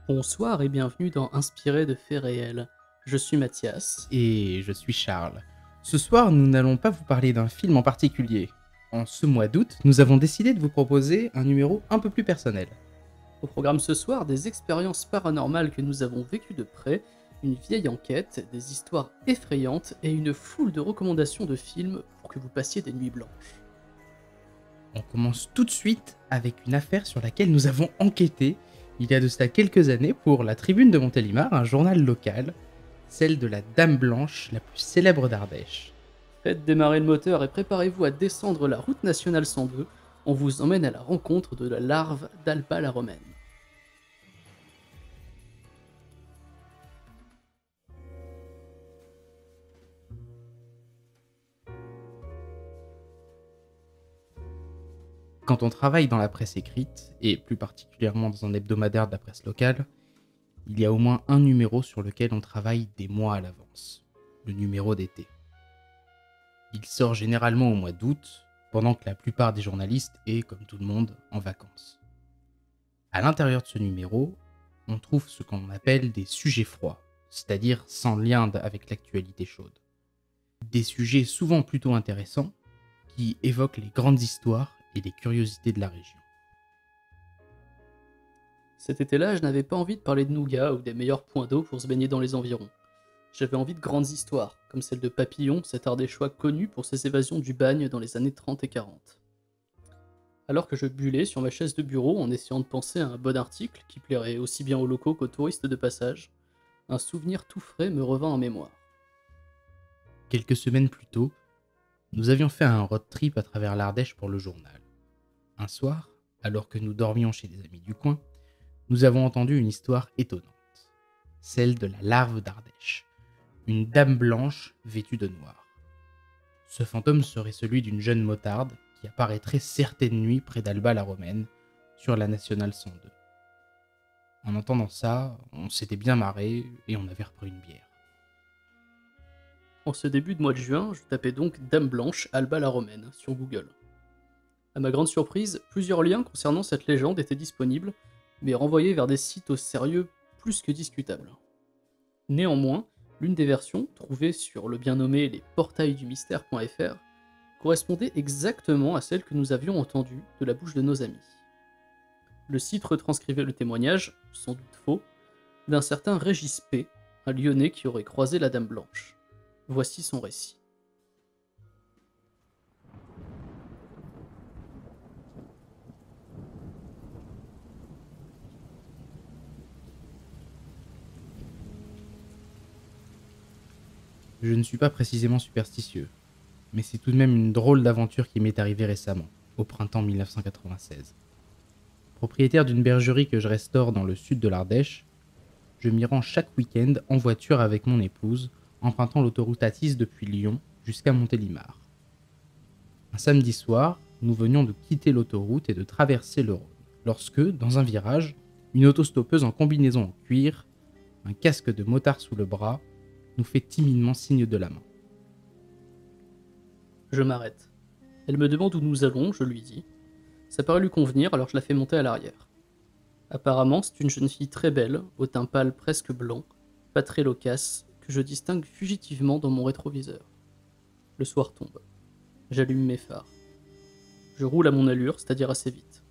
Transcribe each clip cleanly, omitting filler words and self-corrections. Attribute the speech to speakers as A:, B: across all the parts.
A: Bonsoir et bienvenue dans Inspiré de faits réels. Je suis Mathias.
B: Et je suis Charles. Ce soir, nous n'allons pas vous parler d'un film en particulier. En ce mois d'août, nous avons décidé de vous proposer un numéro un peu plus personnel.
A: Au programme ce soir, des expériences paranormales que nous avons vécues de près, une vieille enquête, des histoires effrayantes et une foule de recommandations de films pour que vous passiez des nuits blanches.
B: On commence tout de suite avec une affaire sur laquelle nous avons enquêté il y a de cela quelques années pour la Tribune de Montélimar, un journal local, celle de la Dame Blanche, la plus célèbre d'Ardèche.
A: Faites démarrer le moteur et préparez-vous à descendre la route nationale 102. On vous emmène à la rencontre de la larve d'Alba la Romaine.
B: Quand on travaille dans la presse écrite, et plus particulièrement dans un hebdomadaire de la presse locale, il y a au moins un numéro sur lequel on travaille des mois à l'avance, le numéro d'été. Il sort généralement au mois d'août, pendant que la plupart des journalistes est, comme tout le monde, en vacances. À l'intérieur de ce numéro, on trouve ce qu'on appelle des sujets froids, c'est-à-dire sans lien avec l'actualité chaude. Des sujets souvent plutôt intéressants, qui évoquent les grandes histoires et les curiosités de la région.
A: Cet été-là, je n'avais pas envie de parler de nougat ou des meilleurs points d'eau pour se baigner dans les environs. J'avais envie de grandes histoires, comme celle de Papillon, cet ardéchois connu pour ses évasions du bagne dans les années 30 et 40. Alors que je bullais sur ma chaise de bureau en essayant de penser à un bon article qui plairait aussi bien aux locaux qu'aux touristes de passage, un souvenir tout frais me revint en mémoire.
B: Quelques semaines plus tôt, nous avions fait un road trip à travers l'Ardèche pour le journal. Un soir, alors que nous dormions chez des amis du coin, nous avons entendu une histoire étonnante, celle de la larve d'Ardèche, une dame blanche vêtue de noir. Ce fantôme serait celui d'une jeune motarde qui apparaîtrait certaines nuits près d'Alba la Romaine, sur la nationale 102. En entendant ça, on s'était bien marré et on avait repris une bière.
A: En ce début de mois de juin, je tapais donc Dame Blanche Alba la Romaine sur Google. À ma grande surprise, plusieurs liens concernant cette légende étaient disponibles, mais renvoyés vers des sites au sérieux plus que discutables. Néanmoins, l'une des versions, trouvée sur le bien nommé lesportailsdumystère.fr, correspondait exactement à celle que nous avions entendue de la bouche de nos amis. Le site retranscrivait le témoignage, sans doute faux, d'un certain Régis P., un Lyonnais qui aurait croisé la Dame Blanche. Voici son récit.
B: Je ne suis pas précisément superstitieux, mais c'est tout de même une drôle d'aventure qui m'est arrivée récemment, au printemps 1996. Propriétaire d'une bergerie que je restaure dans le sud de l'Ardèche, je m'y rends chaque week-end en voiture avec mon épouse, empruntant l'autoroute A6 depuis Lyon jusqu'à Montélimar. Un samedi soir, nous venions de quitter l'autoroute et de traverser le Rhône, lorsque, dans un virage, une autostoppeuse en combinaison en cuir, un casque de motard sous le bras, nous fait timidement signe de la main.
A: Je m'arrête. Elle me demande où nous allons, je lui dis. Ça paraît lui convenir, alors je la fais monter à l'arrière. Apparemment, c'est une jeune fille très belle, au teint pâle presque blanc, pas très loquace, que je distingue fugitivement dans mon rétroviseur. Le soir tombe. J'allume mes phares. Je roule à mon allure, c'est-à-dire assez vite.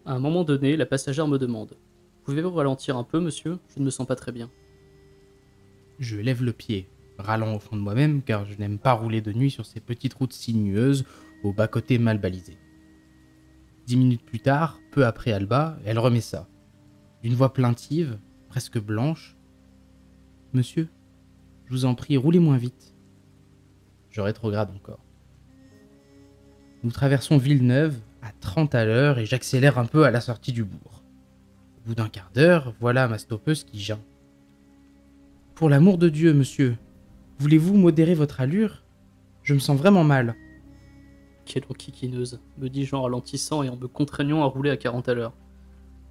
A: À un moment donné, la passagère me demande: Pouvez-vous ralentir un peu, monsieur? Je ne me sens pas très bien.
B: Je lève le pied, râlant au fond de moi-même car je n'aime pas rouler de nuit sur ces petites routes sinueuses aux bas-côtés mal balisés. 10 minutes plus tard, peu après Alba, elle remet ça. D'une voix plaintive, presque blanche. Monsieur, je vous en prie, roulez moins vite. Je rétrograde encore. Nous traversons Villeneuve à 30 à l'heure et j'accélère un peu à la sortie du bourg. Au bout d'un quart d'heure, voilà ma stoppeuse qui geint. Pour l'amour de Dieu, monsieur, voulez-vous modérer votre allure? Je me sens vraiment mal.
A: Quelle enquiquineuse, me dis-je en ralentissant et en me contraignant à rouler à 40 à l'heure.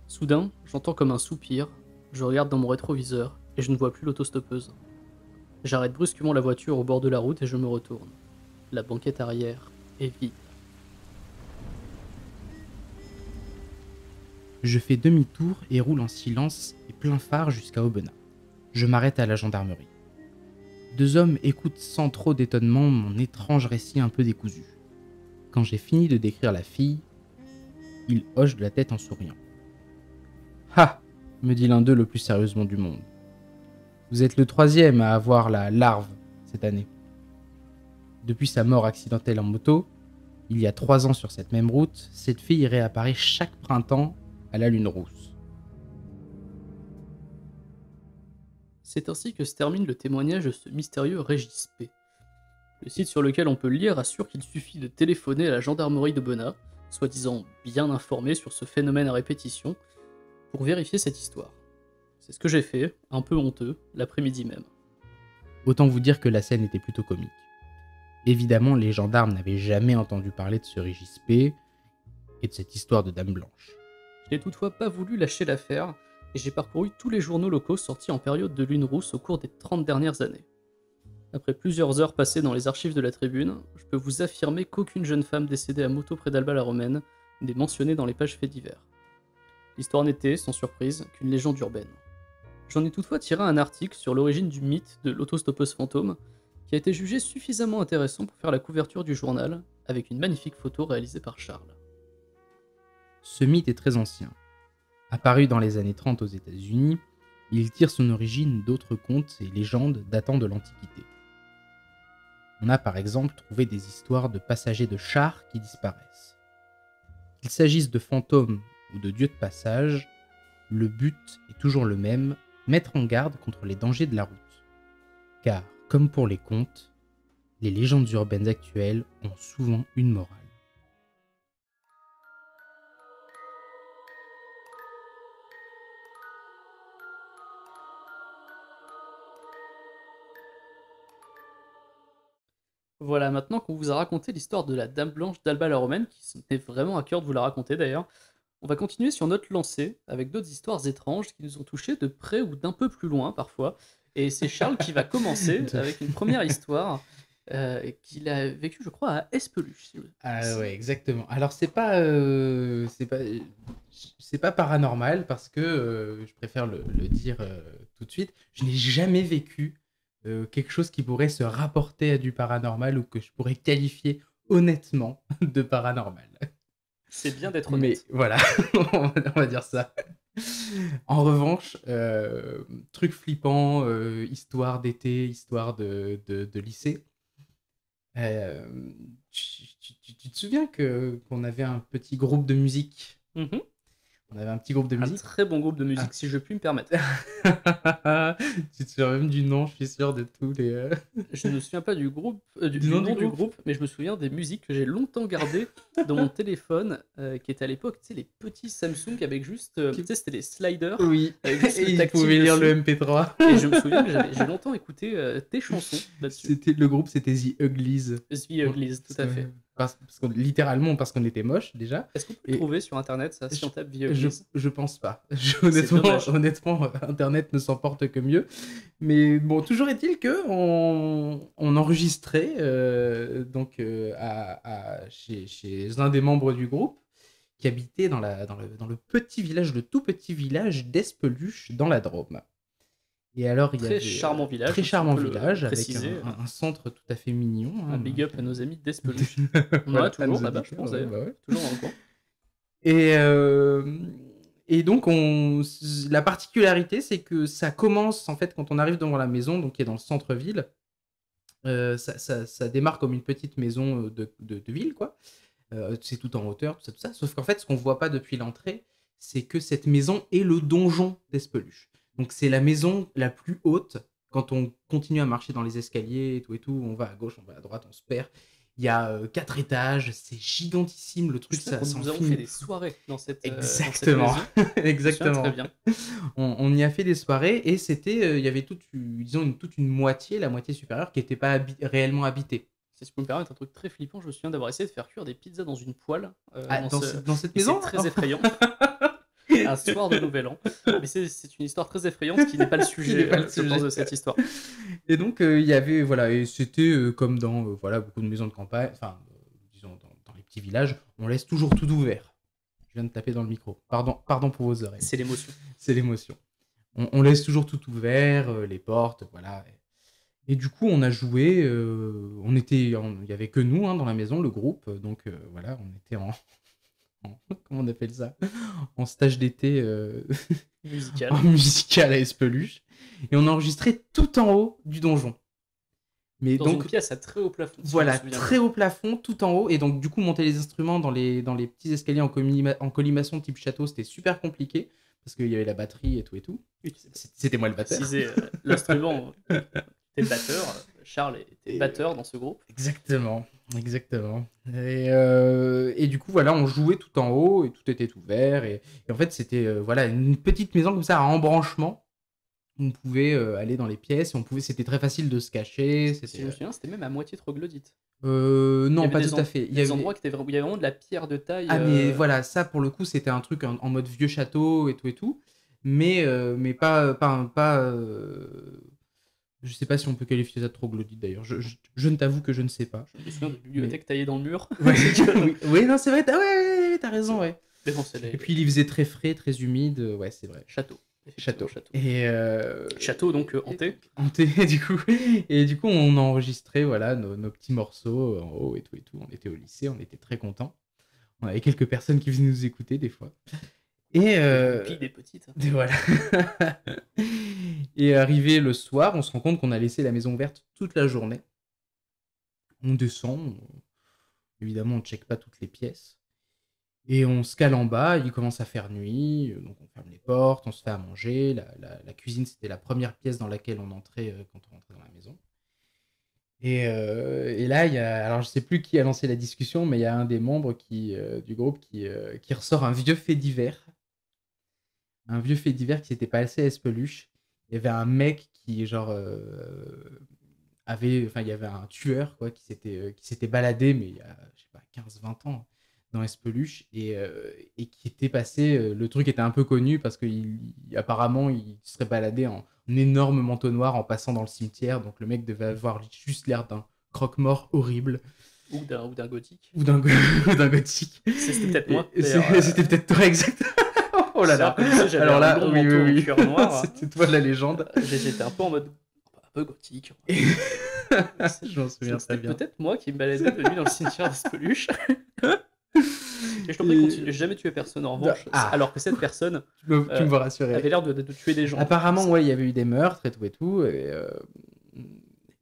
A: Soudain, j'entends comme un soupir, je regarde dans mon rétroviseur et je ne vois plus l'autostoppeuse. J'arrête brusquement la voiture au bord de la route et je me retourne. La banquette arrière est vide.
B: Je fais demi-tour et roule en silence et plein phare jusqu'à Aubenas. Je m'arrête à la gendarmerie. 2 hommes écoutent sans trop d'étonnement mon étrange récit un peu décousu. Quand j'ai fini de décrire la fille, ils hochent de la tête en souriant. « Ha !» me dit l'un d'eux le plus sérieusement du monde. « Vous êtes le 3e à avoir la larve cette année. Depuis sa mort accidentelle en moto, il y a 3 ans sur cette même route, cette fille réapparaît chaque printemps à la lune rousse. »
A: C'est ainsi que se termine le témoignage de ce mystérieux Régis P. Le site sur lequel on peut le lire assure qu'il suffit de téléphoner à la gendarmerie d'Aubenas, soi-disant bien informé sur ce phénomène à répétition, pour vérifier cette histoire. C'est ce que j'ai fait, un peu honteux, l'après-midi même.
B: Autant vous dire que la scène était plutôt comique. Évidemment, les gendarmes n'avaient jamais entendu parler de ce Régis P. et de cette histoire de Dame Blanche.
A: Je n'ai toutefois pas voulu lâcher l'affaire, et j'ai parcouru tous les journaux locaux sortis en période de lune rousse au cours des 30 dernières années. Après plusieurs heures passées dans les archives de la Tribune, je peux vous affirmer qu'aucune jeune femme décédée à moto près d'Alba-la-Romaine n'est mentionnée dans les pages faits divers. L'histoire n'était, sans surprise, qu'une légende urbaine. J'en ai toutefois tiré un article sur l'origine du mythe de l'autostoppeuse fantôme, qui a été jugé suffisamment intéressant pour faire la couverture du journal, avec une magnifique photo réalisée par Charles.
B: Ce mythe est très ancien. Apparu dans les années 30 aux États-Unis, il tire son origine d'autres contes et légendes datant de l'Antiquité. On a par exemple trouvé des histoires de passagers de chars qui disparaissent. Qu'il s'agisse de fantômes ou de dieux de passage, le but est toujours le même, mettre en garde contre les dangers de la route. Car, comme pour les contes, les légendes urbaines actuelles ont souvent une morale.
A: Voilà, maintenant qu'on vous a raconté l'histoire de la Dame Blanche d'Alba-la-Romaine, qui se tenait vraiment à cœur de vous la raconter d'ailleurs, on va continuer sur notre lancée avec d'autres histoires étranges qui nous ont touchés de près ou d'un peu plus loin parfois. Et c'est Charles qui va commencer avec une première histoire qu'il a vécue, je crois, à Espeluche.
B: Ah ouais, exactement. Alors c'est pas paranormal parce que je préfère le dire tout de suite. Je n'ai jamais vécu quelque chose qui pourrait se rapporter à du paranormal ou que je pourrais qualifier honnêtement de paranormal.
A: C'est bien d'être
B: Mais
A: honnête.
B: voilà, on va dire ça. En revanche, truc flippant, histoire d'été, histoire de lycée. Tu te souviens qu'on avait un petit groupe de musique?
A: Mhm.
B: On avait un petit groupe de
A: Un
B: musique.
A: très bon groupe de musique, si je puis me permettre.
B: Tu te souviens même du nom, je suis sûr, de tous les...
A: Je ne me souviens pas du groupe, du
B: nom
A: nom
B: du
A: du
B: groupe.
A: groupe, mais je me souviens des musiques que j'ai longtemps gardées dans mon téléphone, qui était à l'époque, tu sais, les petits Samsung avec juste, tu sais, c'était des sliders.
B: Oui,
A: Avec juste le
B: et il
A: tactile
B: pouvait lire le
A: dessus.
B: MP3.
A: Et je me souviens que j'ai longtemps écouté tes chansons là-dessus.
B: Le groupe, c'était The Uglies.
A: The Uglies, tout à fait.
B: Littéralement parce qu'on était moche déjà.
A: Est-ce qu'on peut le trouver sur internet, ça, si on tape The Uglies?
B: Je pense pas.
A: dommage.
B: Honnêtement, Internet ne s'en porte que mieux. Mais bon, toujours est-il que on enregistrait chez un des membres du groupe qui habitait dans le petit village, le tout petit village d'Espeluche dans la Drôme. Et alors, il y avait
A: Charmant village.
B: très charmant
A: on peut le
B: village avec
A: préciser.
B: un centre tout à fait mignon.
A: Un big up à nos amis d'Espeluche. On en
B: Voilà,
A: a toujours
B: à nos
A: là-bas, je
B: auditeurs,
A: pense d'ailleurs.
B: ouais.
A: Toujours dans le coin.
B: Et donc, la particularité, c'est que ça commence, en fait, quand on arrive devant la maison, donc qui est dans le centre-ville, ça démarre comme une petite maison de ville, quoi. C'est tout en hauteur, tout ça. Sauf qu'en fait, ce qu'on voit pas depuis l'entrée, c'est que cette maison est le donjon d'Espeluche. Donc, c'est la maison la plus haute. Quand on continue à marcher dans les escaliers et tout, on va à gauche, on va à droite, on se perd. Il y a 4 étages, c'est gigantissime le truc.
A: Ça, nous avons fait des soirées dans cette
B: Exactement.
A: Dans cette maison.
B: Exactement.
A: Très bien.
B: On y a fait des soirées et c'était, il y avait toute une moitié, la moitié supérieure, qui n'était pas réellement habitée.
A: Si je peux me permettre un truc très flippant, je me souviens d'avoir essayé de faire cuire des pizzas dans une poêle.
B: Dans cette maison.
A: C'est très effrayant. Un soir de Nouvel An. Mais c'est une histoire très effrayante qui n'est pas le sujet, je pense, de cette histoire.
B: Et donc, il y avait, voilà, et c'était comme dans beaucoup de maisons de campagne, enfin, disons, dans les petits villages, on laisse toujours tout ouvert. viens de taper dans le micro. Pardon pour vos oreilles.
A: C'est l'émotion.
B: C'est l'émotion. On laisse toujours tout ouvert, les portes, voilà. Et du coup, on a joué. Il y avait que nous dans la maison, le groupe. Donc voilà, on était comment on appelle ça? En stage d'été
A: Musical.
B: en musical à Espeluche. Et on a enregistré tout en haut du donjon. Mais
A: Dans
B: donc,
A: une pièce à très haut plafond. si
B: voilà,
A: je me souviens
B: très haut plafond, tout en haut. Et donc, du coup, monter les instruments dans les petits escaliers en colimaçon type château, c'était super compliqué. Parce qu'il y avait la batterie et tout et tout.
A: bien.
B: C'était moi le batteur.
A: Préciser l'instrument. T'es batteur. Charles était batteur dans ce groupe.
B: Exactement. Et du coup, voilà, on jouait tout en haut et tout était ouvert. Et en fait, c'était voilà, une petite maison comme ça à embranchement. On pouvait aller dans les pièces et c'était très facile de se cacher.
A: Si je me souviens, c'était même à moitié troglodyte.
B: Non, pas
A: des
B: tout à fait.
A: Il y a des endroits où il y avait vraiment de la pierre de taille.
B: Ah, mais voilà, ça pour le coup, c'était un truc en mode vieux château et tout et tout. Mais pas. Je sais pas si on peut qualifier ça de troglodyte d'ailleurs. Je ne t'avoue que je ne sais pas.
A: Je me souviens de bibliothèque taillée dans le mur.
B: Ouais, oui, non, c'est vrai. Ouais, t'as raison, ouais.
A: Mais bon,
B: Et puis il faisait très frais, très humide. Ouais, c'est vrai.
A: Château.
B: Château. Et
A: Château donc hanté.
B: Hanté du coup. Et du coup on a enregistré voilà nos petits morceaux en haut et tout et tout. On était au lycée, on était très contents. On avait quelques personnes qui venaient nous écouter des fois. Et
A: Puis des petites.
B: et voilà. Et arrivé le soir, on se rend compte qu'on a laissé la maison ouverte toute la journée. On descend, évidemment on ne check pas toutes les pièces. Et on se cale en bas, il commence à faire nuit, donc on ferme les portes, on se fait à manger. La cuisine, c'était la première pièce dans laquelle on entrait quand on rentrait dans la maison. Et là, alors je sais plus qui a lancé la discussion, mais il y a un des membres du groupe qui ressort un vieux fait divers. Un vieux fait divers qui s'était passé à Espeluche. Il y avait un mec qui, genre, il y avait un tueur, quoi, qui s'était baladé, mais il y a, je sais pas, 15-20 ans dans Espeluche et qui était passé. Le truc était un peu connu parce qu'apparemment, il serait baladé en énorme manteau noir en passant dans le cimetière. Donc, le mec devait avoir juste l'air d'un croque-mort horrible.
A: Ou d'un gothique.
B: Ou d'un gothique.
A: C'était peut-être moi.
B: C'était peut-être toi, exact. Oh là là.
A: Alors là, un gros manteau en cuir noir.
B: C'était toi la légende.
A: J'étais un peu en mode un peu gothique.
B: Je m'en souviens très bien.
A: C'était peut-être moi qui me baladais de nuit dans le cimetière d'Espeluche. Et je t'en prie, continue. J'ai jamais tué personne en revanche. Alors que cette personne
B: tu me rassurer.
A: avait l'air de tuer des gens.
B: Apparemment, ouais, il y avait eu des meurtres et tout.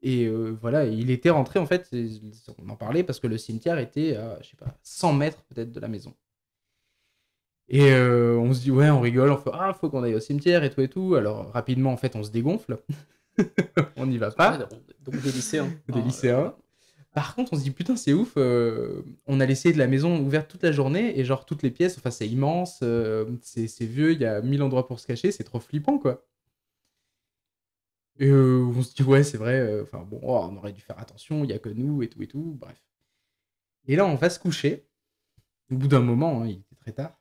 B: Et voilà, il était rentré en fait. On en parlait parce que le cimetière était à, je sais pas, 100 mètres peut-être de la maison. Et on se dit, ouais, on rigole, on fait, faut qu'on aille au cimetière et tout. Alors, rapidement, en fait, on se dégonfle. On n'y va pas.
A: Ouais, donc des lycéens.
B: Des lycéens. Par contre, on se dit, putain, c'est ouf. On a laissé de la maison ouverte toute la journée et genre toutes les pièces, enfin, c'est immense, c'est vieux, il y a 1000 endroits pour se cacher, c'est trop flippant, quoi. Et on se dit, ouais, c'est vrai, on aurait dû faire attention, il n'y a que nous et tout, bref. Et là, on va se coucher. Au bout d'un moment, il était très tard.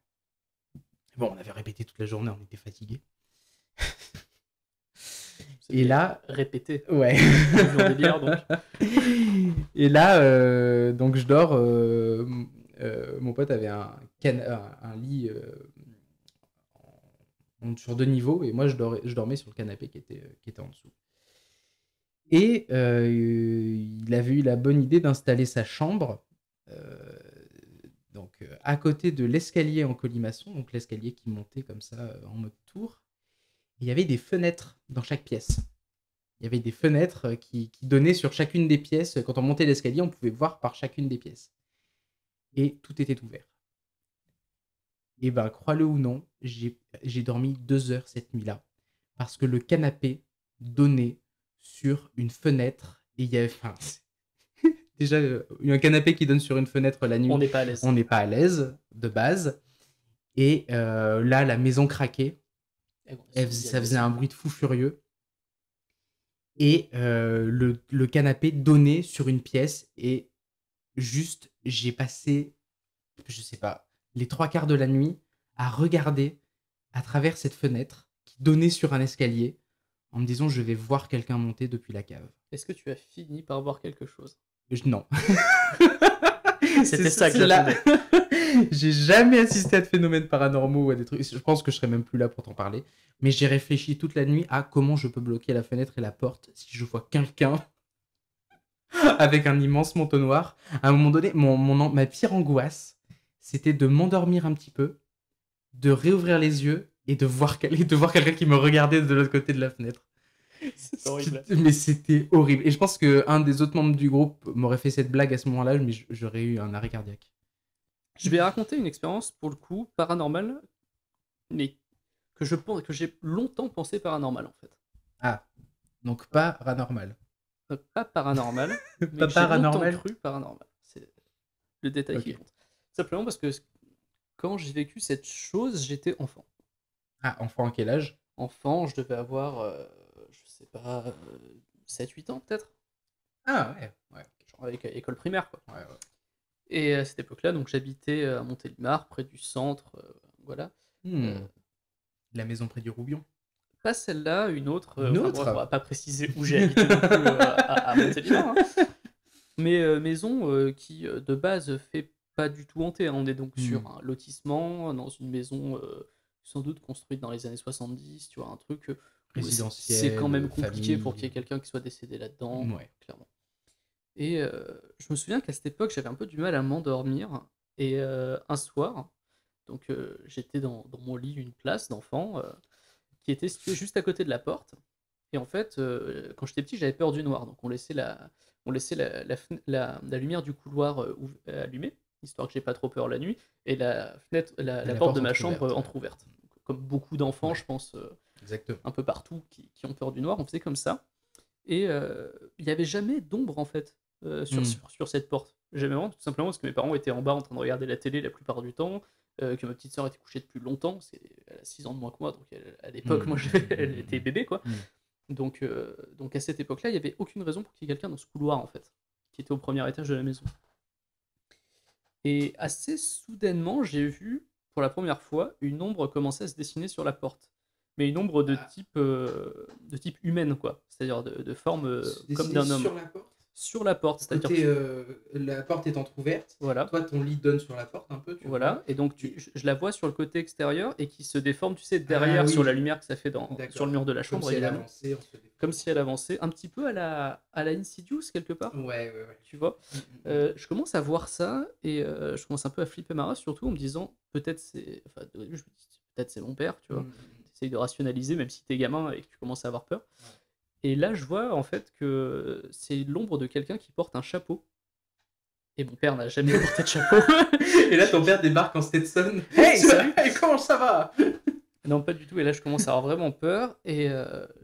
B: Bon, on avait répété toute la journée, on était fatigués. Et là,
A: répété.
B: Ouais.
A: Des bières, donc.
B: Et là, donc je dors. Mon pote avait un lit sur 2 niveaux et moi je dormais sur le canapé qui était en dessous. Et il avait eu la bonne idée d'installer sa chambre donc à côté de l'escalier en colimaçon, donc l'escalier qui montait comme ça en mode tour. Il y avait des fenêtres dans chaque pièce. Il y avait des fenêtres qui donnaient sur chacune des pièces. Quand on montait l'escalier, on pouvait voir par chacune des pièces. Et tout était ouvert. Et ben, crois-le ou non, j'ai dormi 2 heures cette nuit-là. Parce que le canapé donnait sur une fenêtre. Et il y avait... déjà, un canapé qui donne sur une fenêtre la nuit.
A: On n'est pas à l'aise.
B: On n'est pas à l'aise, de base. Et là, la maison craquait. Ça faisait un bruit de fou furieux. Et le canapé donnait sur une pièce. Et juste, j'ai passé, je sais pas, les 3/4 de la nuit à regarder à travers cette fenêtre qui donnait sur un escalier en me disant je vais voir quelqu'un monter depuis la cave.
A: Est-ce que tu as fini par voir quelque chose ?
B: Non.
A: C'était
B: C'est
A: ça que
B: là.
A: j'attendais.
B: J'ai jamais assisté à de phénomènes paranormaux ou à des trucs. Je pense que je serais même plus là pour t'en parler. Mais j'ai réfléchi toute la nuit à comment je peux bloquer la fenêtre et la porte si je vois quelqu'un avec un immense manteau noir. À un moment donné, ma pire angoisse, c'était de m'endormir un petit peu, de réouvrir les yeux et de voir quelqu'un qui me regardait de l'autre côté de la fenêtre.
A: C'est horrible.
B: Mais c'était horrible. Et je pense qu'un des autres membres du groupe m'aurait fait cette blague à ce moment-là, mais j'aurais eu un arrêt cardiaque.
A: Je vais raconter une expérience, pour le coup, paranormale, mais que j'ai longtemps pensé paranormal, en fait.
B: Ah, donc pas paranormal.
A: Pas paranormal, mais
B: Pas
A: que j'ai longtemps
B: paranormal.
A: cru paranormal. C'est le détail qui
B: Ok.
A: compte. Simplement parce que quand j'ai vécu cette chose, j'étais enfant.
B: Ah, enfant à quel âge?
A: Enfant, je devais avoir, je sais pas, 7-8 ans peut-être.
B: Ah ouais, ouais,
A: Genre avec école primaire, quoi.
B: ouais, ouais.
A: Et à cette époque-là, donc j'habitais à Montélimar, près du centre, voilà.
B: Hmm.
A: Euh,
B: La maison près du Roubion.
A: Pas celle-là, une autre.
B: Une
A: Enfin,
B: autre?
A: bref, on va pas préciser où j'ai habité non plus à Montélimar, hein. Mais maison qui, de base, fait pas du tout hantée, hein. On est donc sur un lotissement, dans une maison sans doute construite dans les années 70, tu vois, un truc où c'est quand même
B: Résidentiel,
A: compliqué pour qu'il y ait
B: famille.
A: quelqu'un qui soit décédé là-dedans,
B: Ouais.
A: clairement. Et je me souviens qu'à cette époque, j'avais un peu du mal à m'endormir. Et un soir, donc j'étais dans mon lit, une place d'enfant qui était située juste à côté de la porte. Et en fait, quand j'étais petit, j'avais peur du noir. Donc on laissait la lumière du couloir allumée, histoire que j'ai pas trop peur la nuit, et la fenêtre, la porte de ma chambre
B: entrouverte, ouais.
A: entrouverte. Donc, comme beaucoup d'enfants,
B: Ouais.
A: je pense,
B: Exactement.
A: un peu partout, qui ont peur du noir, on faisait comme ça. Et il n'y avait jamais d'ombre en fait sur cette porte. Jamais vraiment, tout simplement parce que mes parents étaient en bas en train de regarder la télé la plupart du temps, que ma petite soeur était couchée depuis longtemps, elle a 6 ans de moins que moi, donc à l'époque, moi elle était bébé quoi. Donc à cette époque-là, il n'y avait aucune raison pour qu'il y ait quelqu'un dans ce couloir en fait, qui était au premier étage de la maison. Et assez soudainement, j'ai vu pour la première fois une ombre commencer à se dessiner sur la porte. Mais une ombre de type humaine, quoi. C'est-à-dire de forme comme d'un homme.
B: Sur la porte.
A: Sur la porte, c'est-à-dire
B: Côté, la porte est entrouverte.
A: voilà.
B: Toi, ton lit donne sur la porte un peu. Tu
A: Voilà,
B: vois.
A: et donc je la vois sur le côté extérieur et qui se déforme, tu sais, derrière
B: oui.
A: sur la lumière que ça fait
B: D'accord.
A: sur le mur de la chambre,
B: Comme si elle
A: évidemment.
B: avançait, on se déforme.
A: Comme si elle avançait, un petit peu à la Insidious quelque part,
B: Ouais.
A: tu vois. Je commence à voir ça et je commence un peu à flipper ma race, surtout en me disant peut-être c'est. Enfin, au début, je me dis peut-être c'est mon père, tu vois. T'essayes de rationaliser même si t'es gamin et que tu commences à avoir peur.
B: Ouais.
A: Et là, je vois en fait que c'est l'ombre de quelqu'un qui porte un chapeau. Et mon père n'a jamais porté de chapeau.
B: Et là, ton père débarque en Stetson.
A: Hey, salut.
B: Hey, comment ça va?
A: Non, pas du tout. Et là, je commence à avoir vraiment peur et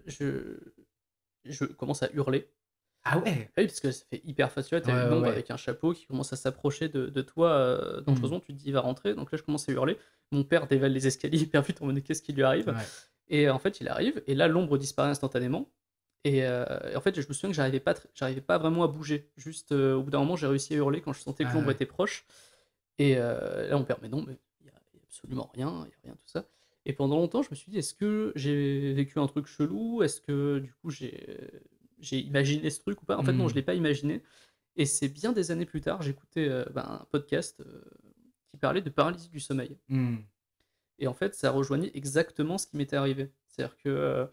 A: je commence à hurler.
B: Ah ouais.
A: Ah oui, parce que ça fait hyper facile. T'as une ombre avec un chapeau qui commence à s'approcher de toi dangereusement. Tu te dis, il va rentrer. Donc là, je commence à hurler. Mon père dévale les escaliers hyper vite en mode qu'est-ce qui lui arrive.
B: Ouais.
A: Et en fait, il arrive. Et là, l'ombre disparaît instantanément. Et en fait, je me souviens que j'arrivais pas vraiment à bouger. Juste au bout d'un moment, j'ai réussi à hurler quand je sentais que l'ombre était proche. Et là, mon père, mais non, mais il n'y a absolument rien, il n'y a rien, tout ça. Et pendant longtemps, je me suis dit, est-ce que j'ai vécu un truc chelou? Est-ce que du coup, j'ai imaginé ce truc ou pas? En fait, non, je ne l'ai pas imaginé. Et c'est bien des années plus tard, j'écoutais un podcast qui parlait de paralysie du sommeil. Et en fait, ça rejoignait exactement ce qui m'était arrivé. C'est-à-dire que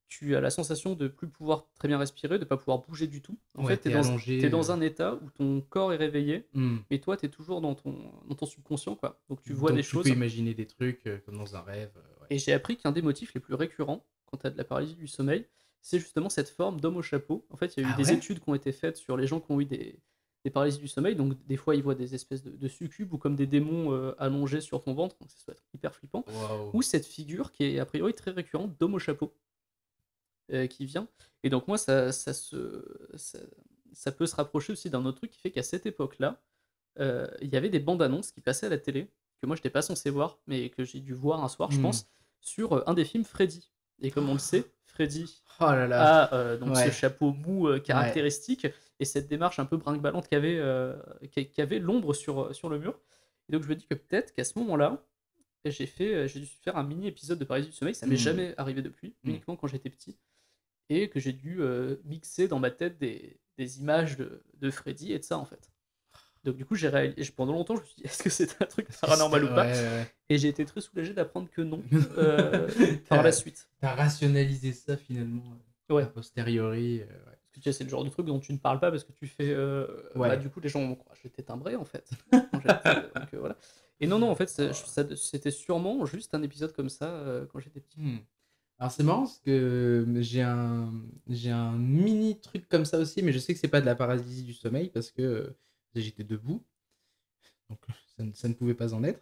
A: tu as la sensation de plus pouvoir très bien respirer, de pas pouvoir bouger du tout. En fait, t'es dans un état où ton corps est réveillé, mais toi, t'es toujours dans ton subconscient, quoi. Donc tu vois des choses.
B: Tu peux imaginer des trucs comme dans un rêve. Ouais.
A: Et j'ai appris qu'un des motifs les plus récurrents quand tu as de la paralysie du sommeil, c'est justement cette forme d'homme au chapeau. En fait, il y a eu des études qui ont été faites sur les gens qui ont eu des paralysies du sommeil. Donc des fois, ils voient des espèces de succubes ou comme des démons allongés sur ton ventre. Donc ça doit être hyper flippant.
B: Wow.
A: Ou cette figure qui est a priori très récurrente d'homme au chapeau. Qui vient. Et donc moi, ça peut se rapprocher aussi d'un autre truc qui fait qu'à cette époque-là, il y avait des bandes annonces qui passaient à la télé, que moi, je n'étais pas censé voir, mais que j'ai dû voir un soir, je pense, sur un des films Freddy. Et comme on le sait, Freddy a donc ce chapeau mou caractéristique et cette démarche un peu brinque-ballante qu'avait l'ombre sur le mur. Et donc je me dis que peut-être qu'à ce moment-là, j'ai dû faire un mini épisode de paralysie du sommeil. Ça m'est jamais arrivé depuis, uniquement quand j'étais petit. Et que j'ai dû mixer dans ma tête des images de Freddy et de ça en fait. Donc du coup, pendant longtemps, je me suis dit, est-ce que c'est un truc paranormal ou pas?
B: Ouais.
A: Et j'ai été très soulagé d'apprendre que non, par la
B: T'as
A: suite.
B: t'as rationalisé ça finalement
A: Ouais.
B: a posteriori.
A: Parce que tu sais, c'est le genre de truc dont tu ne parles pas parce que tu fais, bah,
B: Ouais.
A: du coup, les gens vont croire j'étais timbré, en fait, quand j'étais donc voilà. Et non, non, en fait, c'était sûrement juste un épisode comme ça, quand j'étais petit.
B: Hmm. Alors c'est marrant parce que j'ai un mini truc comme ça aussi, mais je sais que c'est pas de la paralysie du sommeil parce que j'étais debout, donc ça ne pouvait pas en être.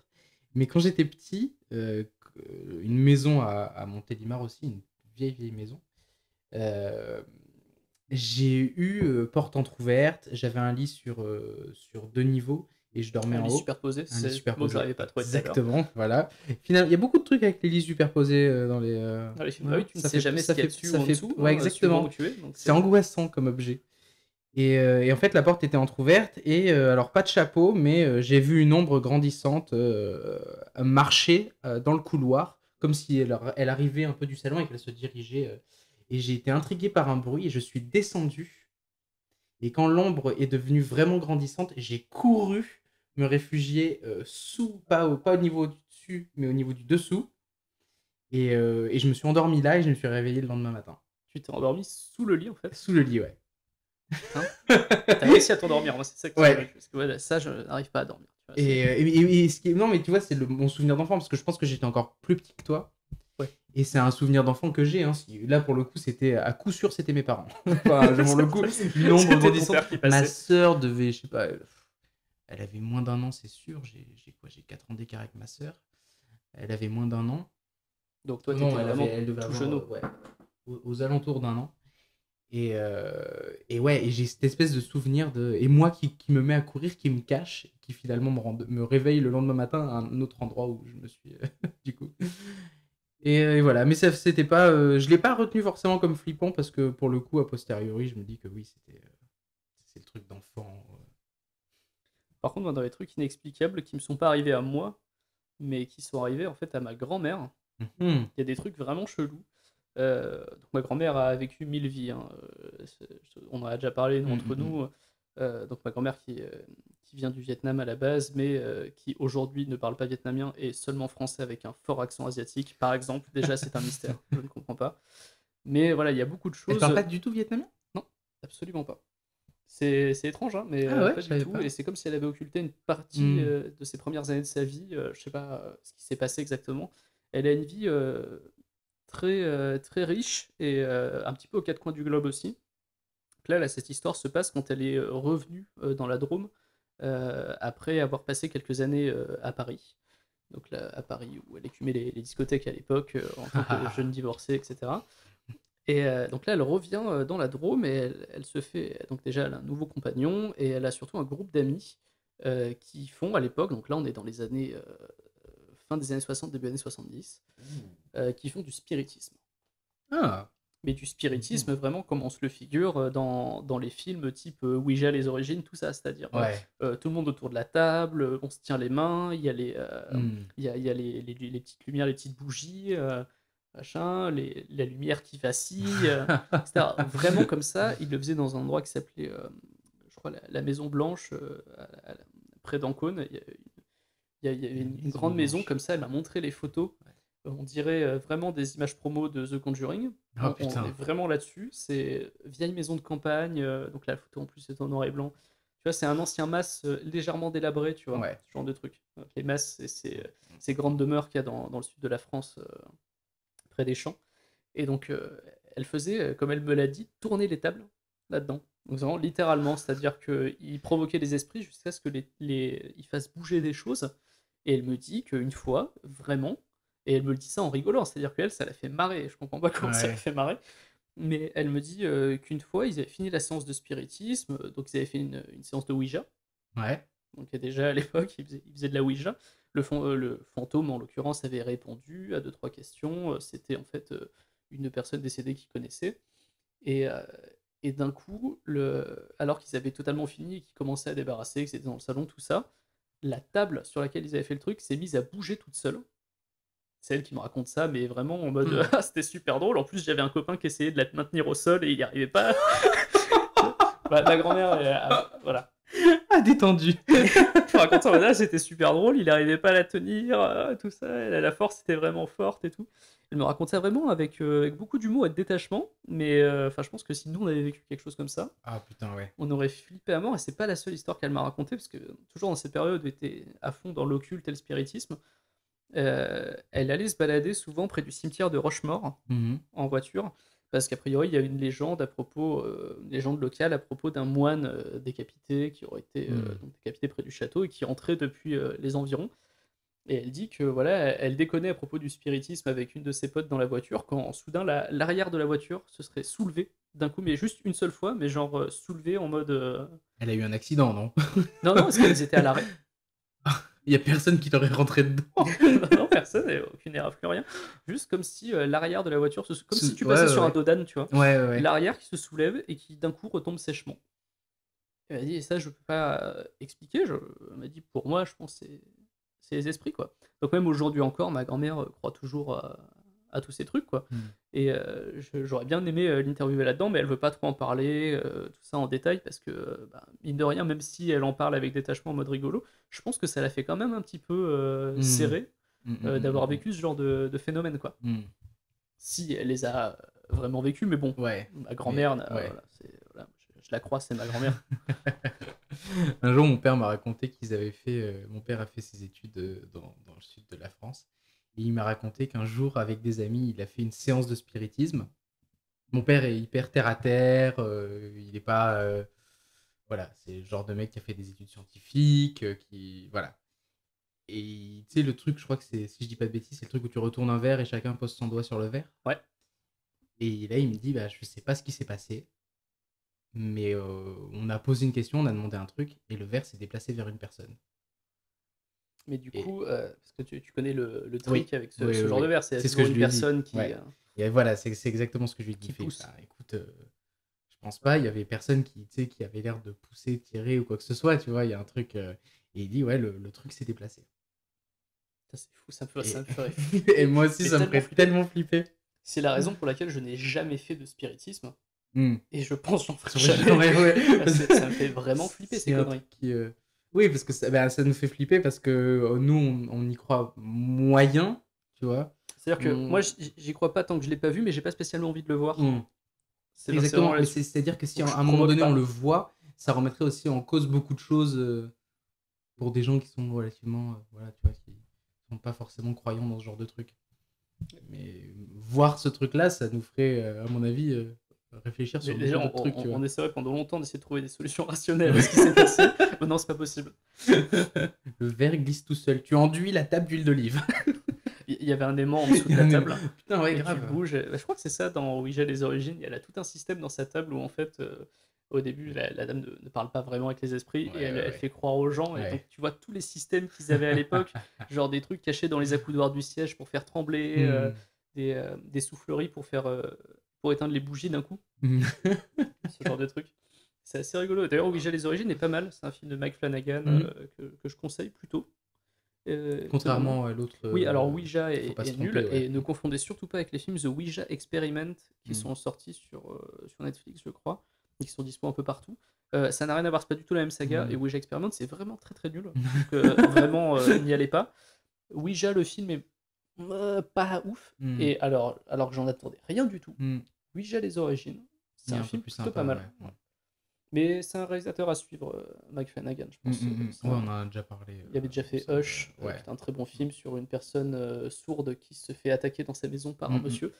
B: Mais quand j'étais petit, une maison à Montélimar aussi, une vieille maison, euh, j'ai eu porte entrouverte, j'avais un lit sur 2 niveaux et je dormais
A: Un
B: en
A: lit
B: haut.
A: superposé,
B: Un lit
A: c'est le mot que
B: superposé,
A: j'arrivais pas à trouver tout à l'heure.
B: exactement, voilà. Finalement, il y a beaucoup de trucs avec les lits superposés dans les.
A: Dans les films. Ah
B: Ouais,
A: oui, tu ne sais jamais ce qu'il y a dessus ou en dessous,
B: ouais,
A: suivant où
B: exactement.
A: tu es, donc
B: C'est angoissant comme objet. Et en fait, la porte était entrouverte et alors pas de chapeau, mais j'ai vu une ombre grandissante marcher dans le couloir, comme si elle arrivait un peu du salon et qu'elle se dirigeait. Et j'ai été intrigué par un bruit et je suis descendu. Et quand l'ombre est devenue vraiment grandissante, j'ai couru me réfugier pas au niveau du dessus, mais au niveau du dessous. Et je me suis endormi là et je me suis réveillé le lendemain matin.
A: tu t'es endormi sous le lit, en fait.
B: Sous le lit, ouais.
A: Putain. Et tu réussi à t'endormir, moi, c'est ça qui
B: Ouais.
A: parce que ouais, ça, je n'arrive pas à dormir, tu vois,
B: Et ce qui est... Non, mais tu vois, c'est mon souvenir d'enfant, parce que je pense que j'étais encore plus petit que toi.
A: Ouais.
B: Et c'est un souvenir d'enfant que j'ai. Hein. Là, pour le coup, à coup sûr, c'était mes parents. Enfin, pour le coup, une ombre
A: C'était ton
B: grandissante.
A: père qui
B: Ma
A: passait.
B: sœur devait, je sais pas, elle avait moins d'1 an, c'est sûr. J'ai 4 ans d'écart avec ma sœur. Elle avait moins d'1 an.
A: Donc toi,
B: Non,
A: t'étais vraiment
B: elle devait
A: tout
B: avoir
A: jeune.
B: ouais, aux alentours d'1 an. Et ouais, et j'ai cette espèce de souvenir de. Et moi qui me mets à courir, qui me cache, qui finalement me réveille le lendemain matin à un autre endroit où je me suis. Du coup. Et voilà, mais c'était pas. Je l'ai pas retenu forcément comme flippant parce que pour le coup, a posteriori, je me dis que oui, c'est le truc d'enfant.
A: Par contre, moi, dans les trucs inexplicables qui me sont pas arrivés à moi, mais qui sont arrivés en fait à ma grand-mère,
B: Mhm.
A: il y a des trucs vraiment chelous. Donc ma grand-mère a vécu 1000 vies, hein, on en a déjà parlé entre nous. Donc ma grand-mère qui vient du Vietnam à la base, mais qui aujourd'hui ne parle pas vietnamien et seulement français avec un fort accent asiatique, par exemple. Déjà, c'est un mystère, je ne comprends pas. Mais voilà, il y a beaucoup de
B: Elle
A: choses.
B: parle pas du tout vietnamien?
A: Non, absolument pas. C'est étrange, hein, mais
B: Ah ouais,
A: pas
B: je
A: du
B: savais
A: tout.
B: pas.
A: Et c'est comme si elle avait occulté une partie
B: Hmm.
A: de ses premières années de sa vie. Je sais pas ce qui s'est passé exactement. Elle a une vie très riche et un petit peu aux quatre coins du globe aussi. Donc là, cette histoire se passe quand elle est revenue dans la Drôme après avoir passé quelques années à Paris. Donc là, à Paris, où elle écumait les discothèques à l'époque en tant que jeune divorcée, etc. Et donc là, elle revient dans la Drôme et elle se fait. Donc déjà, elle a un nouveau compagnon et elle a surtout un groupe d'amis qui font à l'époque, donc là, on est dans les années. Fin des années 60, début années 70, qui font du spiritisme.
B: Ah.
A: Mais du spiritisme vraiment comme on se le figure dans les films type Ouija, les origines, tout ça, c'est-à-dire
B: Ouais.
A: tout le monde autour de la table, on se tient les mains, il y a
B: Hmm.
A: il y a les petites lumières, les petites bougies, machin, la lumière qui vacille, etc. Vraiment comme ça, il le faisait dans un endroit qui s'appelait, je crois, la Maison Blanche, près d'Ancône. Il y avait une grande maison comme ça, elle m'a montré les photos. On dirait vraiment des images promo de The Conjuring.
B: Oh
A: On
B: putain.
A: est vraiment là-dessus. C'est vieille maison de campagne, donc la photo en plus est en noir et blanc. Tu vois, c'est un ancien mas légèrement délabré, tu vois,
B: Ouais.
A: ce genre de truc. Donc, les mas, c'est ces grandes demeures qu'il y a dans le sud de la France, près des champs. Et donc, elle faisait, comme elle me l'a dit, tourner les tables là-dedans. Donc, vraiment, littéralement, c'est-à-dire qu'il provoquait les esprits jusqu'à ce que ils fassent bouger des choses. Et elle me dit qu'une fois, vraiment, et elle me le dit ça en rigolant, c'est-à-dire qu'elle, ça l'a fait marrer. Je comprends pas comment ça l'a
B: Ouais.
A: fait marrer. Mais elle me dit qu'une fois, ils avaient fini la séance de spiritisme, donc ils avaient fait une séance de Ouija.
B: Ouais.
A: Donc déjà à l'époque, ils faisaient de la Ouija. Le fantôme, en l'occurrence, avait répondu à deux, trois questions. C'était en fait une personne décédée qu'ils connaissaient. Et, euh, et d'un coup, alors qu'ils avaient totalement fini et qu'ils commençaient à débarrasser, que c'était dans le salon, tout ça, la table sur laquelle ils avaient fait le truc s'est mise à bouger toute seule. C'est elle qui me raconte ça, mais vraiment en mode
B: Hmm.
A: ah, c'était super drôle. En plus, j'avais un copain qui essayait de la maintenir au sol et il n'y arrivait pas. Ma grand-mère, voilà.
B: Ah, détendu.
A: Je raconte ça, voilà, c'était super drôle, il arrivait pas à la tenir, tout ça, la force était vraiment forte et tout. Elle me raconte ça vraiment avec beaucoup d'humour et de détachement, mais enfin, je pense que si nous on avait vécu quelque chose comme ça,
B: Ah, putain, ouais.
A: on aurait flippé à mort, et c'est pas la seule histoire qu'elle m'a racontée, parce que toujours dans ces périodes où elle était à fond dans l'occulte et le spiritisme, elle allait se balader souvent près du cimetière de Rochemort
B: Mhm.
A: en voiture, parce qu'a priori il y a une légende à propos, une légende locale à propos d'un moine décapité qui aurait été
B: Mhm.
A: donc décapité près du château et qui entrait depuis les environs. Et elle dit que voilà, elle déconnait à propos du spiritisme avec une de ses potes dans la voiture quand soudain l'arrière de la voiture se serait soulevé d'un coup, mais juste une seule fois, mais genre soulevé en mode
B: Elle a eu un accident, non?
A: non, non, parce qu'elles étaient à l'arrêt.
B: Il y a personne qui l'aurait rentré dedans.
A: Non, non, personne, et aucune érafle, plus rien. Juste comme si l'arrière de la voiture, comme si tu
B: Ouais,
A: passais
B: ouais,
A: sur un
B: ouais.
A: dos d'âne, tu vois.
B: Ouais, ouais, ouais.
A: L'arrière qui se soulève et qui d'un coup retombe sèchement. Elle m'a dit, et ça je peux pas expliquer. Elle m'a dit, pour moi, je pense que c'est les esprits, quoi. Donc même aujourd'hui encore, ma grand-mère croit toujours à tous ces trucs, quoi.
B: Mhm.
A: Et j'aurais bien aimé l'interviewer là-dedans, mais elle veut pas trop en parler, tout ça en détail, parce que, bah, mine de rien, même si elle en parle avec détachement en mode rigolo, je pense que ça la fait quand même un petit peu
B: Mhm.
A: serrer d'avoir
B: Mhm.
A: vécu ce genre de phénomène, quoi.
B: Mhm.
A: Si elle les a vraiment vécus, mais bon,
B: Ouais.
A: ma
B: Mais,
A: grand-mère,
B: ouais.
A: voilà, voilà, je la crois, c'est ma grand-mère.
B: Un jour, mon père m'a raconté qu'ils avaient fait. Mon père a fait ses études dans le sud de la France. Et il m'a raconté qu'un jour, avec des amis, il a fait une séance de spiritisme. Mon père est hyper terre à terre. Il n'est pas. Voilà, c'est le genre de mec qui a fait des études scientifiques, qui. Voilà. Et tu sais, le truc, je crois que c'est, si je dis pas de bêtises, c'est le truc où tu retournes un verre et chacun pose son doigt sur le verre.
A: Ouais.
B: Et là, il me dit, bah, je sais pas ce qui s'est passé, mais on a posé une question, on a demandé un truc, et le verre s'est déplacé vers une personne.
A: Mais du
B: Et
A: coup, parce que tu connais le
B: oui,
A: trick avec
B: oui,
A: ce
B: oui,
A: genre de
B: oui.
A: verre, c'est
B: C'est ce que
A: toujours
B: je
A: une
B: lui ai dit.
A: personne
B: Ouais. Et voilà, c'est exactement ce que je lui ai dit.
A: qui
B: Il fait,
A: pousse.
B: bah, écoute, je pense pas, il y avait personne qui, tu sais, qui avait l'air de pousser, tirer ou quoi que ce soit, tu vois, il y a un truc. Et il dit, ouais, le truc s'est déplacé.
A: Putain, c'est fou, ça
B: Et,
A: me ferait
B: et
A: flipper,
B: moi aussi,
A: mais
B: ça me
A: tellement
B: ferait
A: flipper.
B: tellement flipper.
A: C'est la raison pour laquelle je n'ai jamais fait de spiritisme,
B: Hmm.
A: et je pense que j'en ferai
B: Ouais,
A: jamais.
B: ouais.
A: Ça me fait vraiment flipper ces
B: C'est un
A: conneries.
B: truc qui. Oui, parce que ça, bah, ça nous fait flipper parce que nous, on y croit moyen, tu vois.
A: C'est-à-dire que
B: On-
A: moi, j'y crois pas tant que je l'ai pas vu, mais j'ai pas spécialement envie de le voir.
B: on-
A: C'est vraiment
B: Exactement, mais
A: là-dessus.
B: c'est-à-dire que si
A: Donc
B: à
A: je
B: un moment
A: provoque
B: donné on
A: pas.
B: le voit, ça remettrait aussi en cause beaucoup de choses pour des gens qui sont relativement, voilà, tu vois, qui sont pas forcément croyants dans ce genre de truc. Mais voir ce truc-là, ça nous ferait, à mon avis, réfléchir
A: Mais
B: sur
A: déjà,
B: beaucoup d'autres trucs, tu vois.
A: on essaierait pendant longtemps d'essayer de trouver des solutions rationnelles à ce qui s'est passé. Maintenant, c'est pas possible.
B: Le verre glisse tout seul. Tu enduis la table d'huile d'olive.
A: Il y avait un aimant en dessous de la table.
B: Putain, ouais,
A: Et
B: grave.
A: qui bouge. Bah, je crois que c'est ça dans Ouija les origines. Elle a tout un système dans sa table où en fait, au début, la dame ne parle pas vraiment avec les esprits et
B: Ouais, ouais,
A: elle
B: ouais.
A: fait croire aux gens. Et
B: Ouais.
A: donc tu vois tous les systèmes qu'ils avaient à l'époque, genre des trucs cachés dans les accoudoirs du siège pour faire trembler,
B: Hmm.
A: des souffleries pour éteindre les bougies d'un coup,
B: Hmm.
A: ce genre de trucs. C'est assez rigolo. D'ailleurs, Ouija les origines est pas mal. C'est un film de Mike Flanagan
B: Hmm.
A: que je conseille plutôt. Étonnamment.
B: Contrairement à l'autre,
A: Oui, alors Ouija
B: faut pas se
A: est nul,
B: tromper, ouais.
A: et ne confondez surtout pas avec les films The Ouija Experiment qui
B: Mm.
A: sont sortis sur Netflix, je crois, et qui sont dispo un peu partout. Ça n'a rien à voir, c'est pas du tout la même saga,
B: Mm.
A: et Ouija Experiment c'est vraiment très très nul. Donc vraiment, n'y allez pas. Ouija, le film est pas ouf,
B: Mm.
A: et alors que j'en attendais rien du tout.
B: Mm.
A: Ouija les origines,
B: Il
A: c'est
B: est
A: un
B: un peu
A: film
B: plus
A: plutôt
B: sympa,
A: pas mal.
B: ouais.
A: Mais c'est un réalisateur à suivre, Mike Flanagan, je pense.
B: Ouais,
A: C'est
B: on
A: un-
B: en a déjà parlé.
A: Il avait déjà fait
B: ensemble.
A: Hush,
B: Ouais.
A: qui est un très bon film sur une personne sourde qui se fait attaquer dans sa maison par un
B: Mm.
A: monsieur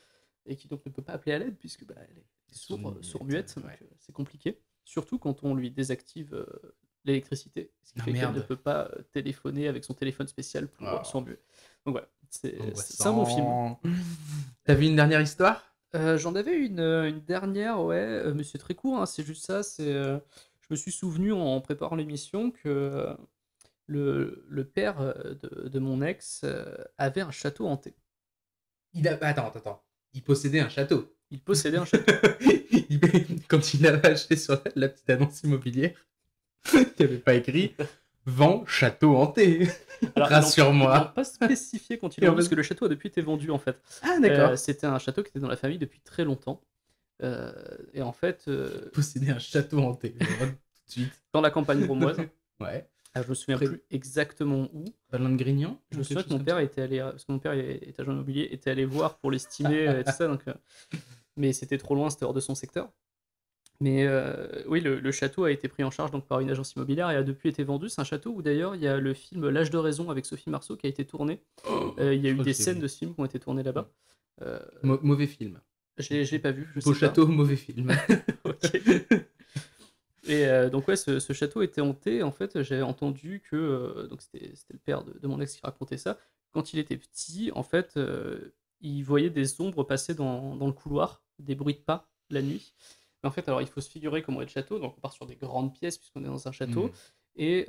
A: et qui donc ne peut pas appeler à l'aide puisque bah, elle est sourd-muette, donc
B: ouais.
A: c'est compliqué. Surtout quand on lui désactive l'électricité, ce qui
B: Ah,
A: fait qu'elle ne
B: merde.
A: peut pas téléphoner avec son téléphone spécial pour
B: Oh.
A: sourd-muet. Donc voilà, c'est
B: Angoissant.
A: un bon film.
B: T'as vu une dernière histoire?
A: J'en avais une dernière, ouais, mais c'est très court, hein, c'est juste ça. Je me suis souvenu en préparant l'émission que le père de mon ex avait un château hanté.
B: Attends. Il possédait un château.
A: Il possédait un château.
B: Quand il avait acheté sur la petite annonce immobilière, il n'y avait pas écrit Vend château hanté.
A: Alors,
B: Rassure-moi.
A: ils n'ont pas spécifié quand ils
B: Et
A: l'ont
B: en
A: vendu,
B: fait-
A: parce que le château a depuis été vendu en fait.
B: Ah, d'accord.
A: C'était un château qui était dans la famille depuis très longtemps. Et en fait,
B: Posséder un château hanté. Je le vois tout de suite.
A: dans la campagne romoise,
B: Ouais.
A: Alors, je me souviens
B: Près-
A: plus exactement où.
B: Pas loin de Grignan?
A: Je
B: ou
A: me
B: quelque
A: souviens que
B: chose
A: mon
B: comme
A: père
B: ça
A: était allé, parce que mon père est agent immobilier, était allé voir pour l'estimer et tout ça, donc, mais c'était trop loin, c'était hors de son secteur. Mais oui, le château a été pris en charge donc par une agence immobilière et a depuis été vendu. C'est un château où d'ailleurs il y a le film L'Âge de raison avec Sophie Marceau qui a été tourné. Il y a
B: Je
A: eu
B: crois que
A: des
B: je l'ai
A: scènes
B: vu.
A: de ce film qui ont été tournées là-bas. Euh,
B: Mauvais film.
A: je l'ai pas vu, je
B: Beau
A: sais pas.
B: château, mauvais film.
A: Ok. Et donc ouais, ce château était hanté. En fait, j'avais entendu que donc c'était le père de mon ex qui racontait ça. Quand il était petit, en fait, il voyait des ombres passer dans le couloir, des bruits de pas la nuit. Mais en fait, alors il faut se figurer comment est le château. Donc on part sur des grandes pièces puisqu'on est dans un château.
B: Hmm.
A: Et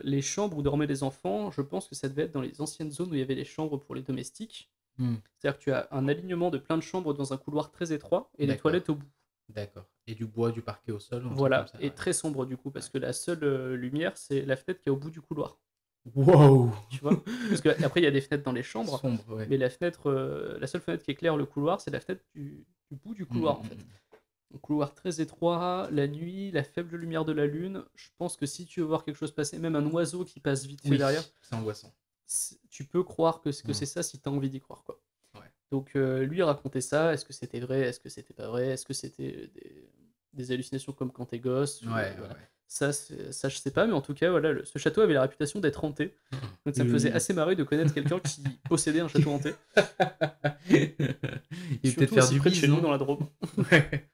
A: les chambres où dormaient les enfants, je pense que ça devait être dans les anciennes zones où il y avait les chambres pour les domestiques.
B: Hmm.
A: C'est-à-dire que tu as un alignement de plein de chambres dans un couloir très étroit et les
B: D'accord.
A: toilettes au bout.
B: D'accord. Et du bois, du parquet au sol, un truc
A: Voilà,
B: comme ça.
A: et
B: Ouais.
A: très sombre du coup, parce que la seule lumière, c'est la fenêtre qui est au bout du couloir.
B: Wow.
A: Tu vois? Parce qu'après, il y a des fenêtres dans les chambres,
B: Sombre, ouais.
A: mais la seule fenêtre qui éclaire le couloir, c'est la fenêtre du bout du couloir en fait. Un couloir très étroit, la nuit, la faible lumière de la lune. Je pense que si tu veux voir quelque chose passer, même un oiseau qui passe vite fait
B: Oui,
A: derrière,
B: c'est angoissant.
A: tu peux croire que
B: Mm.
A: c'est ça si tu as envie d'y croire, quoi.
B: Ouais.
A: Donc lui racontait ça, est-ce que c'était vrai, est-ce que c'était pas vrai, est-ce que c'était des hallucinations comme quand t'es gosse,
B: Ouais,
A: voilà.
B: ouais.
A: Ça, je sais pas, mais en tout cas, voilà, ce château avait la réputation d'être hanté. Donc ça me faisait assez marrer de connaître quelqu'un qui possédait un château hanté.
B: Il va
A: Surtout
B: peut-être faire
A: aussi
B: du
A: près de
B: bise,
A: chez nous,
B: non?
A: dans la Drôme.
B: Ouais.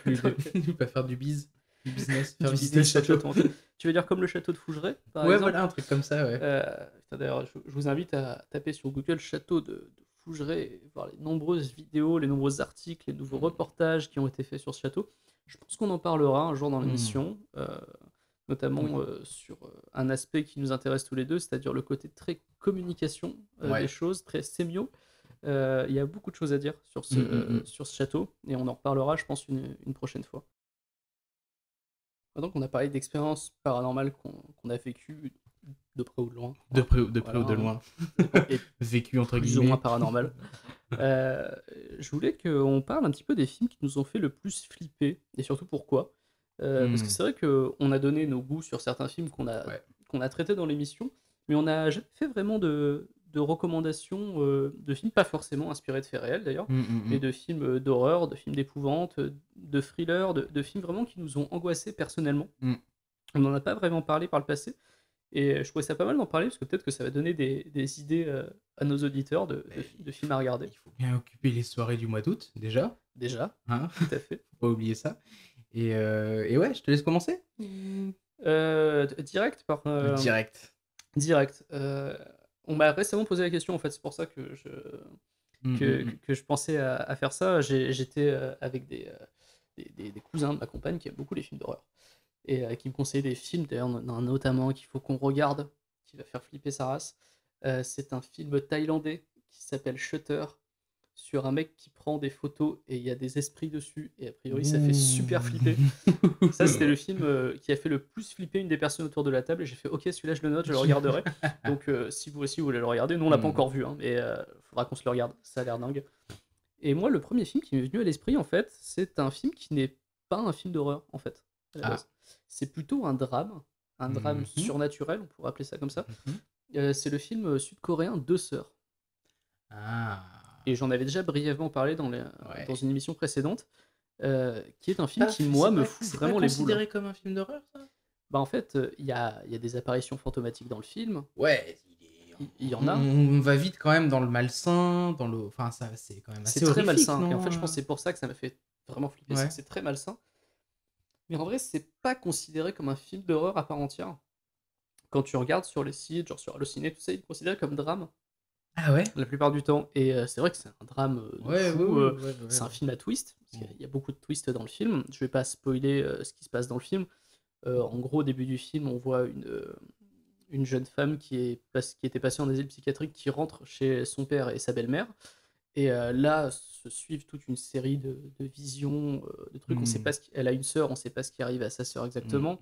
B: Il va faire du bise. Du business. Faire
A: Du
B: visiter le
A: business sur
B: château.
A: château hanté. Tu veux dire comme le château de Fougeray, par
B: Ouais,
A: exemple?
B: voilà, un truc comme ça, ouais.
A: Putain, d'ailleurs, je vous invite à taper sur Google château de Fougeray et voir les nombreuses vidéos, les nombreux articles, les nouveaux reportages qui ont été faits sur ce château. Je pense qu'on en parlera un jour dans l'émission, notamment
B: Oui.
A: sur un aspect qui nous intéresse tous les deux, c'est-à-dire le côté très communication
B: Ouais.
A: des choses, très sémio. Il y a beaucoup de choses à dire sur sur ce château, et on en reparlera, je pense, une prochaine fois. Donc, on a parlé d'expériences paranormales qu'on a vécues de près ou de loin.
B: De
A: hein.
B: près ou de
A: Voilà,
B: loin.
A: Et
B: Vécu entre
A: plus ou moins
B: guillemets.
A: paranormales. Je voulais qu'on parle un petit peu des films qui nous ont fait le plus flipper, et surtout pourquoi. Parce que c'est vrai qu'on a donné nos goûts sur certains films
B: Ouais.
A: qu'on a traités dans l'émission, mais on n'a jamais fait vraiment de recommandations de films, pas forcément inspirés de faits réels d'ailleurs, mais de films d'horreur, de films d'épouvante, de thrillers, de films vraiment qui nous ont angoissés personnellement.
B: Mm.
A: On n'en a pas vraiment parlé par le passé, et je trouvais ça pas mal d'en parler, parce que peut-être que ça va donner des idées à nos auditeurs de films à regarder.
B: Il faut bien occuper les soirées du mois d'août, déjà.
A: Déjà,
B: Hein,
A: tout à fait.
B: faut pas oublier ça. Et ouais, je te laisse commencer.
A: Direct par...
B: Direct.
A: Direct. On m'a récemment posé la question, en fait, c'est pour ça que je pensais à faire ça. J'étais avec des cousins de ma compagne qui aiment beaucoup les films d'horreur et qui me conseillaient des films, d'ailleurs, notamment qu'il faut qu'on regarde, qui va faire flipper sa race. C'est un film thaïlandais qui s'appelle Shutter, sur un mec qui prend des photos et il y a des esprits dessus, et a priori ça fait super flipper. Ça, c'était le film qui a fait le plus flipper une des personnes autour de la table, et j'ai fait ok, celui-là je le note, je le regarderai. Donc si vous aussi vous voulez le regarder, nous on l'a pas encore vu, hein, mais faudra qu'on se le regarde, ça a l'air dingue. Et moi, le premier film qui m'est venu à l'esprit, en fait, c'est un film qui n'est pas un film d'horreur, en fait, à la base. C'est plutôt un drame surnaturel, on pourrait appeler ça comme ça. C'est le film sud-coréen Deux Sœurs. Et j'en avais déjà brièvement parlé dans une émission précédente, qui est un film qui, moi, me fout vraiment les boules.
B: C'est considéré comme un film d'horreur, ça?
A: Bah, en fait, il y a des apparitions fantomatiques dans le film.
B: Ouais,
A: il y en a.
B: On va vite quand même dans le malsain, dans le... Enfin, ça, c'est quand même assez
A: très
B: horrifique,
A: malsain.
B: non?
A: Et en fait, je pense que c'est pour ça que ça m'a fait vraiment flipper.
B: Ouais.
A: C'est très malsain. Mais en vrai, c'est pas considéré comme un film d'horreur à part entière. Quand tu regardes sur les sites, genre sur Allociné, tout ça, il est considéré comme drame.
B: Ah ouais?
A: La plupart du temps. Et c'est vrai que c'est un drame de fou. C'est un film à twist, parce qu'il y a beaucoup de twists dans le film. Je vais pas spoiler ce qui se passe dans le film. En gros, au début du film, on voit une jeune femme qui était passée en asile psychiatrique, qui rentre chez son père et sa belle-mère. Et là, se suivent toute une série de visions, de trucs. On sait pas elle a une sœur, on sait pas ce qui arrive à sa sœur exactement.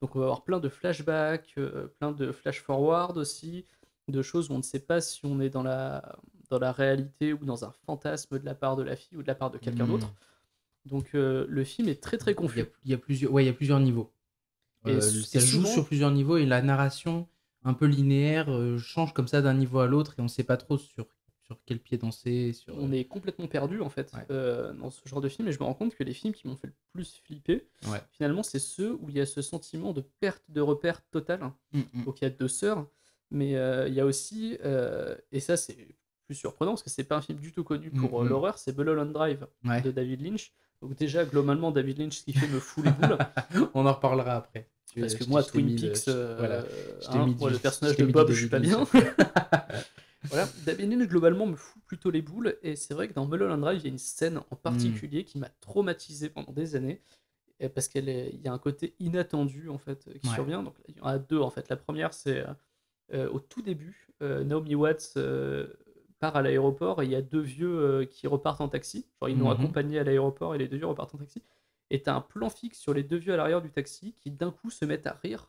A: Donc on va avoir plein de flashbacks, plein de flash-forward aussi, de choses où on ne sait pas si on est dans la réalité ou dans un fantasme de la part de la fille ou de la part de quelqu'un d'autre. Donc le film est très très confus.
B: Il y a plusieurs niveaux.
A: Et
B: Ça joue
A: souvent,
B: sur plusieurs niveaux et la narration un peu linéaire change comme ça d'un niveau à l'autre et on sait pas trop sur quel pied danser.
A: on est complètement perdu en fait
B: Ouais.
A: dans ce genre de film, et je me rends compte que les films qui m'ont fait le plus flipper,
B: Ouais.
A: finalement, c'est ceux où il y a ce sentiment de perte de repère totale. Donc il y a deux sœurs, mais il y a aussi, et ça c'est plus surprenant parce que c'est pas un film du tout connu
B: Mm,
A: pour
B: mm.
A: l'horreur, c'est Mulholland Drive
B: Ouais.
A: de David Lynch. Donc déjà, globalement, David Lynch, ce qu'il fait me fout les boules.
B: On en reparlera après.
A: Parce que moi,
B: Je t'ai
A: Twin
B: mis
A: Peaks,
B: voilà,
A: moi, le
B: je
A: personnage
B: t'ai
A: de
B: mis du
A: Bob, je suis
B: David
A: pas
B: Lynch
A: bien.
B: après.
A: Voilà, David Lynch, globalement, me fout plutôt les boules, et c'est vrai que dans Mulholland Drive, il y a une scène en
B: Mm.
A: particulier qui m'a traumatisé pendant des années, et parce il y a un côté inattendu, en fait, qui
B: Ouais.
A: survient. Donc, il y en a deux, en fait. La première, c'est au tout début, Naomi Watts part à l'aéroport, et il y a deux vieux qui repartent en taxi. Genre, ils l'ont
B: Mhm.
A: accompagné à l'aéroport, et les deux vieux repartent en taxi. Et t'as un plan fixe sur les deux vieux à l'arrière du taxi qui, d'un coup, se mettent à rire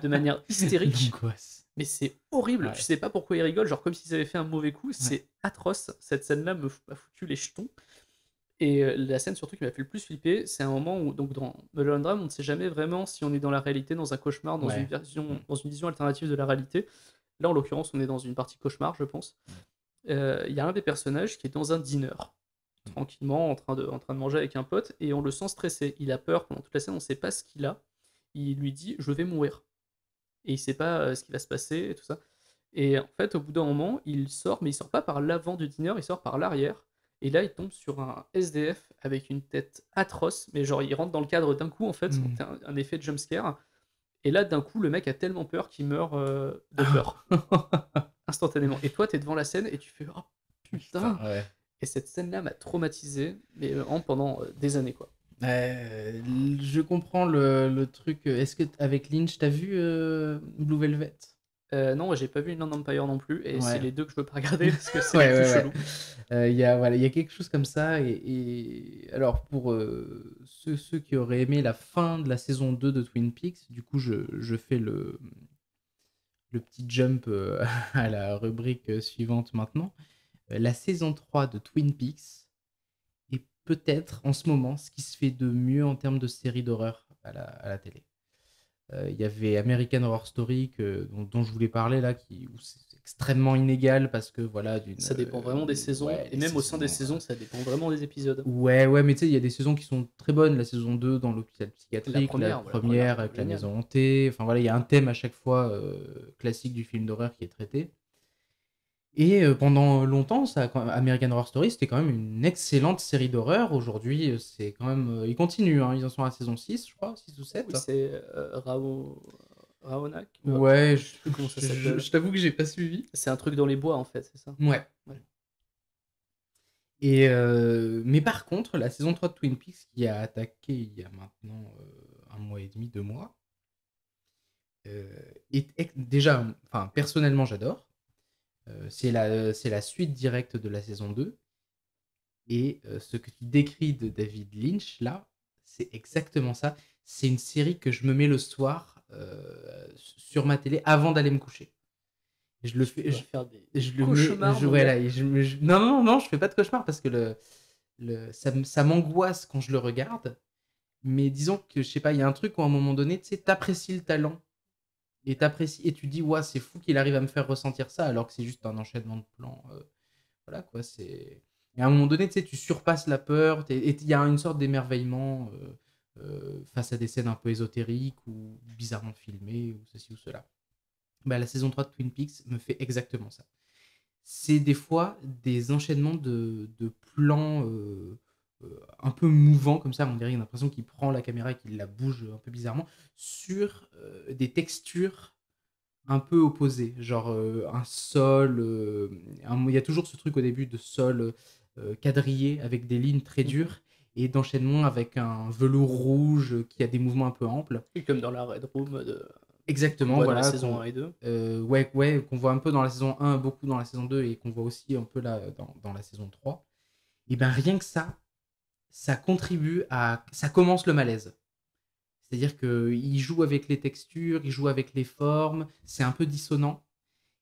A: de manière hystérique.
B: L'angoisse.
A: Mais c'est horrible, tu
B: Ouais.
A: sais pas pourquoi ils rigolent, genre comme s'ils avaient fait un mauvais coup,
B: Ouais.
A: c'est atroce. Cette scène-là m'a foutu les jetons. Et la scène surtout qui m'a fait le plus flipper, c'est un moment où, donc dans Mulholland Drive, on ne sait jamais vraiment si on est dans la réalité, dans un cauchemar,
B: Ouais. Mm.
A: dans une vision alternative de la réalité. Là, en l'occurrence, on est dans une partie cauchemar, je pense. Il y a un des personnages qui est dans un dîner, tranquillement, en train de manger avec un pote, et on le sent stressé. Il a peur pendant toute la scène, on ne sait pas ce qu'il a. Il lui dit: Je vais mourir. Et il sait pas ce qui va se passer et tout ça. Et en fait, au bout d'un moment, il sort, mais il sort pas par l'avant du dîner, il sort par l'arrière. Et là, il tombe sur un SDF avec une tête atroce, mais genre, il rentre dans le cadre d'un coup, en fait, donc
B: Mm.
A: t'as un effet de jumpscare. Et là, d'un coup, le mec a tellement peur qu'il meurt de peur, instantanément. Et toi, t'es devant la scène et tu fais: Oh
B: Putain,
A: putain!
B: ouais.
A: Et cette scène-là m'a traumatisé, mais vraiment pendant des années, quoi.
B: Je comprends le truc. Est-ce que avec Lynch, t'as vu Blue Velvet?
A: Non, j'ai pas vu Inland Empire non plus, et c'est
B: Ouais.
A: les deux que je veux pas regarder parce que c'est les
B: Ouais,
A: plus
B: ouais, ouais.
A: chelous.
B: Voilà, il y a quelque chose comme ça. Alors, pour ceux qui auraient aimé la fin de la saison 2 de Twin Peaks, du coup, je fais le petit jump à la rubrique suivante maintenant. La saison 3 de Twin Peaks est peut-être en ce moment ce qui se fait de mieux en termes de série d'horreur à la télé. Il y avait American Horror Story dont je voulais parler là, où c'est extrêmement inégal parce que voilà,
A: Ça dépend vraiment des saisons,
B: ouais,
A: et
B: les
A: même au sein des
B: saisons.
A: saisons, ça dépend vraiment des épisodes.
B: Ouais, ouais, mais tu sais, il y a des saisons qui sont très bonnes. La saison 2 dans l'hôpital psychiatrique, la
A: La première
B: première
A: est
B: avec la
A: géniale.
B: maison hantée. Enfin voilà, il y a un thème à chaque fois classique du film d'horreur qui est traité. Et pendant longtemps, American Horror Story, c'était quand même une excellente série d'horreur. Aujourd'hui, c'est quand même. Ils continuent, hein, ils en sont à la saison 6, je crois, 6 ou
A: Oui,
B: 7.
A: c'est Raonak.
B: Ouais,
A: Je sais plus comment ça s'appelle.
B: je t'avoue que j'ai pas suivi.
A: C'est un truc dans les bois, en fait, c'est ça?
B: Ouais.
A: Ouais.
B: Mais par contre, la saison 3 de Twin Peaks, qui a attaqué il y a maintenant un mois et demi, 2 mois, déjà, enfin, personnellement, j'adore. C'est la suite directe de la saison 2. Et ce que tu décris de David Lynch, là, c'est exactement ça. C'est une série que je me mets le soir sur ma télé avant d'aller me coucher. Et je le
A: Tu
B: fais,
A: dois faire des
B: je le mets,
A: cauchemars, mon
B: voilà,
A: gars.
B: non, non, non, je fais pas de cauchemar parce que ça m'angoisse quand je le regarde. Mais disons que, je sais pas, il y a un truc où à un moment donné, tu sais, t'apprécies le talent. Et t'apprécies, et tu dis, ouais, c'est fou qu'il arrive à me faire ressentir ça alors que c'est juste un enchaînement de plans. Voilà, quoi, c'est. Et à un moment donné, tu sais, tu surpasses la peur, et il y a une sorte d'émerveillement face à des scènes un peu ésotériques ou bizarrement filmées, ou ceci ou cela. Bah, la saison 3 de Twin Peaks me fait exactement ça. C'est des fois des enchaînements de plans un peu mouvants, comme ça, on dirait, il a l'impression qu'il prend la caméra et qu'il la bouge un peu bizarrement, sur des textures un peu opposé, genre un sol, il y a toujours ce truc au début de sol quadrillé avec des lignes très
A: Mhm.
B: dures et d'enchaînement avec un velours rouge qui a des mouvements un peu amples.
A: Oui, comme dans la Red Room qu'on
B: Exactement,
A: voit dans les
B: voilà,
A: saisons 1 et 2.
B: ouais, ouais, qu'on voit un peu dans la saison 1, beaucoup dans la saison 2 et qu'on voit aussi un peu là dans la saison 3. Et bien rien que ça contribue ça commence le malaise. C'est-à-dire qu'il joue avec les textures, il joue avec les formes, c'est un peu dissonant.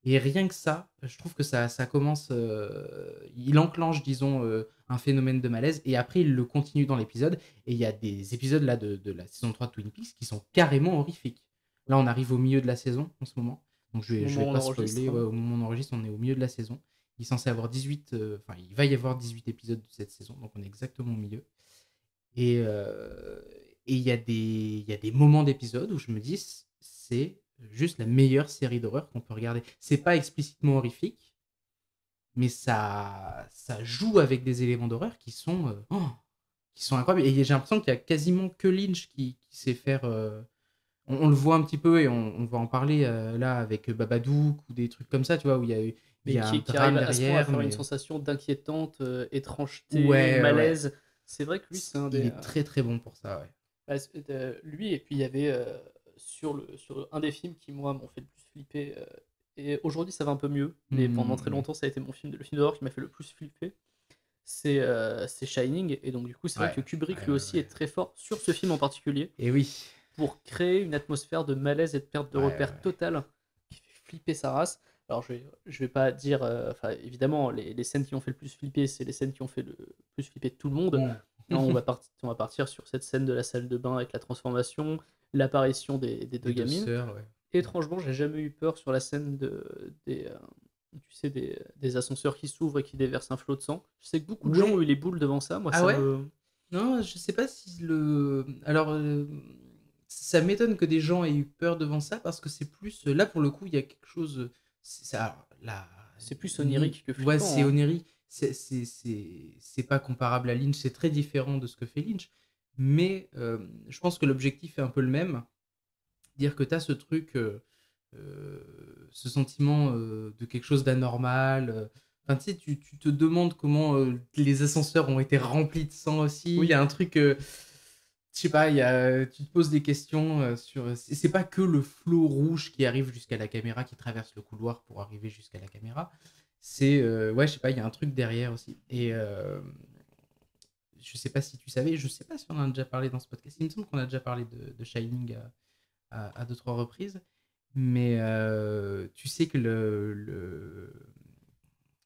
B: Et rien que ça, je trouve que ça commence, il enclenche, disons, un phénomène de malaise et après il le continue dans l'épisode et il y a des épisodes là de la saison 3 de Twin Peaks qui sont carrément horrifiques. Là, on arrive au milieu de la saison en ce moment, donc
A: Au
B: je
A: moment
B: vais
A: où on
B: pas
A: enregistre,
B: spoiler, ouais, au moment où on enregistre, on est au milieu de la saison. Il est censé avoir 18, enfin, il va y avoir 18 épisodes de cette saison, donc on est exactement au milieu et il y a des moments d'épisodes où je me dis: «C'est juste la meilleure série d'horreur qu'on peut regarder». C'est pas explicitement horrifique, mais ça joue avec des éléments d'horreur qui sont incroyables et j'ai l'impression qu'il y a quasiment que Lynch qui sait faire, on le voit un petit peu et on va en parler, là avec Babadook ou des trucs comme ça, tu vois? Où il
A: mais
B: y a un
A: qui arrive
B: drame
A: à ce point à
B: derrière,
A: faire une
B: mais
A: sensation d'inquiétante, étrangeté,
B: ouais, ouais,
A: malaise. C'est vrai que lui, c'est un
B: il
A: des,
B: est très, très bon pour ça, ouais.
A: bah, lui et puis il y avait, sur un des films qui moi m'ont fait le plus flipper, et aujourd'hui ça va un peu mieux, mais pendant très
B: Mmh.
A: longtemps ça a été le film d'horreur qui m'a fait le plus flipper, c'est Shining et donc du coup c'est vrai
B: Ouais,
A: que Kubrick
B: ouais,
A: lui
B: ouais,
A: aussi
B: ouais.
A: est très fort sur ce film en particulier,
B: Et oui.
A: pour créer une atmosphère de malaise et de perte de
B: Ouais,
A: repère
B: ouais.
A: totale qui fait flipper sa race. Alors je vais pas dire, enfin évidemment les scènes qui ont fait le plus flipper, c'est les scènes qui ont fait le plus flipper tout le monde.
B: Mmh.
A: Là, on va partir sur cette scène de la salle de bain avec la transformation, l'apparition des deux
B: Les 2
A: gamines.
B: sœurs, ouais.
A: Étrangement, j'ai jamais eu peur sur la scène tu sais, des ascenseurs qui s'ouvrent et qui déversent un flot de sang. Je sais que beaucoup de gens ont
B: Ouais.
A: eu les boules devant ça. Moi,
B: Ah
A: ça
B: ouais?
A: me.
B: Non, je sais pas si le alors, ça m'étonne que des gens aient eu peur devant ça parce que c'est plus, là, pour le coup, il y a quelque chose, c'est ça alors la
A: C'est plus
B: ni
A: onirique que
B: ouais, c'est
A: flippant, hein.
B: onirique, c'est pas comparable à Lynch, c'est très différent de ce que fait Lynch, mais, je pense que l'objectif est un peu le même. Dire que tu as ce truc, ce sentiment, de quelque chose d'anormal, enfin, tu sais, tu te demandes comment, les ascenseurs ont été remplis de sang aussi. Il y
A: Oui,
B: a un truc, je sais pas, tu te poses des questions, sur c'est pas que le flot rouge qui arrive jusqu'à la caméra, qui traverse le couloir pour arriver jusqu'à la caméra. C'est, ouais, je sais pas, il y a un truc derrière aussi et je sais pas si tu savais, je sais pas si on en a déjà parlé dans ce podcast. Il me semble qu'on a déjà parlé de Shining à 2-3 reprises. Mais tu sais que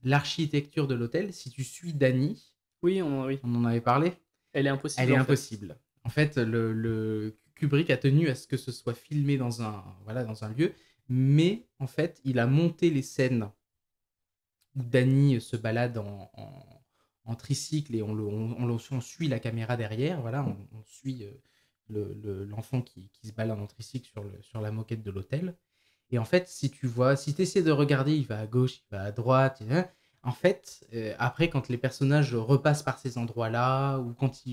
B: l'architecture de l'hôtel, si tu suis Dany,
A: oui.
B: on en avait parlé,
A: Elle est
B: elle
A: impossible
B: est
A: en fait.
B: impossible. En fait, le Kubrick a tenu à ce que ce soit filmé voilà, dans un lieu, mais en fait, il a monté les scènes où Dany se balade en tricycle et on suit la caméra derrière, voilà, on suit l'enfant qui se balade en tricycle sur la moquette de l'hôtel. Et en fait, si tu essaies de regarder, il va à gauche, il va à droite. En fait, après, quand les personnages repassent par ces endroits-là, ou quand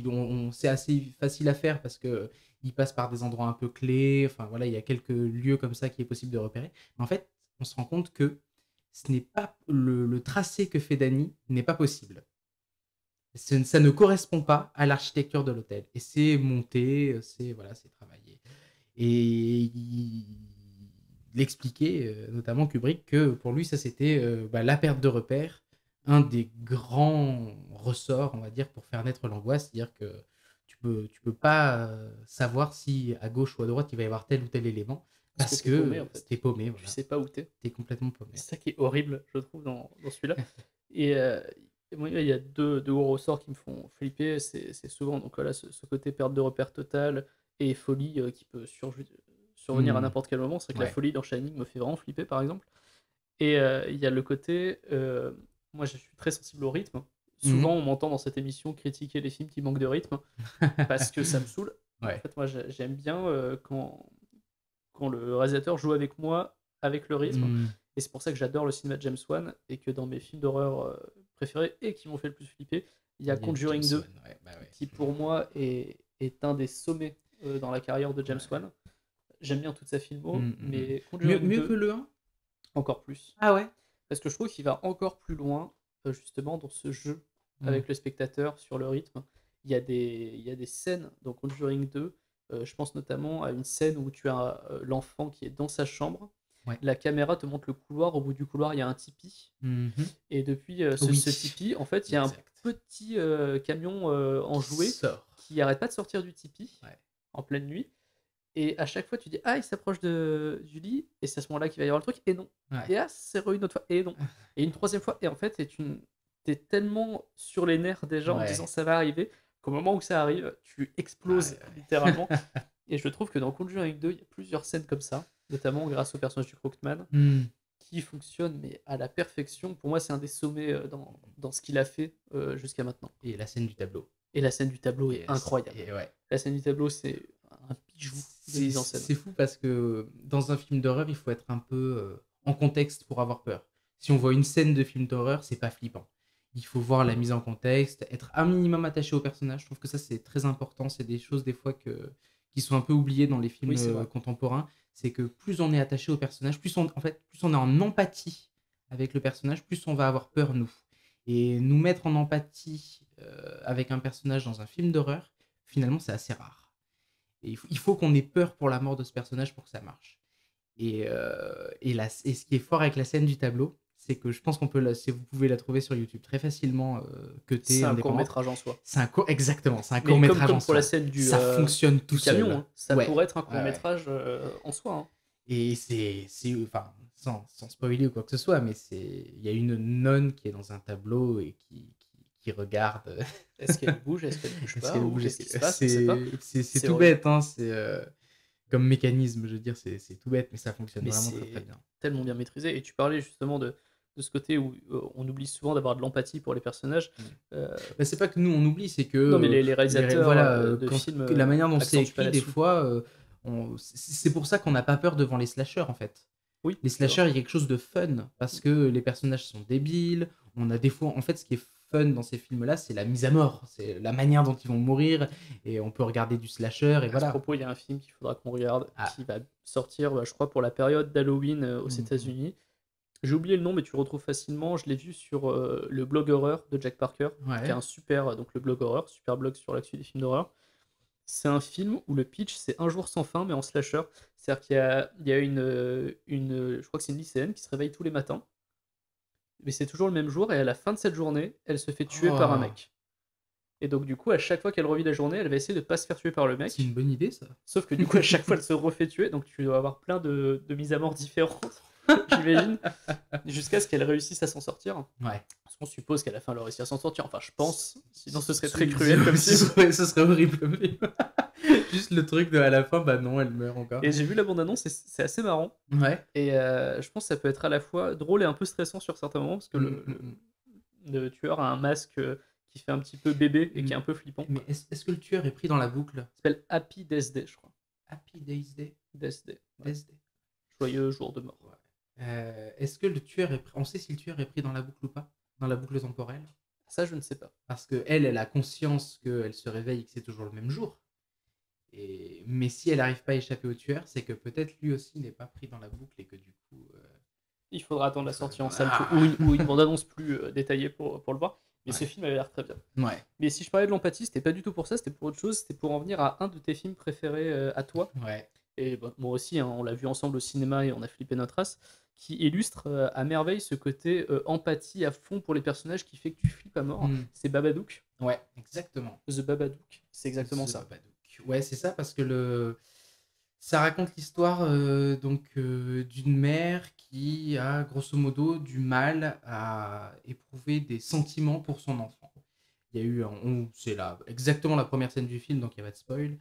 B: c'est assez facile à faire parce que ils passent par des endroits un peu clés. Enfin voilà, il y a quelques lieux comme ça qui est possible de repérer. Mais en fait, on se rend compte que ce n'est pas le tracé que fait Dany n'est pas possible. Ça ne correspond pas à l'architecture de l'hôtel. Et c'est monté, c'est voilà, c'est travaillé. Et il expliquait, notamment Kubrick, que pour lui, ça c'était la perte de repère, un des grands ressorts, on va dire, pour faire naître l'angoisse. C'est-à-dire que tu peux pas savoir si à gauche ou à droite il va y avoir tel ou tel élément,
A: Parce que
B: parce
A: t'es paumé
B: que
A: en fait.
B: t'es paumé,
A: Tu
B: voilà.
A: sais pas où t'es.
B: T'es complètement paumé.
A: C'est ça qui est horrible, je trouve, dans celui-là. Et moi, il y a deux gros ressorts qui me font flipper. C'est souvent donc, voilà, ce côté perte de repère totale et folie qui peut survenir à
B: Hmm.
A: n'importe quel moment. C'est vrai que la
B: Ouais.
A: folie dans Shining me fait vraiment flipper, par exemple. Et il y a le côté. Moi, je suis très sensible au rythme. Souvent,
B: Mhm.
A: on m'entend dans cette émission critiquer les films qui manquent de rythme parce que ça me saoule. Mais en
B: Ouais.
A: fait, moi, j'aime bien quand le réalisateur joue avec moi, avec le rythme.
B: Hmm.
A: Et c'est pour ça que j'adore le cinéma de James Wan et que dans mes films d'horreur préférés et qui m'ont fait le plus flipper, il y a
B: Il y a James
A: Conjuring 2
B: Wan, ouais, bah ouais.
A: qui pour moi est un des sommets dans la carrière de James
B: Ouais.
A: Wan. J'aime bien toute sa filmo,
B: Mm.
A: mais Conjuring
B: Mieux que
A: 2
B: le 1.
A: encore plus.
B: Ah ouais.
A: Parce que je trouve qu'il va encore plus loin justement dans ce jeu
B: Hmm.
A: avec le spectateur sur le rythme. Il y a des scènes dans Conjuring 2, je pense notamment à une scène où tu as l'enfant qui est dans sa chambre,
B: Ouais.
A: la caméra te montre le couloir, au bout du couloir il y a un tipi,
B: Mhm.
A: et depuis
B: Oui,
A: ce tipi, en fait, il y a un
B: exact.
A: petit camion en
B: Qui
A: jouet
B: sort.
A: qui arrête pas de sortir du tipi
B: Ouais.
A: en pleine nuit. Et à chaque fois, tu dis: «Ah, il s'approche du lit» et c'est à ce moment-là qu'il va y avoir le truc et non.
B: Ouais.
A: Et ah, c'est re une autre fois et non. Et une troisième fois et en fait, tu tellement sur les nerfs déjà en te disant:
B: Ouais.
A: «Ça va arriver», qu'au moment où ça arrive, tu
B: Ouais,
A: exploses littéralement.
B: ouais.
A: Et je trouve que dans Conjuring 2, il y a plusieurs scènes comme ça, notamment grâce au personnage du Crookman,
B: Mmh.
A: qui fonctionne mais à la perfection. Pour moi, c'est un des sommets, dans ce qu'il a fait, jusqu'à maintenant.
B: Et la scène du tableau.
A: Et la scène du tableau est
B: Et
A: incroyable.
B: et ouais.
A: La scène du tableau, c'est un bijou de mise en scène.
B: C'est fou parce que dans un film d'horreur, il faut être un peu, en contexte pour avoir peur. Si on voit une scène de film d'horreur, c'est pas flippant. Il faut voir la mise en contexte, être un minimum attaché au personnage. Je trouve que ça, c'est très important. C'est des choses des fois qui sont un peu oubliées dans les films,
A: Oui, c'est vrai.
B: contemporains. C'est que plus on est attaché au personnage, plus on est en empathie avec le personnage, plus on va avoir peur nous. Et nous mettre en empathie, avec un personnage dans un film d'horreur, finalement, c'est assez rare. Et il faut qu'on ait peur pour la mort de ce personnage pour que ça marche. Et ce qui est fort avec la scène du tableau, c'est que je pense vous pouvez la trouver sur YouTube très facilement, cutée,
A: C'est un
B: indépendante.
A: court-métrage en soi.
B: Exactement, c'est un
A: Mais
B: court-métrage en
A: comme pour la
B: soi.
A: scène
B: Ça fonctionne tout
A: du camion,
B: seul.
A: hein, ça
B: Ouais,
A: pourrait être un
B: ouais, ouais.
A: court-métrage, en soi, hein.
B: Et enfin, sans spoiler ou quoi que ce soit, mais il y a une nonne qui est dans un tableau et qui regarde.
A: Est-ce qu'elle bouge? Est-ce qu'elle bouge
B: Est-ce
A: pas?
B: qu'elle
A: Ou
B: bouge?
A: qu'est-ce qui se passe? On sait pas.
B: C'est
A: C'est
B: tout
A: horrible.
B: bête, hein, comme mécanisme, je veux dire, c'est tout bête, mais ça fonctionne
A: Mais
B: vraiment très très
A: c'est
B: bien.
A: tellement bien maîtrisé. Et tu parlais justement de ce côté où, on oublie souvent d'avoir de l'empathie pour les personnages.
B: Mm.
A: Heu,
B: Bah, c'est pas que nous on oublie, c'est que
A: non, mais les réalisateurs,
B: voilà,
A: de films,
B: la manière dont c'est
A: accentuent pas
B: écrit, des
A: là-dessus.
B: fois, c'est pour ça qu'on n'a pas peur devant les slashers en fait.
A: Oui,
B: Les
A: c'est vrai.
B: slashers, il y a quelque chose de fun parce que les personnages sont débiles. On a des fois, en fait, ce qui est fun dans ces films-là, c'est la mise à mort, c'est la manière dont ils vont mourir. Et on peut regarder du slasher et
A: À ce
B: voilà.
A: propos, il y a un film qu'il faudra qu'on regarde,
B: Ah.
A: qui va sortir, bah, je crois, pour la période d'Halloween, aux
B: Mhm.
A: États-Unis. J'ai oublié le nom, mais tu le retrouves facilement. Je l'ai vu sur, le blog horreur de Jack Parker, qui est
B: Ouais.
A: un super, donc le blog horreur, super blog sur l'actu des films d'horreur. C'est un film où le pitch, c'est Un jour sans fin, mais en slasher. C'est-à-dire qu'il y a je crois que c'est une lycéenne qui se réveille tous les matins, mais c'est toujours le même jour et à la fin de cette journée, elle se fait tuer par un
B: Oh,
A: mec. Et donc du coup, à chaque fois qu'elle revit la journée, elle va essayer de pas se faire tuer par le
B: c'est une
A: mec.
B: bonne idée ça.
A: Sauf que du coup, à chaque fois, elle se refait tuer, donc tu dois avoir plein de mises à mort différentes, j'imagine, jusqu'à ce qu'elle réussisse à s'en sortir.
B: Ouais.
A: Parce qu'on suppose qu'à la fin, elle réussit à s'en sortir. Enfin, je pense. Sinon, ce serait
B: Ce-
A: très cruel comme film.
B: ce serait horrible comme film. Juste le truc de à la fin, bah non, elle meurt encore.
A: Et j'ai vu la bande-annonce et c'est assez marrant.
B: Ouais.
A: Et je pense que ça peut être à la fois drôle et un peu stressant sur certains moments, parce que le tueur a un masque, qui fait un petit peu bébé et qui est un peu flippant.
B: Mais est-ce que le tueur est pris dans la boucle?
A: Il s'appelle Happy Death Day, je crois.
B: Happy Days Day?
A: Death Day. Ouais.
B: Death Day.
A: Joyeux jour de mort.
B: Ouais. Est-ce que le tueur est pris... On sait si le tueur est pris dans la boucle ou pas? Dans la boucle temporelle?
A: Ça, je ne sais pas.
B: Parce que elle a conscience qu'elle se réveille et que c'est toujours le même jour. Mais si elle n'arrive pas à échapper au tueur, c'est que peut-être lui aussi n'est pas pris dans la boucle et que du coup...
A: Il faudra attendre la sortie en salle
B: Ah.
A: ou une bande-annonce plus, détaillée pour le voir. Mais
B: Ouais.
A: ce film avait l'air très bien.
B: Ouais.
A: Mais si je parlais de l'empathie, c'était pas du tout pour ça, c'était pour autre chose. C'était pour en venir à un de tes films préférés, à toi.
B: Ouais.
A: Et bah, moi aussi, hein, on l'a vu ensemble au cinéma et on a flippé notre race, qui illustre, à merveille ce côté, empathie à fond pour les personnages qui fait que tu flippes à mort. C'est Babadook.
B: Ouais, exactement.
A: The Babadook. C'est exactement
B: The
A: ça.
B: Babadook. Ouais, c'est ça, parce que ça raconte l'histoire d'une mère qui a grosso modo du mal à éprouver des sentiments pour son enfant. Il y a eu c'est exactement la première scène du film, donc il n'y a pas de spoil.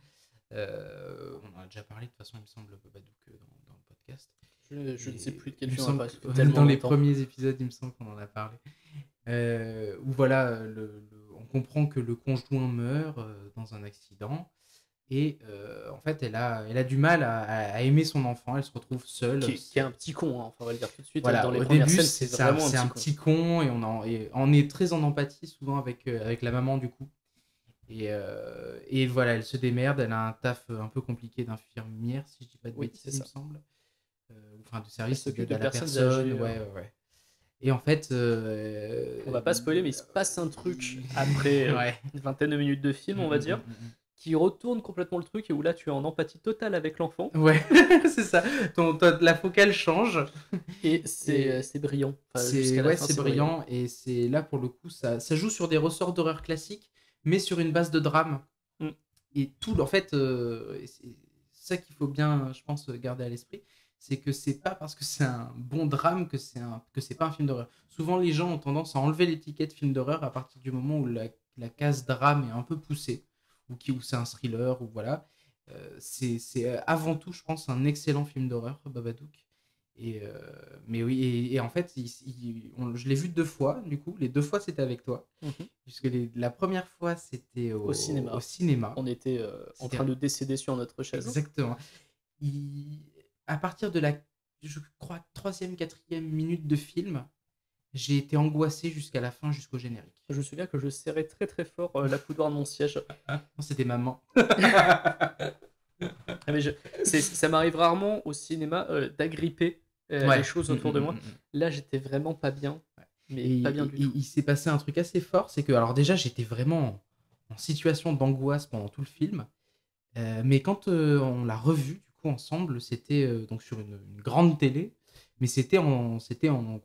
B: On en a déjà parlé de toute façon, il me semble, Babadook dans le podcast.
A: Je ne sais plus de quel
B: Il me
A: film on
B: semble
A: parle, ça fait
B: que
A: tellement
B: dans les
A: longtemps.
B: premiers épisodes, il me semble qu'on en a parlé. Où voilà, on comprend que le conjoint meurt dans un accident. Et en fait, elle a du mal à aimer son enfant. Elle se retrouve seule.
A: Qui est un petit con, hein, enfin, on va le dire tout de suite.
B: Voilà,
A: Dans les
B: au
A: premières
B: début,
A: scènes,
B: c'est
A: vraiment
B: un petit con. Et on est très en empathie souvent avec la maman du coup. Et voilà, elle se démerde. Elle a un taf un peu compliqué d'infirmière, si je dis pas de bêtises, il me semble. Enfin, de service
A: s'occupe
B: d'aide
A: de
B: à la
A: personnes
B: personne.
A: âgées,
B: Ouais. Et en fait...
A: on va pas spoiler, mais il se passe un truc après
B: ouais.
A: une vingtaine de minutes de film, on va dire, qui retourne complètement le truc et où là tu es en empathie totale avec l'enfant.
B: Ouais, c'est ça. La focale change.
A: Et c'est brillant. Enfin, jusqu'à la fin,
B: c'est brillant. Et c'est là pour le coup, ça joue sur des ressorts d'horreur classiques, mais sur une base de drame.
A: Mm.
B: Et tout, en fait, ça qu'il faut bien, je pense, garder à l'esprit. C'est que c'est pas parce que c'est un bon drame que c'est pas un film d'horreur. Souvent, les gens ont tendance à enlever l'étiquette film d'horreur à partir du moment où la case drame est un peu poussée, où c'est un thriller, ou voilà. C'est avant tout, je pense, un excellent film d'horreur, Babadook. Et, mais oui, et en fait, je l'ai vu 2 fois, du coup. Les 2 fois, c'était avec toi.
A: Mhm.
B: Puisque la première fois, c'était
A: Au cinéma.
B: au cinéma.
A: On était en
B: C'était
A: train de décéder sur notre chaise.
B: exactement. À partir de la, je crois, troisième, quatrième minute de film, j'ai été angoissé jusqu'à la fin, jusqu'au générique.
A: Je me souviens que je serrais très très fort la coudoir de mon siège.
B: Non, c'était maman.
A: Ah, mais ça m'arrive rarement au cinéma d'agripper les choses autour de moi. Là, j'étais vraiment pas bien. Mais
B: Et
A: pas bien du tout.
B: il s'est passé un truc assez fort, c'est que, alors déjà, j'étais vraiment en situation d'angoisse pendant tout le film. Mais quand on l'a revu, du coup, ensemble, c'était donc sur une grande télé, mais c'était en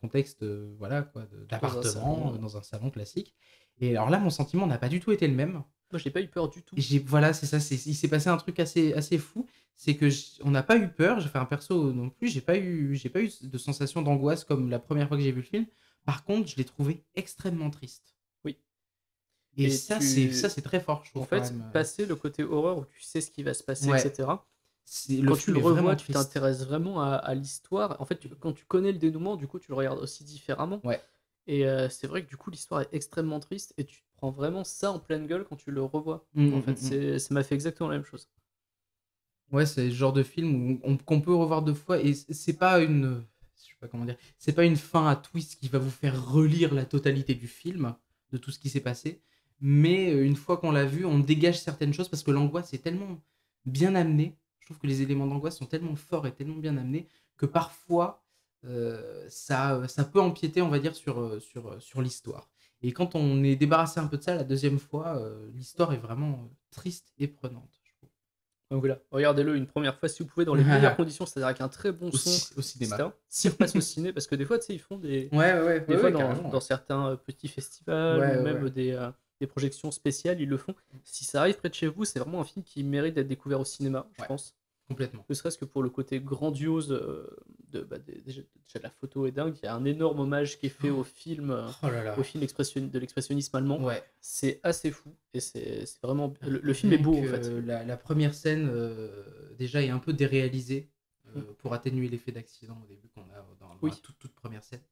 B: contexte voilà, quoi, d'appartement, dans un salon classique. Et alors là, mon sentiment n'a pas du tout été le même.
A: Moi, j'ai pas eu peur du tout.
B: Et voilà, c'est ça. Il s'est passé un truc assez fou. C'est que on n'a pas eu peur. J'ai fait un perso non plus. J'ai pas eu de sensation d'angoisse comme la première fois que j'ai vu le film. Par contre, je l'ai trouvé extrêmement triste.
A: Oui.
B: Et ça, c'est très fort, je trouve.
A: En fait, passer le côté horreur où tu sais ce qui va se passer, etc. Quand tu le revois, tu t'intéresses vraiment à l'histoire. En fait, quand tu connais le dénouement, du coup, tu le regardes aussi différemment.
B: Ouais.
A: Et c'est vrai que du coup, l'histoire est extrêmement triste et tu te prends vraiment ça en pleine gueule quand tu le revois. En fait, ça m'a fait exactement la même chose.
B: Ouais, c'est le genre de film qu'on peut revoir 2 fois et c'est pas une, je sais pas comment dire, c'est pas une fin à twist qui va vous faire relire la totalité du film, de tout ce qui s'est passé, mais une fois qu'on l'a vu, on dégage certaines choses parce que l'angoisse est tellement bien amenée. Je trouve que les éléments d'angoisse sont tellement forts et tellement bien amenés que parfois ça peut empiéter, on va dire, sur l'histoire. Et quand on est débarrassé un peu de ça la deuxième fois, l'histoire est vraiment triste et prenante.
A: Donc voilà, regardez-le une première fois si vous pouvez dans les meilleures conditions, c'est-à-dire avec un très bon son
B: au cinéma.
A: S'il repasse au ciné, parce que des fois, tu sais, ils font des
B: des
A: fois dans certains petits festivals ou même des projections spéciales, ils le font. Si ça arrive près de chez vous, c'est vraiment un film qui mérite d'être découvert au cinéma, je pense.
B: Complètement.
A: Ne serait-ce que pour le côté grandiose déjà la photo est dingue. Il y a un énorme hommage qui est fait au film, au film de l'expressionnisme allemand.
B: Ouais.
A: C'est assez fou et c'est vraiment le film est beau en fait.
B: La première scène déjà est un peu déréalisée pour atténuer l'effet d'accident au début qu'on a dans la toute première scène.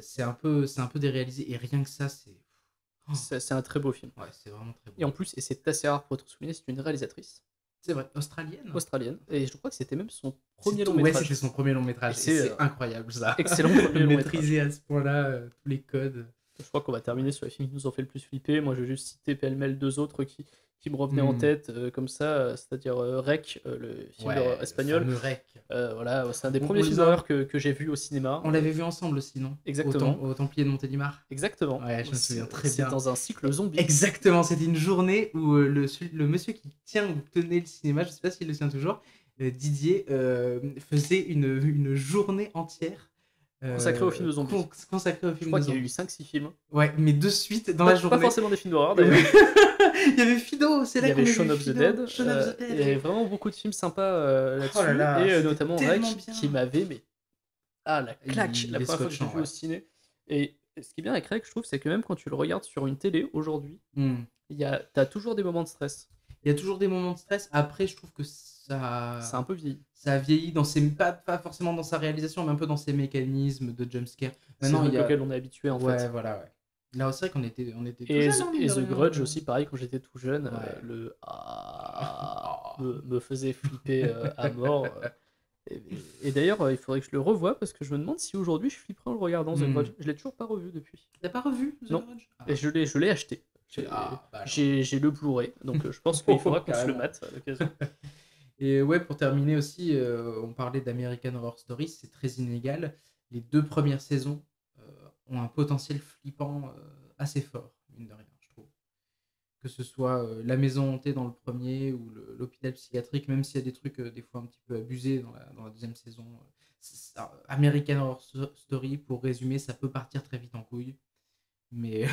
B: C'est un peu déréalisé et rien que ça
A: c'est un très beau film.
B: Ouais, c'est vraiment très beau.
A: Et en plus, et c'est assez rare pour être souligné, c'est une réalisatrice.
B: C'est vrai, australienne.
A: Et je crois que c'était même son premier long métrage.
B: Ouais, c'était son premier long métrage. C'est incroyable ça.
A: Excellent premier long métrage.
B: Maîtriser à ce point-là tous les codes.
A: Je crois qu'on va terminer sur les films qui nous ont fait le plus flipper. Moi, je vais juste citer pêle-mêle 2 autres qui me revenaient en tête comme ça, c'est-à-dire Rec, le film espagnol.
B: Rec.
A: Voilà, c'est un des premiers films d'horreur que j'ai vu au cinéma.
B: On l'avait vu ensemble aussi, non?
A: Exactement.
B: Au Templier de Montélimar.
A: Exactement.
B: Ouais, je me souviens très bien.
A: C'est dans un cycle zombie.
B: Exactement, c'était une journée où le monsieur qui tenait le cinéma, je sais pas s'il le tient toujours, Didier, faisait une journée entière
A: consacré au film de zombies.
B: Je
A: crois qu'il y a eu 5-6 films.
B: Ouais, mais de suite dans la journée.
A: Pas forcément des films d'horreur d'ailleurs.
B: Il y avait Fido, c'est là qu'on a vu
A: Shaun of the Dead. Il y avait vraiment beaucoup de films sympas là-dessus. Et notamment Rec qui m'avait la claque la première fois que j'ai vu au ciné. Et ce qui est bien avec Rec, je trouve, c'est que même quand tu le regardes sur une télé aujourd'hui, t'as toujours des moments de stress.
B: Il y a toujours des moments de stress. Après, je trouve que ça...
A: C'est un peu vieilli.
B: Ça a vieilli, pas forcément dans sa réalisation, mais un peu dans ses mécanismes de jumpscare.
A: Maintenant, auquel on est habitué en fait.
B: Ouais, voilà, ouais. Là, c'est vrai qu'on était tout
A: jeunes. Et The Grudge aussi, pareil, quand j'étais tout jeune, me faisait flipper à mort. Et d'ailleurs, il faudrait que je le revoie parce que je me demande si aujourd'hui je flipperais en le regardant The Grudge. Je l'ai toujours pas revu depuis.
B: T'as pas revu The Grudge?
A: Et je l'ai acheté. J'ai le Blu-ray, donc je pense qu'il faudra qu'on se le mate à l'occasion.
B: Et ouais, pour terminer aussi, on parlait d'American Horror Story, c'est très inégal. Les 2 premières saisons ont un potentiel flippant assez fort, mine de rien, je trouve. Que ce soit la maison hantée dans le premier ou l'hôpital psychiatrique, même s'il y a des trucs des fois un petit peu abusés dans la deuxième saison. American Horror Story, pour résumer, ça peut partir très vite en couille. Mais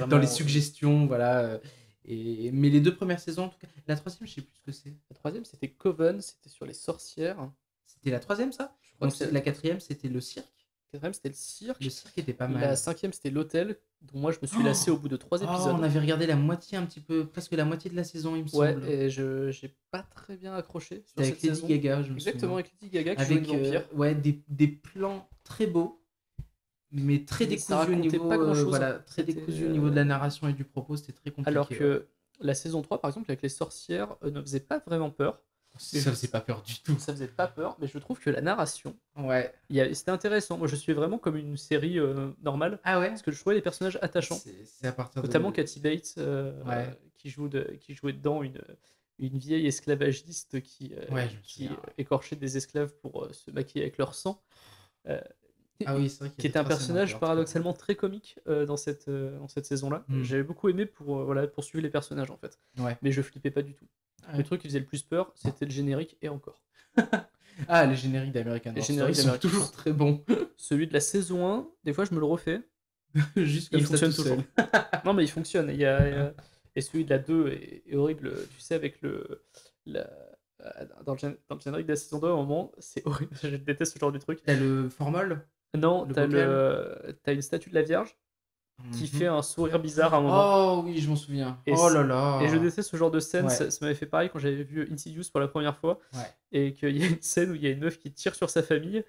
B: dans les suggestions, voilà. Mais les 2 premières saisons, en tout cas. La troisième, je sais plus ce que c'est.
A: La troisième, c'était Coven, c'était sur les sorcières.
B: C'était la troisième, ça?
A: Je crois
B: Donc
A: que c'est
B: la quatrième, c'était le cirque.
A: la quatrième, c'était le cirque.
B: Le cirque était pas
A: La
B: mal.
A: cinquième, c'était l'hôtel, dont moi je me suis lassé au bout de 3
B: Oh,
A: épisodes.
B: on avait regardé la moitié, un petit peu, presque la moitié de la saison, il me
A: Ouais,
B: semble.
A: et j'ai pas très bien accroché sur
B: C'était
A: cette
B: avec Lady
A: saison.
B: Gaga, je me
A: Exactement,
B: souviens.
A: avec Lady Gaga qui joue une
B: Avec
A: vampire.
B: ouais, des plans très beaux, mais très
A: Mais ça
B: décousus au
A: racontait
B: niveau,
A: pas grand-chose,
B: voilà,
A: hein.
B: très
A: C'était,
B: décousu au niveau de la narration et du propos, c'était très compliqué.
A: Alors
B: ouais.
A: que la saison 3, par exemple, avec les sorcières, ne faisait pas vraiment peur.
B: Ça faisait pas peur du tout.
A: Ça faisait pas peur, mais je trouve que la narration,
B: Ouais.
A: c'était intéressant. Moi, je suis vraiment comme une série normale,
B: Ah ouais.
A: parce que je trouvais les personnages attachants.
B: C'est à partir
A: Notamment
B: de...
A: Kathy Bates,
B: Ouais.
A: qui jouait dedans une vieille esclavagiste qui
B: Ouais, je me souviens.
A: écorchait des esclaves pour se maquiller avec leur sang.
B: Ah oui, c'est vrai qu'il y
A: Qui
B: avait
A: était un
B: 3 scènes
A: personnage
B: encore,
A: paradoxalement très comique dans cette saison-là.
B: Mm.
A: J'avais beaucoup aimé pour suivre les personnages en fait.
B: Ouais.
A: Mais je flippais pas du tout.
B: Ouais.
A: Le truc qui faisait le plus peur, c'était le générique et encore.
B: Ah, les génériques d'American
A: Les
B: Horror
A: génériques
B: Story sont
A: d'American
B: toujours très bons.
A: Celui de la saison 1, des fois je me le refais.
B: Juste comme
A: Il
B: ça,
A: fonctionne
B: tout
A: toujours.
B: seul.
A: Non mais il fonctionne. Et celui de la 2 est horrible. Tu sais, avec dans le générique de la saison 2, à un moment, c'est horrible. Je déteste ce genre de truc.
B: T'as le formol.
A: Non,
B: Le
A: t'as une statue de la Vierge qui
B: Mhm.
A: fait un sourire bizarre à un moment.
B: Oh oui, je m'en souviens.
A: Et
B: Oh là là.
A: Et je déteste ce genre de scène.
B: Ouais.
A: Ça m'avait fait pareil quand j'avais vu Insidious pour la première fois.
B: Ouais.
A: Et qu'il y a une scène où il y a une meuf qui tire sur sa famille.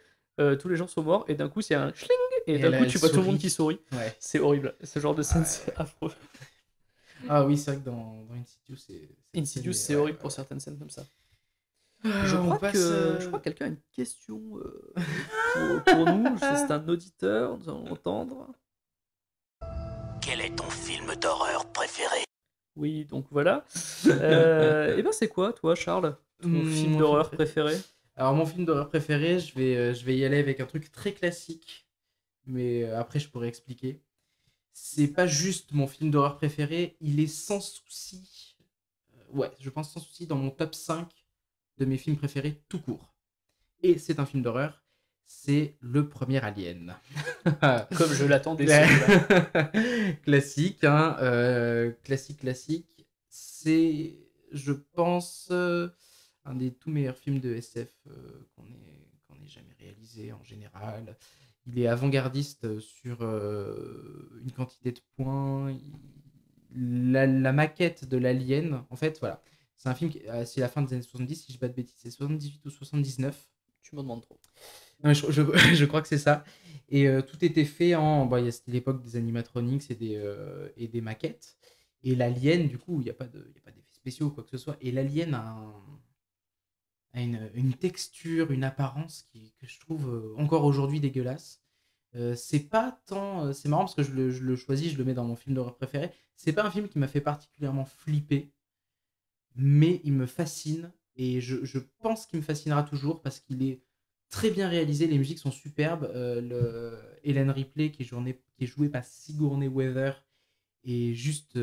A: Tous les gens sont morts. Et d'un coup, il y a un schling. Et d'un coup,
B: elle
A: tu vois tout le
B: sourit.
A: monde qui sourit.
B: Ouais.
A: C'est horrible. Ce genre de scène,
B: Ouais.
A: c'est affreux.
B: Ah oui, c'est vrai que dans Insidious, c'est...
A: Insidious, c'est
B: ouais,
A: horrible pour
B: ouais.
A: certaines scènes comme ça.
B: Je
A: Je crois que quelqu'un a une question pour nous. C'est un auditeur, nous allons entendre.
C: Quel est ton film d'horreur préféré?
A: Oui, donc voilà. Et ben c'est quoi, toi, Charles, ton
B: Mon
A: film
B: film
A: d'horreur
B: préféré.
A: préféré?
B: Alors mon film d'horreur préféré, je vais y aller avec un truc très classique, mais après je pourrais expliquer. C'est pas juste mon film d'horreur préféré, il est sans souci, ouais, je pense sans souci dans mon top 5 de mes films préférés tout court. Et c'est un film d'horreur, c'est le premier Alien.
A: Comme je l'attendais. celui-là.
B: Classique, hein, classique. C'est, je pense, un des tout meilleurs films de SF qu'on ait jamais réalisé en général. Il est avant-gardiste sur une quantité de points. La maquette de l'Alien, en fait, voilà. C'est un film, c'est la fin des années 70, si je ne dis pas de bêtises, c'est 78 ou 79.
A: Tu m'en demandes trop.
B: Non, je crois que c'est ça. Et tout était fait en... Bah, c'était l'époque des animatronics et des maquettes. Et l'alien, du coup, il n'y a pas d'effets spéciaux ou quoi que ce soit. Et l'alien a une texture, une apparence que je trouve encore aujourd'hui dégueulasse. C'est pas tant... c'est marrant parce que je le choisis, je le mets dans mon film d'horreur préféré. C'est pas un film qui m'a fait particulièrement flipper, mais il me fascine. Et je pense qu'il me fascinera toujours parce qu'il est très bien réalisé, les musiques sont superbes. Hélène Ripley, qui est jouée par Sigourney Weaver, est juste...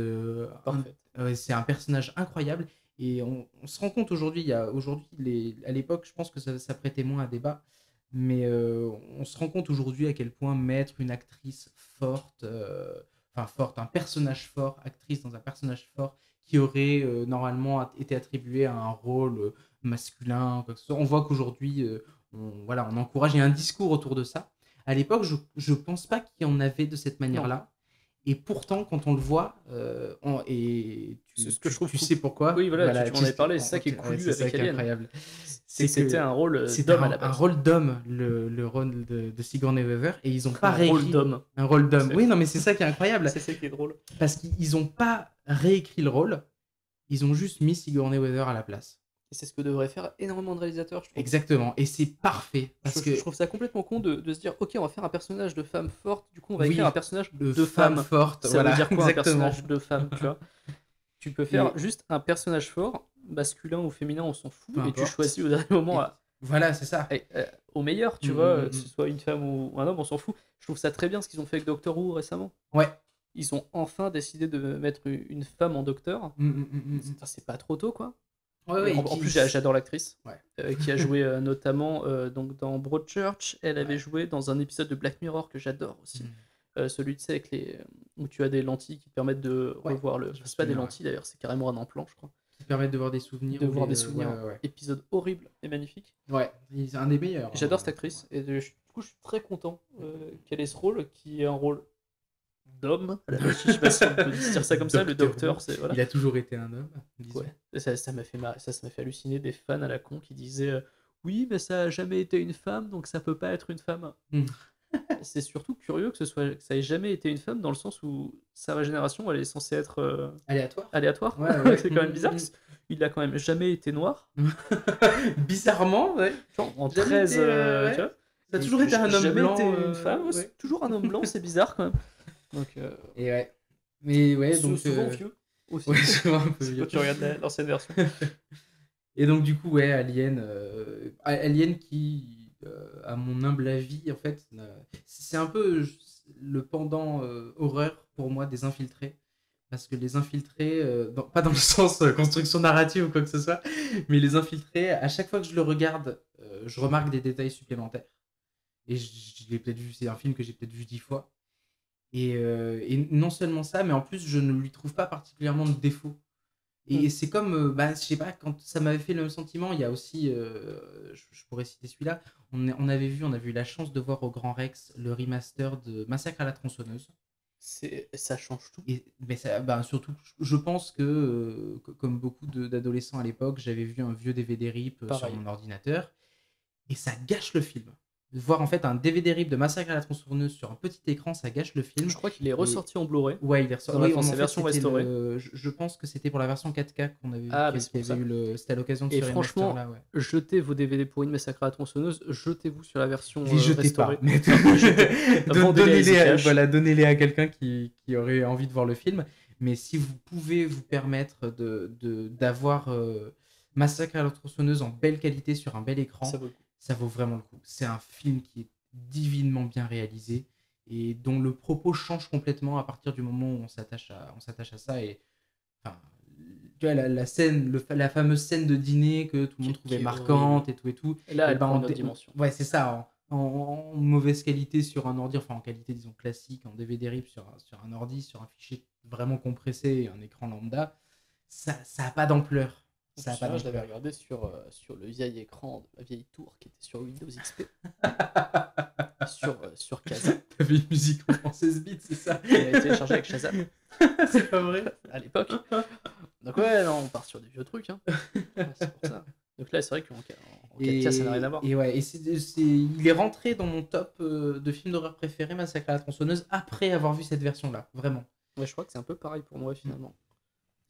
B: c'est un personnage incroyable. Et on se rend compte aujourd'hui, à l'époque, je pense que ça prêtait moins à débat, mais on se rend compte aujourd'hui à quel point mettre une actrice forte, un personnage fort, actrice dans un personnage fort, qui aurait normalement été attribué à un rôle masculin, quoi que ce soit. On voit qu'aujourd'hui, on encourage, il y a un discours autour de ça. À l'époque, je pense pas qu'il y en avait de cette manière-là. Et pourtant, quand on le voit,
A: c'est ce que je trouve
B: tu sais pourquoi.
A: Oui, voilà, tu m'en avais parlé, c'est ça qui est cool
B: c'est ça
A: avec
B: qui est
A: Alien.
B: incroyable.
A: C'est que c'était un rôle
B: C'était
A: d'homme à la base.
B: un rôle d'homme, le rôle de Sigourney Weaver, et ils ont pas
A: Un rôle
B: réécrit
A: d'homme.
B: un rôle d'homme.
A: C'est-
B: Oui, non, mais c'est ça qui est incroyable.
A: C'est ça qui est drôle.
B: Parce qu'ils ont pas réécrit le rôle, ils ont juste mis Sigourney Weaver à la place.
A: Et c'est ce que devraient faire énormément de réalisateurs, je trouve.
B: Exactement, et c'est parfait. Parce
A: Je
B: que
A: trouve ça complètement con de se dire, ok, on va faire un personnage de femme forte, du coup on va
B: Oui,
A: écrire un personnage
B: de
A: de
B: femme
A: femme.
B: forte,
A: Ça
B: voilà,
A: veut dire quoi
B: exactement.
A: un personnage de femme, tu vois? Tu peux faire
B: Et-
A: juste un personnage fort, masculin ou féminin, on s'en fout,
B: Peu
A: et tu
B: importe.
A: choisis au dernier moment
B: Voilà, c'est ça.
A: au meilleur, tu
B: Mm,
A: vois,
B: mm,
A: que ce
B: mm.
A: soit une femme ou un homme, on s'en fout. Je trouve ça très bien ce qu'ils ont fait avec Doctor Who récemment.
B: Ouais.
A: Ils ont enfin décidé de mettre une femme en docteur. Putain, c'est pas trop tôt, quoi.
B: Ouais,
A: En plus, j'adore l'actrice,
B: Ouais.
A: qui a joué notamment donc dans Broadchurch. Elle avait joué dans un épisode de Black Mirror que j'adore aussi. Celui, tu sais, avec où tu as des lentilles qui te permettent de
B: Ouais,
A: revoir le.
B: je me
A: C'est pas des
B: souviens, ouais.
A: lentilles d'ailleurs, c'est carrément un implant, je crois.
B: Qui permettent de voir des souvenirs.
A: De
B: ou
A: voir des
B: ouais,
A: souvenirs.
B: ouais.
A: Épisode horrible et magnifique.
B: Ouais, c'est un des meilleurs.
A: J'adore cette actrice et du coup je suis très content qu'elle ait ce rôle qui est un rôle d'homme. Je sais pas si on peut dire ça comme ça, le docteur, c'est voilà.
B: Il a toujours été un homme, disons.
A: Ouais. Et ça m'a fait ça m'a fait halluciner des fans à la con qui disaient oui mais ça a jamais été une femme donc ça peut pas être une femme.
B: Mm.
A: C'est surtout curieux que ça ait jamais été une femme dans le sens où sa régénération elle est censée être
B: Aléatoire. Ouais,
A: c'est quand même bizarre. Il a quand même jamais été noir.
B: Bizarrement, ouais.
A: Genre, en
B: Jamais
A: 13
B: été, ouais.
A: tu vois.
B: Ça a toujours été un homme
A: jamais
B: blanc.
A: été une femme,
B: ouais.
A: c'est toujours un homme blanc, c'est bizarre quand même. Donc
B: Et ouais. Mais ouais, donc.
A: souvent vieux aussi.
B: Ouais, souvent un peu
A: C'est
B: vieux.
A: quand tu regardes l'ancienne version.
B: Et donc, du coup, ouais, Alien qui, à mon humble avis, en fait, c'est un peu le pendant horreur pour moi des Infiltrés. Parce que les Infiltrés, pas dans le sens construction narrative ou quoi que ce soit, mais les Infiltrés, à chaque fois que je le regarde, je remarque des détails supplémentaires. Et je l'ai peut-être vu, c'est un film que j'ai peut-être vu 10 fois. Et non seulement ça, mais en plus, je ne lui trouve pas particulièrement de défaut. Et c'est comme, je sais pas, quand ça m'avait fait le même sentiment, il y a aussi, je pourrais citer celui-là, on avait eu la chance de voir au Grand Rex le remaster de Massacre à la tronçonneuse.
A: Ça change tout.
B: Mais surtout, je pense que, comme beaucoup d'adolescents à l'époque, j'avais vu un vieux DVD RIP sur mon ordinateur, et ça gâche le film. Voir en fait un DVD RIP de Massacre à la tronçonneuse sur un petit écran, ça gâche le film.
A: Je crois qu'il est ressorti en Blu-ray.
B: Ouais, il est ressorti
A: dans sa version restaurée.
B: Je pense que c'était pour la version 4K qu'on avait c'était à l'occasion de
A: et
B: ce
A: franchement,
B: remaster-là, ouais.
A: Jetez vos DVD pour une Massacre à la tronçonneuse, jetez-vous sur la version
B: Les jetez
A: restaurée.
B: pas, mais donnez-les à quelqu'un qui aurait envie de voir le film. Mais si vous pouvez vous permettre d'avoir Massacre à la tronçonneuse en belle qualité sur un bel écran, ça vaut vraiment le coup. C'est un film qui est divinement bien réalisé et dont le propos change complètement à partir du moment où on s'attache à ça. Et enfin, tu vois, la scène, la fameuse scène de dîner que tout le monde trouvait marquante et tout.
A: Et là, elle prend une autre dimension.
B: Ouais, c'est ça. En mauvaise qualité sur un ordi, enfin en qualité disons classique, en DVD RIP sur un ordi, sur un fichier vraiment compressé et un écran lambda, ça a pas d'ampleur.
A: Je l'avais regardé sur le vieil écran de la vieille tour qui était sur Windows XP. sur Kazaa.
B: T'avais une musique en 16 bits, c'est ça?
A: Elle a été téléchargée avec Shazam.
B: C'est pas vrai?
A: À l'époque. Donc ouais, non, on part sur des vieux trucs. Hein. Ouais, c'est pour ça. Donc là, c'est vrai qu'en 4K, ça n'a rien à voir.
B: Et ouais, il est rentré dans mon top de films d'horreur préférés, Massacre à la tronçonneuse, après avoir vu cette version-là, vraiment.
A: Ouais, je crois que c'est un peu pareil pour moi finalement.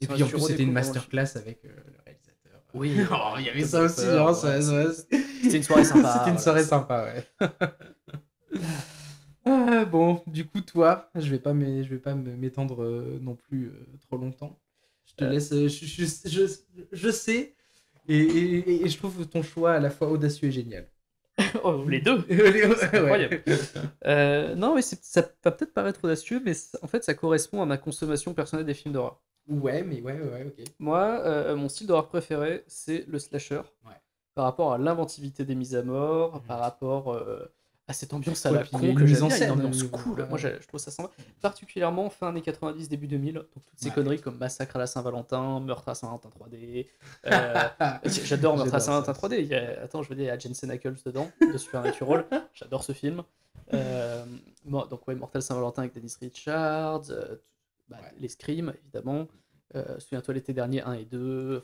B: Et puis en plus, c'était une masterclass avec le réalisateur.
A: Oui,
B: il y avait ça aussi. Genre,
A: c'était une soirée sympa.
B: C'était une soirée sympa, ouais. Bon, du coup, toi, je vais pas m'étendre non plus trop longtemps. Je te laisse. Je sais, et je trouve ton choix à la fois audacieux et génial.
A: Oh, les deux. C'est incroyable. Non, mais ça va peut-être paraître audacieux, mais en fait, ça correspond à ma consommation personnelle des films d'horreur.
B: Ouais, mais ouais, ok.
A: Moi, mon style d'horreur préféré, c'est le slasher.
B: Ouais.
A: Par rapport à l'inventivité des mises à mort, par rapport à cette ambiance à la con
B: puis
A: que j'aime
B: en
A: bien,
B: scène,
A: une ambiance cool. Moi, je trouve ça sympa. Particulièrement fin années 90, début 2000. Donc toutes ces conneries comme Massacre à la Saint-Valentin, Meurtre à Saint-Valentin 3D. J'adore Meurtre à Saint-Valentin 3D. Il y a Jensen Ackles dedans, de Supernatural. J'adore ce film. Donc ouais, Mortal Saint-Valentin avec Dennis Richards. Les Scream, évidemment. Souviens-toi l'été dernier 1 et 2.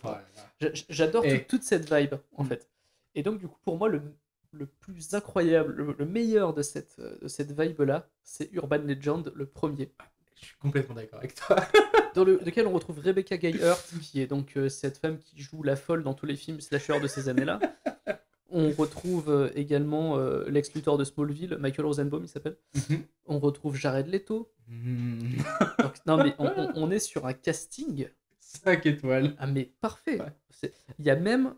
A: J'adore toute cette vibe, en fait. Et donc, du coup, pour moi, le plus incroyable, le meilleur de cette vibe-là, c'est Urban Legend, le premier.
B: Je suis complètement d'accord avec toi.
A: Dans lequel on retrouve Rebecca Gayheart, qui est donc cette femme qui joue la folle dans tous les films slasher de ces années-là. On retrouve également Lex Luthor de Smallville, Michael Rosenbaum, il s'appelle. On retrouve Jared Leto. Donc, non, mais on est sur un casting
B: 5 étoiles.
A: Ah mais parfait. Il y a même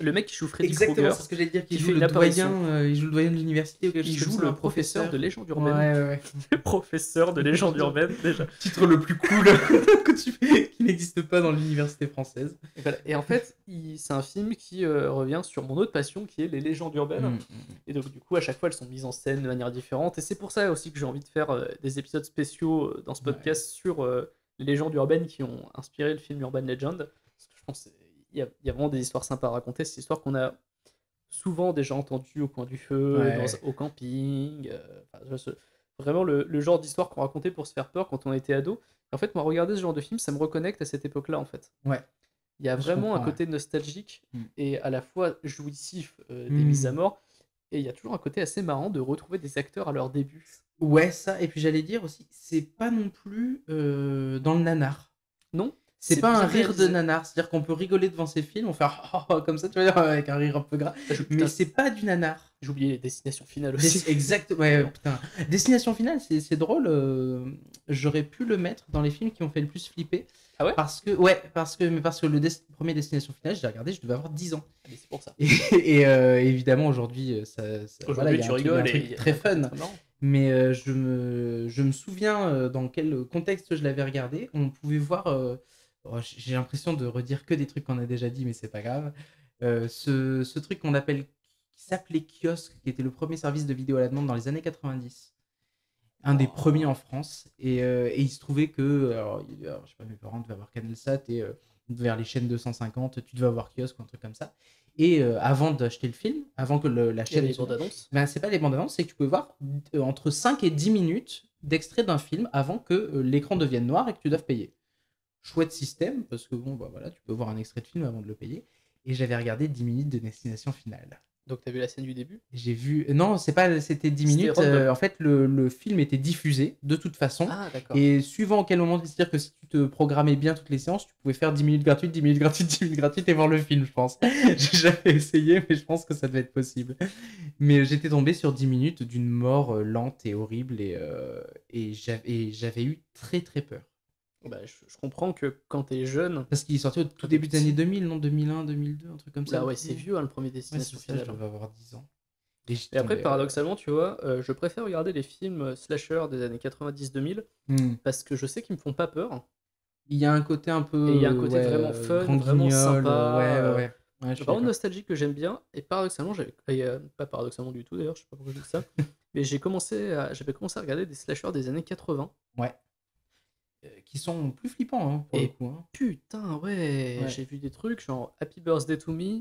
A: Le mec qui joue Freddy
B: Exactement,
A: Krueger,
B: c'est ce que j'allais dire.
A: qui
B: Qui
A: fait
B: joue
A: une
B: le
A: apparition.
B: doyen, il joue le doyen de l'université ou quelque
A: Il
B: chose comme
A: joue
B: ça,
A: le
B: un
A: professeur de légende urbaine.
B: Ouais.
A: Le professeur de légende urbaine, déjà.
B: Titre le plus cool qui n'existe pas dans l'université française.
A: Et, voilà. Et en fait, c'est un film qui revient sur mon autre passion, qui est les légendes urbaines. Et donc, du coup, à chaque fois, elles sont mises en scène de manière différente. Et c'est pour ça aussi que j'ai envie de faire des épisodes spéciaux dans ce podcast sur les légendes urbaines qui ont inspiré le film Urban Legend. Parce que je pense qu'il y a vraiment des histoires sympas à raconter. C'est des histoires qu'on a souvent déjà entendues au coin du feu, au camping. Vraiment le genre d'histoire qu'on racontait pour se faire peur quand on était ado. En fait, moi, regarder ce genre de film, ça me reconnecte à cette époque-là, en fait.
B: Ouais.
A: Il y a vraiment un côté nostalgique et à la fois jouissif des mises à mort. Et il y a toujours un côté assez marrant de retrouver des acteurs à leur début.
B: Ouais, ça. Et puis j'allais dire aussi, c'est pas non plus dans le nanar.
A: Non.
B: C'est pas un
A: bien
B: rire
A: réalisé.
B: de nanar. C'est-à-dire qu'on peut rigoler devant ces films, on fait comme ça, tu vois, avec un rire un peu gras. Mais c'est pas du nanar.
A: J'ai oublié Destination Finale aussi.
B: Exactement. Ouais, putain. Destination Finale, c'est drôle. J'aurais pu le mettre dans les films qui m'ont fait le plus flipper.
A: Ah ouais?
B: Parce que le premier Destination Finale, je l'ai regardé, je devais avoir 10 ans.
A: Allez, c'est pour ça.
B: Et évidemment, aujourd'hui,
A: Aujourd'hui, tu rigoles.
B: Il y a un truc très fun. Mais je me souviens dans quel contexte je l'avais regardé. On pouvait voir. J'ai l'impression de redire que des trucs qu'on a déjà dit, mais c'est pas grave. Ce truc qui s'appelait Kiosque, qui était le premier service de vidéo à la demande dans les années 90. Un des premiers en France. Et il se trouvait que, je sais pas, mes parents devaient avoir CanalSat et vers les chaînes 250, tu devais avoir Kiosque ou un truc comme ça. Et avant d'acheter le film, avant que la chaîne.
A: Il y a les bandes annonces.
B: Ben, c'est pas les bandes annonces, c'est que tu pouvais voir entre 5 et 10 minutes d'extrait d'un film avant que l'écran devienne noir et que tu doives payer. Chouette système, parce que bon, bah voilà, tu peux voir un extrait de film avant de le payer. Et j'avais regardé 10 minutes de Destination Finale.
A: Donc t'as vu la scène du début?
B: J'ai vu... Non, c'était 10 minutes. En fait, le film était diffusé de toute façon.
A: Ah, d'accord.
B: Et suivant quel moment, c'est-à-dire que si tu te programmais bien toutes les séances, tu pouvais faire 10 minutes gratuites, 10 minutes gratuites, 10 minutes gratuites et voir le film, je pense. J'ai jamais essayé, mais je pense que ça devait être possible. Mais j'étais tombé sur 10 minutes d'une mort lente et horrible et j'avais eu très très peur.
A: Bah, je comprends que quand t'es jeune...
B: Parce qu'il est sorti au tout début des années 2000, non 2001, 2002, un truc comme ça.
A: Bah ouais, c'est vieux, hein, le premier Destination Finale.
B: Je devais avoir 10 ans.
A: Et après, paradoxalement, tu vois, je préfère regarder les films slasher des années 90-2000 parce que je sais qu'ils me font pas peur.
B: Il y a un côté un peu...
A: Et il y a un côté vraiment fun, vraiment sympa.
B: Ouais.
A: Vraiment nostalgique que j'aime bien. Et paradoxalement, pas paradoxalement du tout d'ailleurs, je sais pas pourquoi je dis ça, mais j'avais commencé à regarder des slashers des années 80.
B: Ouais. Qui sont plus flippants, hein, pour le coup. Hein.
A: Putain, ouais, j'ai vu des trucs genre Happy Birthday to Me.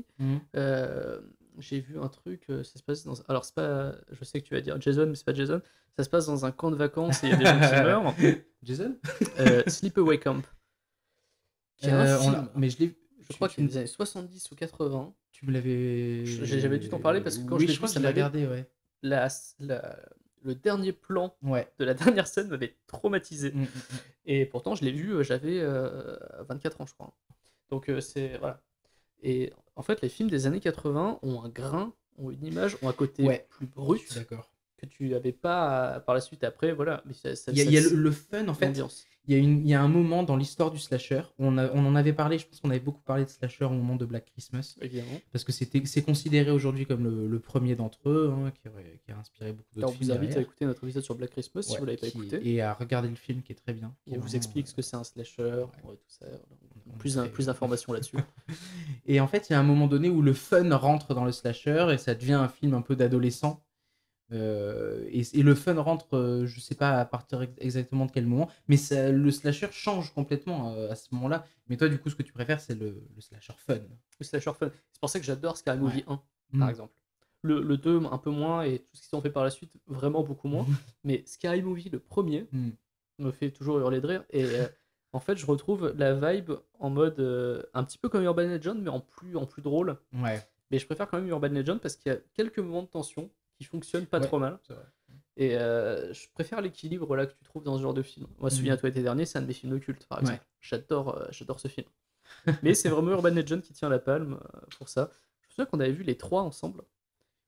A: J'ai vu un truc, ça se passe dans... Alors, c'est pas... Je sais que tu vas dire Jason, mais c'est pas Jason. Ça se passe dans un camp de vacances et il y a des gens qui meurent.
B: Jason
A: Sleepaway Camp. Qui est un film.
B: Mais je
A: crois qu'il est des années 70 ou 80.
B: Tu me l'avais...
A: J'avais dû t'en parler parce que quand
B: je
A: l'ai vu,
B: ça m'avait regardé, ouais.
A: Le dernier plan de la dernière scène m'avait traumatisé. Et pourtant, je l'ai vu, j'avais 24 ans, je crois. Donc, c'est... Voilà. Et en fait, les films des années 80 ont un grain, ont une image, ont un côté plus brut.
B: Je suis d'accord.
A: Que tu n'avais pas par la suite après, voilà. Mais
B: il y a le fun, en fait. Il y a un moment dans l'histoire du slasher, on en avait parlé, je pense qu'on avait beaucoup parlé de slasher au moment de Black Christmas.
A: Évidemment.
B: Parce que c'est considéré aujourd'hui comme le premier d'entre eux, hein, qui a inspiré beaucoup d'autres films.
A: On vous invite à écouter notre épisode sur Black Christmas si vous ne l'avez pas écouté.
B: Et à regarder le film qui est très bien.
A: On vous explique ce que c'est un slasher, tout ça. Plus d'informations là-dessus.
B: Et en fait, il y a un moment donné où le fun rentre dans le slasher et ça devient un film un peu d'adolescent. Et le fun rentre, je sais pas à partir exactement de quel moment, mais le slasher change complètement à ce moment-là. Mais toi, du coup, ce que tu préfères, c'est le slasher fun.
A: Le slasher fun. C'est pour ça que j'adore Scary Movie 1, par exemple. Le 2, un peu moins, et tout ce qu'ils ont fait par la suite, vraiment beaucoup moins. Mais Scary Movie, le premier, me fait toujours hurler de rire. Et en fait, je retrouve la vibe en mode un petit peu comme Urban Legend, mais en plus drôle.
B: Ouais.
A: Mais je préfère quand même Urban Legend parce qu'il y a quelques moments de tension qui fonctionnent pas trop mal. Et je préfère l'équilibre là que tu trouves dans ce genre de film. Moi, Souviens-toi l'été dernier, c'est un de mes films de culte, par exemple. J'adore ce film. Mais c'est vraiment Urban Legend qui tient la palme pour ça. Je me souviens qu'on avait vu les 3 ensemble.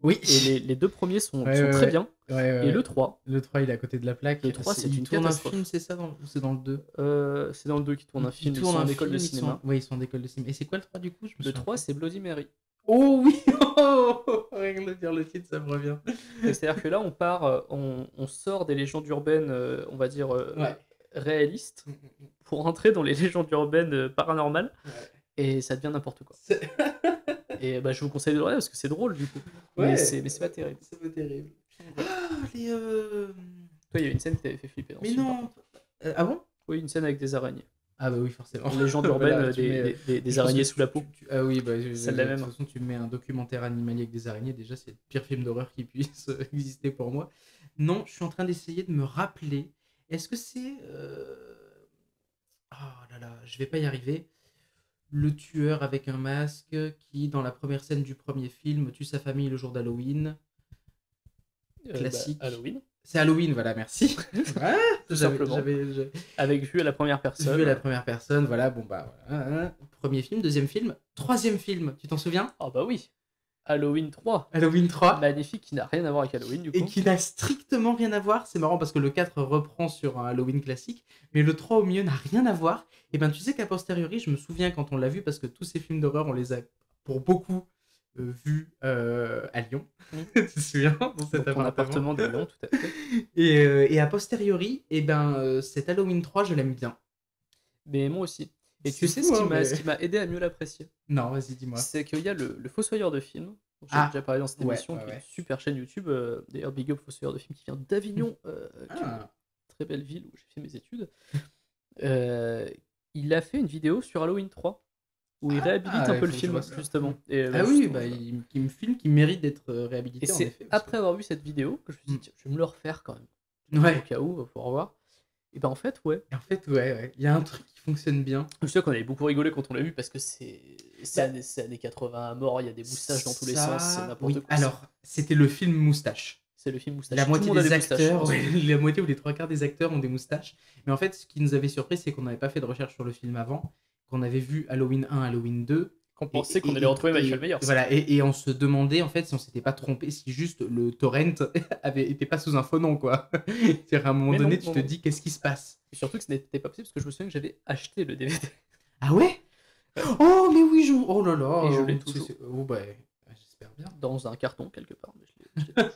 B: Oui.
A: Et les 2 premiers sont très bien. Et le 3.
B: Le 3, il est à côté de la plaque.
A: Le 3, c'est une catastrophe.
B: Un film, c'est ça ou c'est dans le 2
A: C'est dans le 2 qui tourne un film. Ils sont en école de cinéma.
B: Oui, ils sont en école de cinéma. Et c'est quoi le 3 du coup?
A: Le 3, c'est Bloody Mary.
B: Oh oui. Rien que de dire le titre, ça me revient.
A: C'est-à-dire que là, on part, on sort des légendes urbaines, on va dire,
B: Ouais.
A: réalistes, pour entrer dans les légendes urbaines paranormales,
B: Ouais.
A: et ça devient n'importe quoi.
B: C'est-
A: Et bah, je vous conseille de le regarder parce que c'est drôle du coup.
B: Ouais.
A: Mais c'est pas terrible.
B: C'est pas terrible.
A: Voilà.
B: Ah, les.
A: Toi, il y a une scène qui t'avait fait flipper dans ce
B: Mais
A: film, par
B: non.
A: contre.
B: Ah bon?
A: Oui, une scène avec des araignées.
B: Ah bah oui, forcément.
A: Une légende urbaine,
B: Voilà, tu mets,
A: des
B: je pense
A: araignées
B: que
A: sous la peau.
B: Ah oui, bah,
A: C'est la
B: de
A: même.
B: toute façon, tu mets un documentaire animalier avec des araignées, déjà, c'est le pire film d'horreur qui puisse exister pour moi. Non, je suis en train d'essayer de me rappeler. Est-ce que c'est. Oh là là, je vais pas y arriver. Le tueur avec un masque qui, dans la première scène du premier film, tue sa famille le jour d'Halloween. Classique.
A: Bah, Halloween.
B: C'est Halloween, voilà, merci. Ah,
A: Tout simplement. Avec vue à la première personne.
B: Vu à la première personne, voilà, bon bah voilà. Hein. Premier film, deuxième film, troisième film, tu t'en souviens?
A: Ah bah oui. Halloween 3.
B: Halloween 3.
A: Magnifique, qui n'a rien à voir avec Halloween du coup.
B: Et qui n'a strictement rien à voir. C'est marrant parce que le 4 reprend sur un Halloween classique, mais le 3 au milieu n'a rien à voir. Et ben tu sais qu'à posteriori, je me souviens quand on l'a vu, parce que tous ces films d'horreur, on les a pour beaucoup vus à Lyon. Tu te souviens? Dans cet
A: Ton appartement de Lyon, tout à fait.
B: Et a posteriori, et ben, cet Halloween 3, je l'aime bien.
A: Mais moi aussi. Et
B: C'est
A: tu sais
B: fou,
A: ce qui m'a aidé à mieux l'apprécier?
B: Non, vas-y, dis-moi.
A: C'est qu'il y a le Fossoyeur de films, dont j'ai
B: Ah,
A: déjà parlé dans cette
B: ouais,
A: émission,
B: ouais,
A: qui est
B: ouais.
A: une super chaîne YouTube. D'ailleurs, Big Up Fossoyeur de films qui vient d'Avignon, qui est une
B: Ah.
A: très belle ville où j'ai fait mes études. Il a fait une vidéo sur Halloween 3 où il réhabilite un peu le film, justement. Et,
B: Ah oui, bah, il me filme qui mérite d'être réhabilité.
A: Et
B: en
A: c'est
B: effet,
A: après avoir vu cette vidéo que je me suis dit, tiens, je vais me le refaire quand même.
B: Ouais.
A: Au cas où, va pouvoir voir. Et ben en fait, ouais.
B: En fait, ouais. Il y a un truc qui fonctionne bien.
A: Je sais qu'on avait beaucoup rigolé quand on l'a vu parce que c'est
B: Bah,
A: années 80 à mort, il y a des moustaches dans tous les
B: ça,
A: sens, c'est n'importe
B: oui.
A: quoi.
B: Alors, c'était le film moustache.
A: C'est le film moustache.
B: La
A: Tout le
B: moitié
A: monde a
B: des
A: moustaches,
B: acteurs,
A: je pense.
B: la moitié ou les trois quarts des acteurs ont des moustaches. Mais en fait, ce qui nous avait surpris, c'est qu'on n'avait pas fait de recherche sur le film avant, qu'on avait vu Halloween 1, Halloween 2.
A: Qu'on pensait qu'on allait retrouver Michael Myers.
B: Voilà, et on se demandait en fait si on s'était pas trompé, si juste le torrent était pas sous un faux nom, quoi. C'est-à-dire à un moment
A: Mais
B: donné,
A: non,
B: tu
A: non,
B: te
A: non.
B: dis qu'est-ce qui se passe.
A: Et surtout que ce n'était pas possible parce que je me souviens que j'avais acheté le DVD.
B: Ah ouais? Oh, mais oui, oh là là.
A: Et je l'ai toujours.
B: Oh, bah, j'espère bien.
A: Dans un carton quelque part. Mais je l'ai toujours.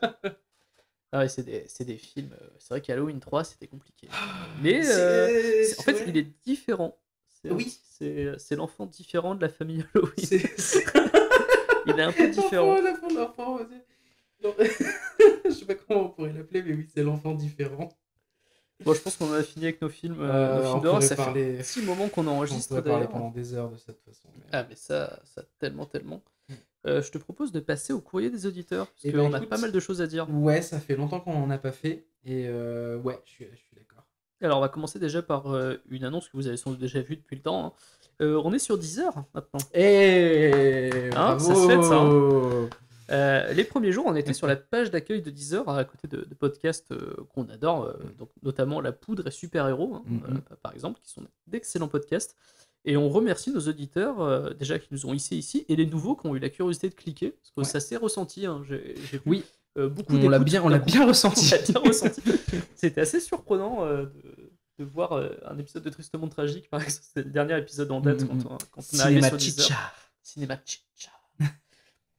A: Ah ouais, c'est des films. C'est vrai qu'Halloween 3, c'était compliqué. Mais en fait, il est différent.
B: Oui.
A: C'est l'enfant différent de la famille Halloween.
B: C'est...
A: Il est un peu différent.
B: L'enfant, vas-y. Non. Je sais pas comment on pourrait l'appeler, mais oui, c'est l'enfant différent.
A: Bon, je pense qu'on a fini avec nos films
B: on
A: d'horreur.
B: pourrait
A: Ça
B: parler-
A: fait un petit moment qu'on
B: On
A: enregistre
B: pourrait parler
A: d'ailleurs.
B: pendant des heures de cette façon. mais-
A: Ah, mais ça tellement. Je te propose de passer au courrier des auditeurs. Parce
B: Eh
A: qu'on
B: ben,
A: a
B: écoute,
A: pas mal de choses à dire.
B: Ouais, ça fait longtemps qu'on en a pas fait. Et ouais, je suis d'accord.
A: Alors, on va commencer déjà par une annonce que vous avez sans doute déjà vue depuis le temps. Hein. On est sur Deezer maintenant.
B: Et
A: Hein, ça se fait, ça, les premiers jours, on était sur la page d'accueil de Deezer, à côté de podcasts qu'on adore, donc notamment La Poudre et Super Héros, hein, par exemple, qui sont d'excellents podcasts. Et on remercie nos auditeurs, déjà qui nous ont hissés ici, et les nouveaux qui ont eu la curiosité de cliquer, parce que ça s'est ressenti. Hein, j'ai vu
B: Oui.
A: beaucoup
B: On l'a
A: d'écoutes
B: bien,
A: d'un coup.
B: ressenti.
A: On l'a bien ressenti. C'était assez surprenant de voir un épisode de Tristement Tragique, par exemple. C'était le dernier épisode en date quand on est arrivé sur Deezer. Cinéma Chicha.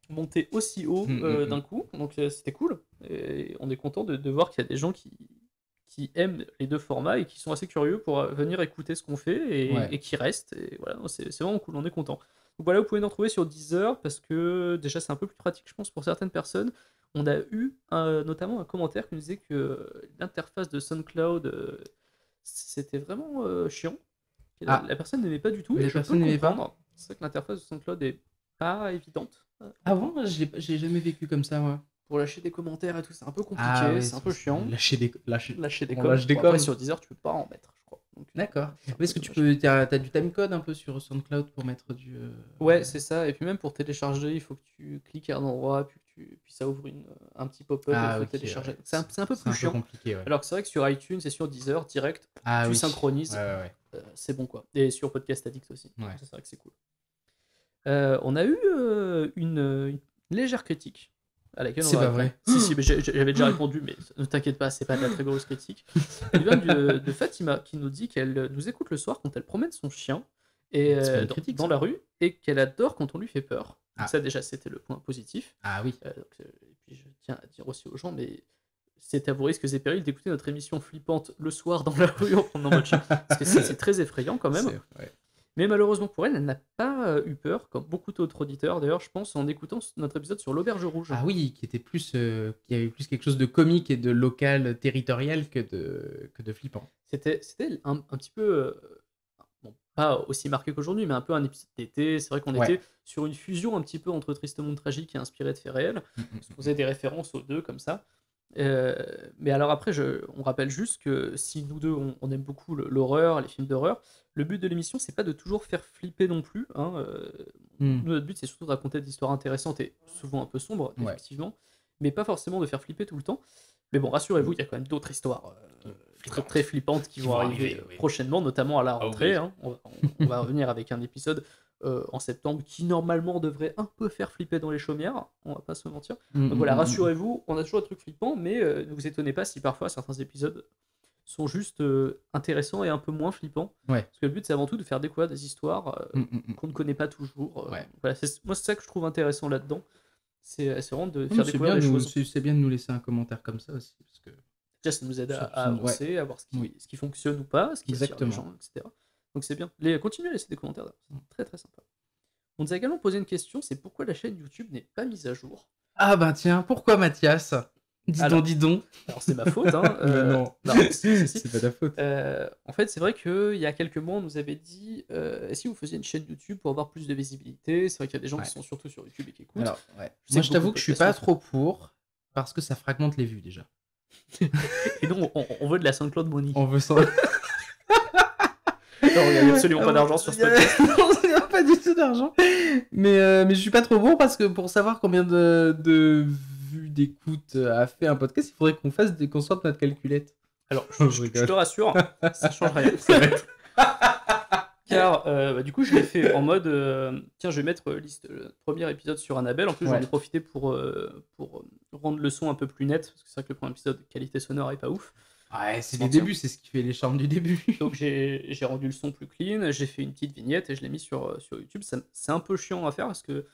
A: Monter aussi haut d'un coup, donc c'était cool. Et on est content de voir qu'il y a des gens qui aiment les deux formats et qui sont assez curieux pour venir écouter ce qu'on fait et qui restent. Et voilà, c'est vraiment cool, on est content. Donc voilà, vous pouvez nous retrouver sur Deezer parce que déjà c'est un peu plus pratique, je pense, pour certaines personnes. On a eu notamment un commentaire qui nous disait que l'interface de SoundCloud c'était vraiment chiant. La personne n'aimait pas du tout.
B: La personne n'aimait pas.
A: C'est vrai que l'interface de SoundCloud est pas évidente.
B: Ah bon, j'ai jamais vécu comme ça, moi.
A: Pour lâcher des commentaires et tout, c'est un peu compliqué, c'est un peu chiant.
B: Lâcher des
A: coms. Après, sur Deezer, tu peux pas en mettre, je crois. Donc,
B: d'accord. Est-ce que t'as du timecode un peu sur SoundCloud pour mettre du...
A: Ouais, c'est ça. Et puis même pour télécharger, il faut que tu cliques à un endroit, puis ça ouvre un petit pop-up et il faut télécharger. Ouais. C'est un peu plus chiant.
B: Compliqué, ouais.
A: Alors que c'est vrai que sur iTunes et sur Deezer, direct, tu synchronises.
B: Ouais.
A: C'est bon, quoi. Et sur Podcast Addict aussi.
B: Ouais.
A: C'est vrai que c'est cool. On a eu une légère critique à laquelle on
B: c'est pas vrai.
A: Si, mais j'avais déjà répondu, mais ne t'inquiète pas, c'est pas de la très grosse critique. Elle vient de Fatima qui nous dit qu'elle nous écoute le soir quand elle promène son chien et dans la rue et qu'elle adore quand on lui fait peur. Donc ça déjà c'était le point positif.
B: Ah oui.
A: Et puis je tiens à dire aussi aux gens, mais c'est à vos risques et périls d'écouter notre émission flippante le soir dans la rue en prenant votre chien. Parce que c'est très effrayant quand même.
B: Ouais.
A: Mais malheureusement pour elle, elle n'a pas eu peur, comme beaucoup d'autres auditeurs d'ailleurs, je pense, en écoutant notre épisode sur l'auberge rouge.
B: Ah oui, qui était plus, qui avait plus quelque chose de comique et de local, territorial que de flippant.
A: C'était un petit peu, bon, pas aussi marqué qu'aujourd'hui, mais un peu un épisode d'été. C'est vrai qu'on
B: Ouais.
A: était sur une fusion un petit peu entre Triste Monde Tragique et inspiré de faits réels. On se faisait des références aux deux comme ça. Mais alors après, on rappelle juste que si nous deux, on aime beaucoup l'horreur, les films d'horreur, le but de l'émission, c'est pas de toujours faire flipper non plus, hein.
B: Mm.
A: Nous, notre but, c'est surtout de raconter des histoires intéressantes et souvent un peu sombres,
B: Ouais.
A: effectivement, mais pas forcément de faire flipper tout le temps. Mais bon, rassurez-vous, il y a quand même d'autres histoires très, très flippantes qui vont arriver
B: oui.
A: prochainement, notamment à la rentrée.
B: oui.
A: Hein. On va revenir avec un épisode en septembre qui normalement devrait un peu faire flipper dans les chaumières, on va pas se mentir. Donc voilà, rassurez-vous, on a toujours des trucs flippants, mais ne vous étonnez pas si parfois certains épisodes sont juste intéressants et un peu moins flippants.
B: Ouais.
A: Parce que le but, c'est avant tout de faire découvrir des histoires qu'on ne connaît pas toujours.
B: Ouais.
A: Voilà, moi, c'est ça que je trouve intéressant là-dedans. C'est vraiment de
B: Oui,
A: faire
B: c'est
A: découvrir
B: bien,
A: des choses.
B: c'est bien de nous laisser un commentaire comme ça aussi. Parce que...
A: Déjà, ça nous aide à
B: Ça-
A: avancer, à voir ce qui fonctionne ou pas, ce qui attire les
B: Exactement.
A: gens, etc. Donc c'est bien. Continuez à laisser des commentaires, c'est très très sympa. On nous a également posé une question, c'est pourquoi la chaîne YouTube n'est pas mise à jour.
B: Ah bah tiens, pourquoi Mathias ? Dis donc.
A: Alors c'est ma faute, hein.
B: Non,
A: si.
B: c'est pas ta faute.
A: En fait, c'est vrai qu'il y a quelques mois, on nous avait dit si vous faisiez une chaîne YouTube pour avoir plus de visibilité. C'est vrai qu'il y a des gens qui sont surtout sur YouTube et qui écoutent.
B: Alors,
A: sais
B: moi,
A: que
B: je t'avoue
A: beaucoup
B: que
A: de
B: je suis
A: podcasts
B: pas trop pour, parce que ça fragmente les vues déjà.
A: Et donc, on veut de la SoundCloud money.
B: On veut ça.
A: Non, il n'y a absolument pas d'argent sur ce podcast.
B: Non, il n'y a pas du tout d'argent. Mais je suis pas trop bon parce que pour savoir combien de vues, d'écoute a fait un podcast, il faudrait qu'on sorte notre calculette.
A: Alors,
B: Je
A: je
B: rigole.
A: te rassure, ça change rien. Car du coup, je l'ai fait en mode tiens, je vais mettre le premier épisode sur Annabelle. En plus, j'en ai profité pour rendre le son un peu plus net. Parce que c'est vrai que le premier épisode, qualité sonore est pas ouf.
B: Ouais, c'est les débuts, c'est ce qui fait les charmes du début.
A: Donc, j'ai rendu le son plus clean. J'ai fait une petite vignette et je l'ai mis sur YouTube. C'est un peu chiant à faire parce que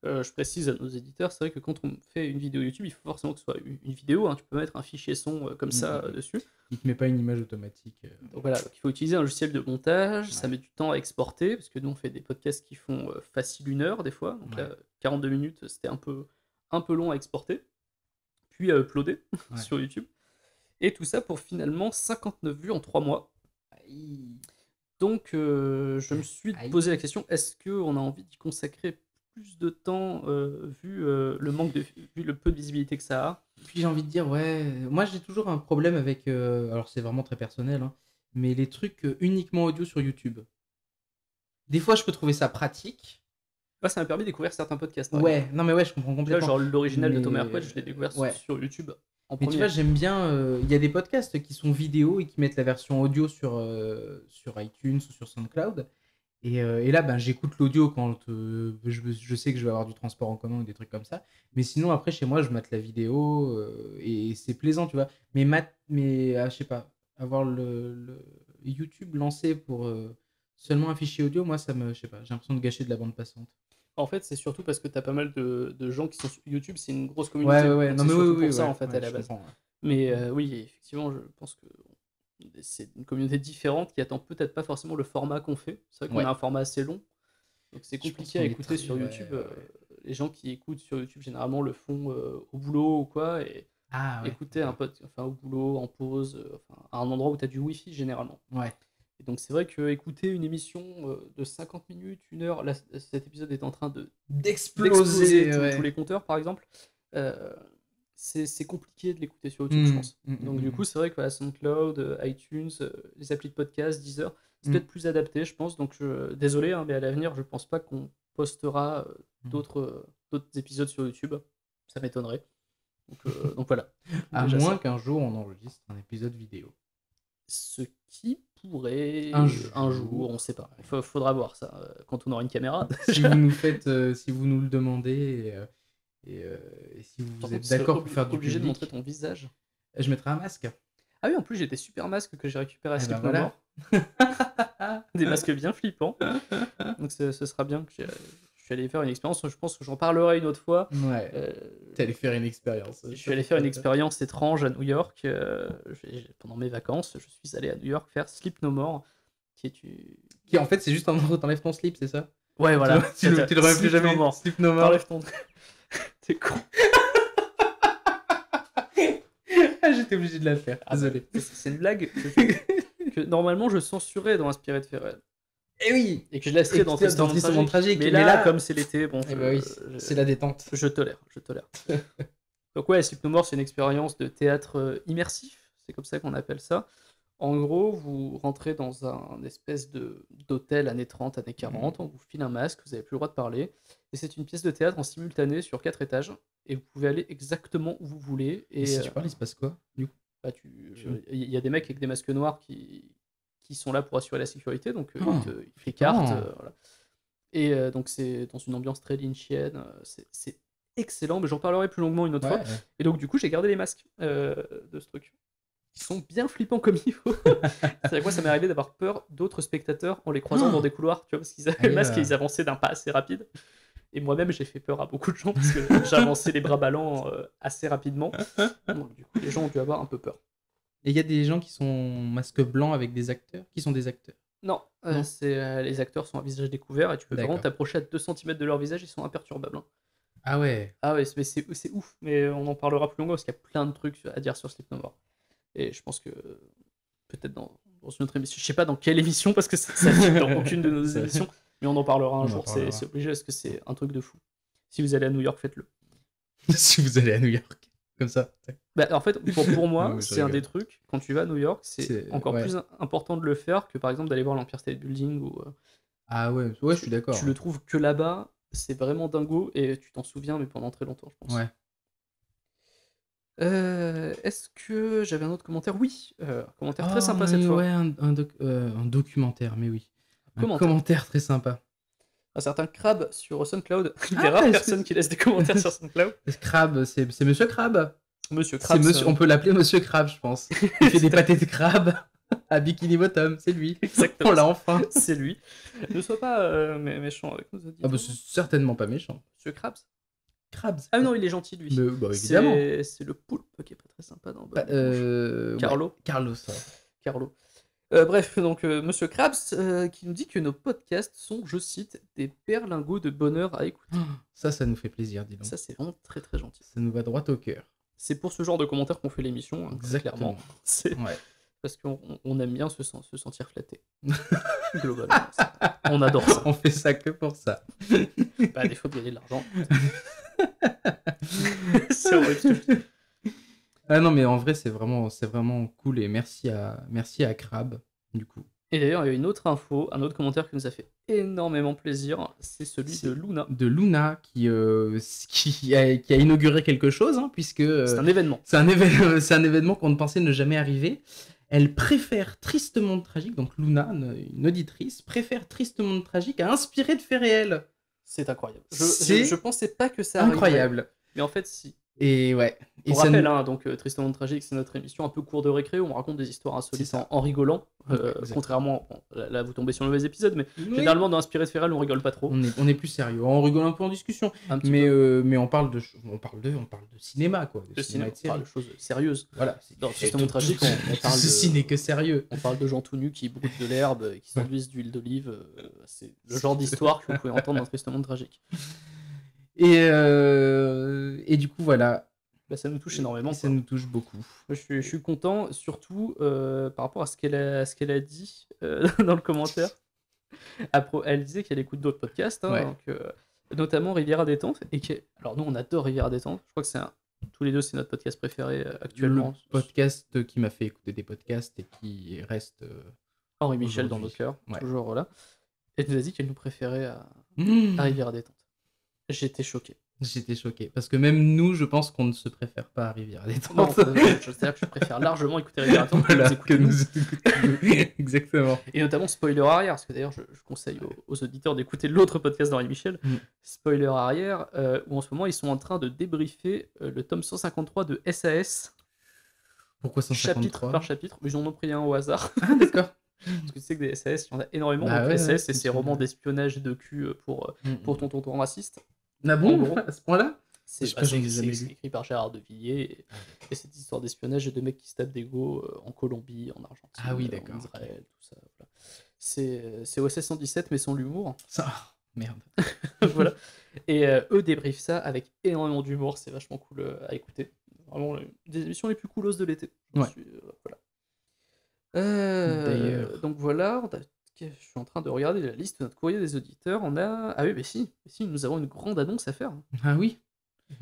A: je précise à nos éditeurs, c'est vrai que quand on fait une vidéo YouTube, il faut forcément que ce soit une vidéo. Hein. Tu peux mettre un fichier son comme ça dessus.
B: Il te met pas une image automatique.
A: Donc voilà, donc il faut utiliser un logiciel de montage, ça met du temps à exporter, parce que nous on fait des podcasts qui font facile 1 heure des fois, donc là 42 minutes c'était un peu long à exporter, puis à uploader sur YouTube, et tout ça pour finalement 59 vues en 3 mois. Donc je me suis posé la question, est-ce qu'on a envie d'y consacrer plus de temps vu le peu de visibilité que ça a?
B: Puis j'ai envie de dire, moi j'ai toujours un problème avec, alors c'est vraiment très personnel, hein, mais les trucs uniquement audio sur YouTube. Des fois je peux trouver ça pratique.
A: Ça m'a permis de découvrir certains podcasts.
B: Non mais je comprends complètement.
A: Là, genre l'original de Thomas Hercouet, je l'ai découvert sur YouTube en premier.
B: Mais tu vois, j'aime bien, il y a des podcasts qui sont vidéo et qui mettent la version audio sur iTunes ou sur SoundCloud. Et là, j'écoute l'audio quand je sais que je vais avoir du transport en commun ou des trucs comme ça. Mais sinon, après, chez moi, je mate la vidéo et c'est plaisant, tu vois. Mais je sais pas, avoir le YouTube lancé pour seulement un fichier audio, moi, je sais pas, j'ai l'impression de gâcher de la bande passante.
A: En fait, c'est surtout parce que t'as pas mal de gens qui sont sur YouTube, c'est une grosse communauté.
B: Non, mais oui,
A: pour ça, en fait, à la base.
B: comprends,
A: Mais oui, effectivement, je pense que c'est une communauté différente qui attend peut-être pas forcément le format qu'on fait. C'est vrai qu'on a un format assez long, donc c'est compliqué à écouter sur YouTube. Les gens qui écoutent sur YouTube généralement le font au boulot ou quoi, et écouter un pote, au boulot, en pause, à un endroit où tu as du wifi généralement. Et donc c'est vrai que écouter une émission de 50 minutes, 1 heure, là cet épisode est en train d'exploser tous les compteurs par exemple. C'est compliqué de l'écouter sur YouTube, je pense. Donc du coup, c'est vrai que SoundCloud, iTunes, les applis de podcast, Deezer, c'est peut-être plus adapté, je pense. Donc désolé, hein, mais à l'avenir, je pense pas qu'on postera d'autres épisodes sur YouTube. Ça m'étonnerait. Donc voilà.
B: À moins qu'un jour, on enregistre un épisode vidéo.
A: Ce qui pourrait...
B: Un
A: jour, on sait pas. Faudra voir ça quand on aura une caméra.
B: Si vous nous faites, si vous nous le demandez... Et si vous êtes d'accord pour faire du
A: obligé
B: public,
A: de montrer ton visage.
B: Je mettrai un masque.
A: Ah oui, en plus j'ai des super masques que j'ai récupérés à Slip No
B: voilà.
A: More. Des masques bien flippants. Donc ce sera bien que je suis allé faire une expérience, je pense que j'en parlerai une autre fois.
B: Ouais.
A: Euh,
B: T'es allé faire une expérience.
A: je suis allé faire une expérience étrange à New York. Pendant mes vacances, je suis allé à New York faire Sleep No More, qui est
B: Qui en fait, c'est juste un endroit où t'enlèves ton slip, c'est ça?
A: Ouais, voilà.
B: Tu le remets plus
A: Sleep
B: jamais.
A: No More.
B: Sleep no more.
A: T'enlèves ton... T'es con.
B: Ah, j'étais obligé de la faire. Désolé.
A: C'est une blague que normalement je censurais dans Inspiré de Ferrel.
B: Eh oui.
A: Et que je laisserais dans Tristement Tragique. Mais là, comme c'est l'été, bon,
B: oui, c'est la détente.
A: je tolère. Donc ouais, Sleep No More, c'est une expérience de théâtre immersif, c'est comme ça qu'on appelle ça. En gros, vous rentrez dans un espèce d'hôtel années 30, années 40, on vous file un masque, vous n'avez plus le droit de parler, et c'est une pièce de théâtre en simultané sur 4 étages, et vous pouvez aller exactement où vous voulez.
B: Et si tu parles, il se passe quoi, du coup?
A: Il y a des mecs avec des masques noirs qui sont là pour assurer la sécurité, donc ils
B: flippant.
A: t'écartent. Voilà. Et donc c'est dans une ambiance très lynchienne, c'est excellent, mais j'en parlerai plus longuement une autre fois. Et donc du coup j'ai gardé les masques de ce truc. Ils sont bien flippants comme il faut. C'est-à-dire que moi ça m'est arrivé d'avoir peur d'autres spectateurs en les croisant dans des couloirs, tu vois, parce qu'ils avaient le masque et ils avançaient d'un pas assez rapide. Et moi-même j'ai fait peur à beaucoup de gens parce que j'avançais les bras ballants assez rapidement. Donc du coup les gens ont dû avoir un peu peur.
B: Et il y a des gens qui sont masque blanc avec des acteurs, qui sont des acteurs.
A: Non, les acteurs sont à visage découvert et tu peux vraiment t'approcher à 2 cm de leur visage, ils sont imperturbables. Hein.
B: Ah ouais.
A: Ah ouais, c'est ouf, mais on en parlera plus longuement parce qu'il y a plein de trucs à dire sur Sleep No More. Et je pense que peut-être dans une autre émission, je sais pas dans quelle émission parce que ça ne dans aucune de nos émissions, mais on en parlera un jour, c'est obligé parce que c'est un truc de fou. Si vous allez à New York, faites-le.
B: Si vous allez à New York, comme ça.
A: Bah, en fait, pour moi, c'est un des trucs, quand tu vas à New York, c'est encore plus important de le faire que par exemple d'aller voir l'Empire State Building.
B: Ah ouais, je suis d'accord.
A: Tu le trouves que là-bas, c'est vraiment dingo et tu t'en souviens, mais pendant très longtemps, je pense.
B: Ouais.
A: Est-ce que j'avais un autre commentaire? Oui, commentaire très sympa cette fois.
B: Ouais, un documentaire, mais oui. Un commentaire très sympa.
A: Un certain Crab sur SoundCloud. Une des rares personnes qui laissent des commentaires sur SoundCloud.
B: Crab, c'est Monsieur Crab.
A: Monsieur Crab.
B: On peut l'appeler Monsieur Crab, je pense. Il fait des pâtés de crabe à Bikini Bottom, c'est lui.
A: Exactement.
B: On l'a enfin.
A: C'est lui. Ne sois pas méchant avec nos auditeurs.
B: Ah bah c'est certainement pas méchant.
A: Monsieur Krabs.
B: Krabs.
A: Ah non, il est gentil lui.
B: Bah, évidemment.
A: C'est le poulpe qui est pas très sympa dans
B: Carlo.
A: Ouais.
B: Carlo.
A: Bref, donc Monsieur Krabs qui nous dit que nos podcasts sont, je cite, des berlingots de bonheur à écouter.
B: Ça nous fait plaisir, dis donc.
A: Ça, c'est vraiment très très gentil.
B: Ça nous va droit au cœur.
A: C'est pour ce genre de commentaires qu'on fait l'émission, hein, clairement. C'est parce qu'on aime bien se sentir flatté. Globalement. On adore ça.
B: On fait ça que pour ça.
A: Bah, des fois, de gagner de l'argent. C'est horrible.
B: Ah non, mais en vrai, c'est vraiment cool et merci à Crab, du coup.
A: Et d'ailleurs, il y a une autre info, un autre commentaire qui nous a fait énormément plaisir, c'est celui de Luna.
B: De Luna, qui a inauguré quelque chose, hein, puisque...
A: c'est un événement.
B: C'est un événement qu'on ne pensait ne jamais arriver. Elle préfère Tristement Tragique, donc Luna, une auditrice, préfère Tristement Tragique à Inspiré de faits réels.
A: C'est incroyable. Je pensais pas que ça arriverait.
B: Incroyable.
A: Mais en fait, si.
B: Et ouais.
A: Pour rappel, hein, donc Tristement Tragique, c'est notre émission un peu cours de récré où on raconte des histoires insolites en rigolant. Contrairement, là vous tombez sur le mauvais épisode, mais généralement dans Inspiré de Ferrel, on rigole pas trop.
B: On est plus sérieux, on rigole un peu en discussion, mais on parle de cinéma quoi.
A: De cinéma, on parle de choses sérieuses.
B: Voilà.
A: Dans Tristement Tragique, on parle
B: ceci n'est que sérieux.
A: On parle de gens tout nus qui broutent de l'herbe, qui s'enduisent d'huile d'olive. C'est le genre d'histoire que vous pouvez entendre dans Tristement Tragique.
B: Et du coup, voilà.
A: Bah, ça nous touche énormément.
B: Ça nous touche beaucoup.
A: Je suis content, surtout par rapport à ce qu'elle a dit dans le commentaire. Elle disait qu'elle écoute d'autres podcasts, hein, donc, notamment Riviera Détente. Alors nous, on adore Riviera Détente. Je crois que tous les deux, c'est notre podcast préféré actuellement.
B: Le podcast qui m'a fait écouter des podcasts et qui reste...
A: Henri Michel dans nos cœurs, toujours là. Elle nous a dit qu'elle nous préférait à Riviera Détente. J'étais choqué.
B: Parce que même nous, je pense qu'on ne se préfère pas à Riviera Détente.
A: Non, c'est-à-dire que je préfère largement écouter Riviera Détente
B: que nous écoutons. Exactement.
A: Et notamment Spoiler Arrière, parce que d'ailleurs, je conseille aux auditeurs d'écouter l'autre podcast d'Henri Michel, Spoiler Arrière, où en ce moment, ils sont en train de débriefer le tome 153 de SAS.
B: Pourquoi 153
A: chapitre par chapitre, mais ils en ont pris un au hasard.
B: Ah, d'accord.
A: Parce que tu sais que des SAS, il y en a énormément.
B: Bah
A: donc
B: ouais,
A: SAS, c'est
B: c'est
A: ces
B: sûr,
A: romans
B: ouais.
A: d'espionnage et de cul pour ton tonton raciste.
B: Ah
A: En
B: bon,
A: gros,
B: à ce point-là? Je
A: c'est
B: sais
A: bah,
B: pas, j'en ai
A: c'est-
B: jamais
A: c'est
B: lu.
A: écrit par Gérard de Villiers. Et cette histoire d'espionnage et de mecs qui se tapent des go en Colombie, en
B: Ah oui,
A: Argentine, en
B: d'accord, ok.
A: Israël, tout ça. Voilà. C'est OSS 117, mais sans l'humour.
B: Ça... Merde.
A: Voilà. Et eux débriefent ça avec énormément d'humour. C'est vachement cool à écouter. Vraiment, des émissions les plus coolos de l'été.
B: Ouais.
A: Voilà.
B: D'ailleurs.
A: Donc voilà, je suis en train de regarder la liste de notre courrier des auditeurs. On a. Ah oui, mais si, nous avons une grande annonce à faire.
B: Ah oui.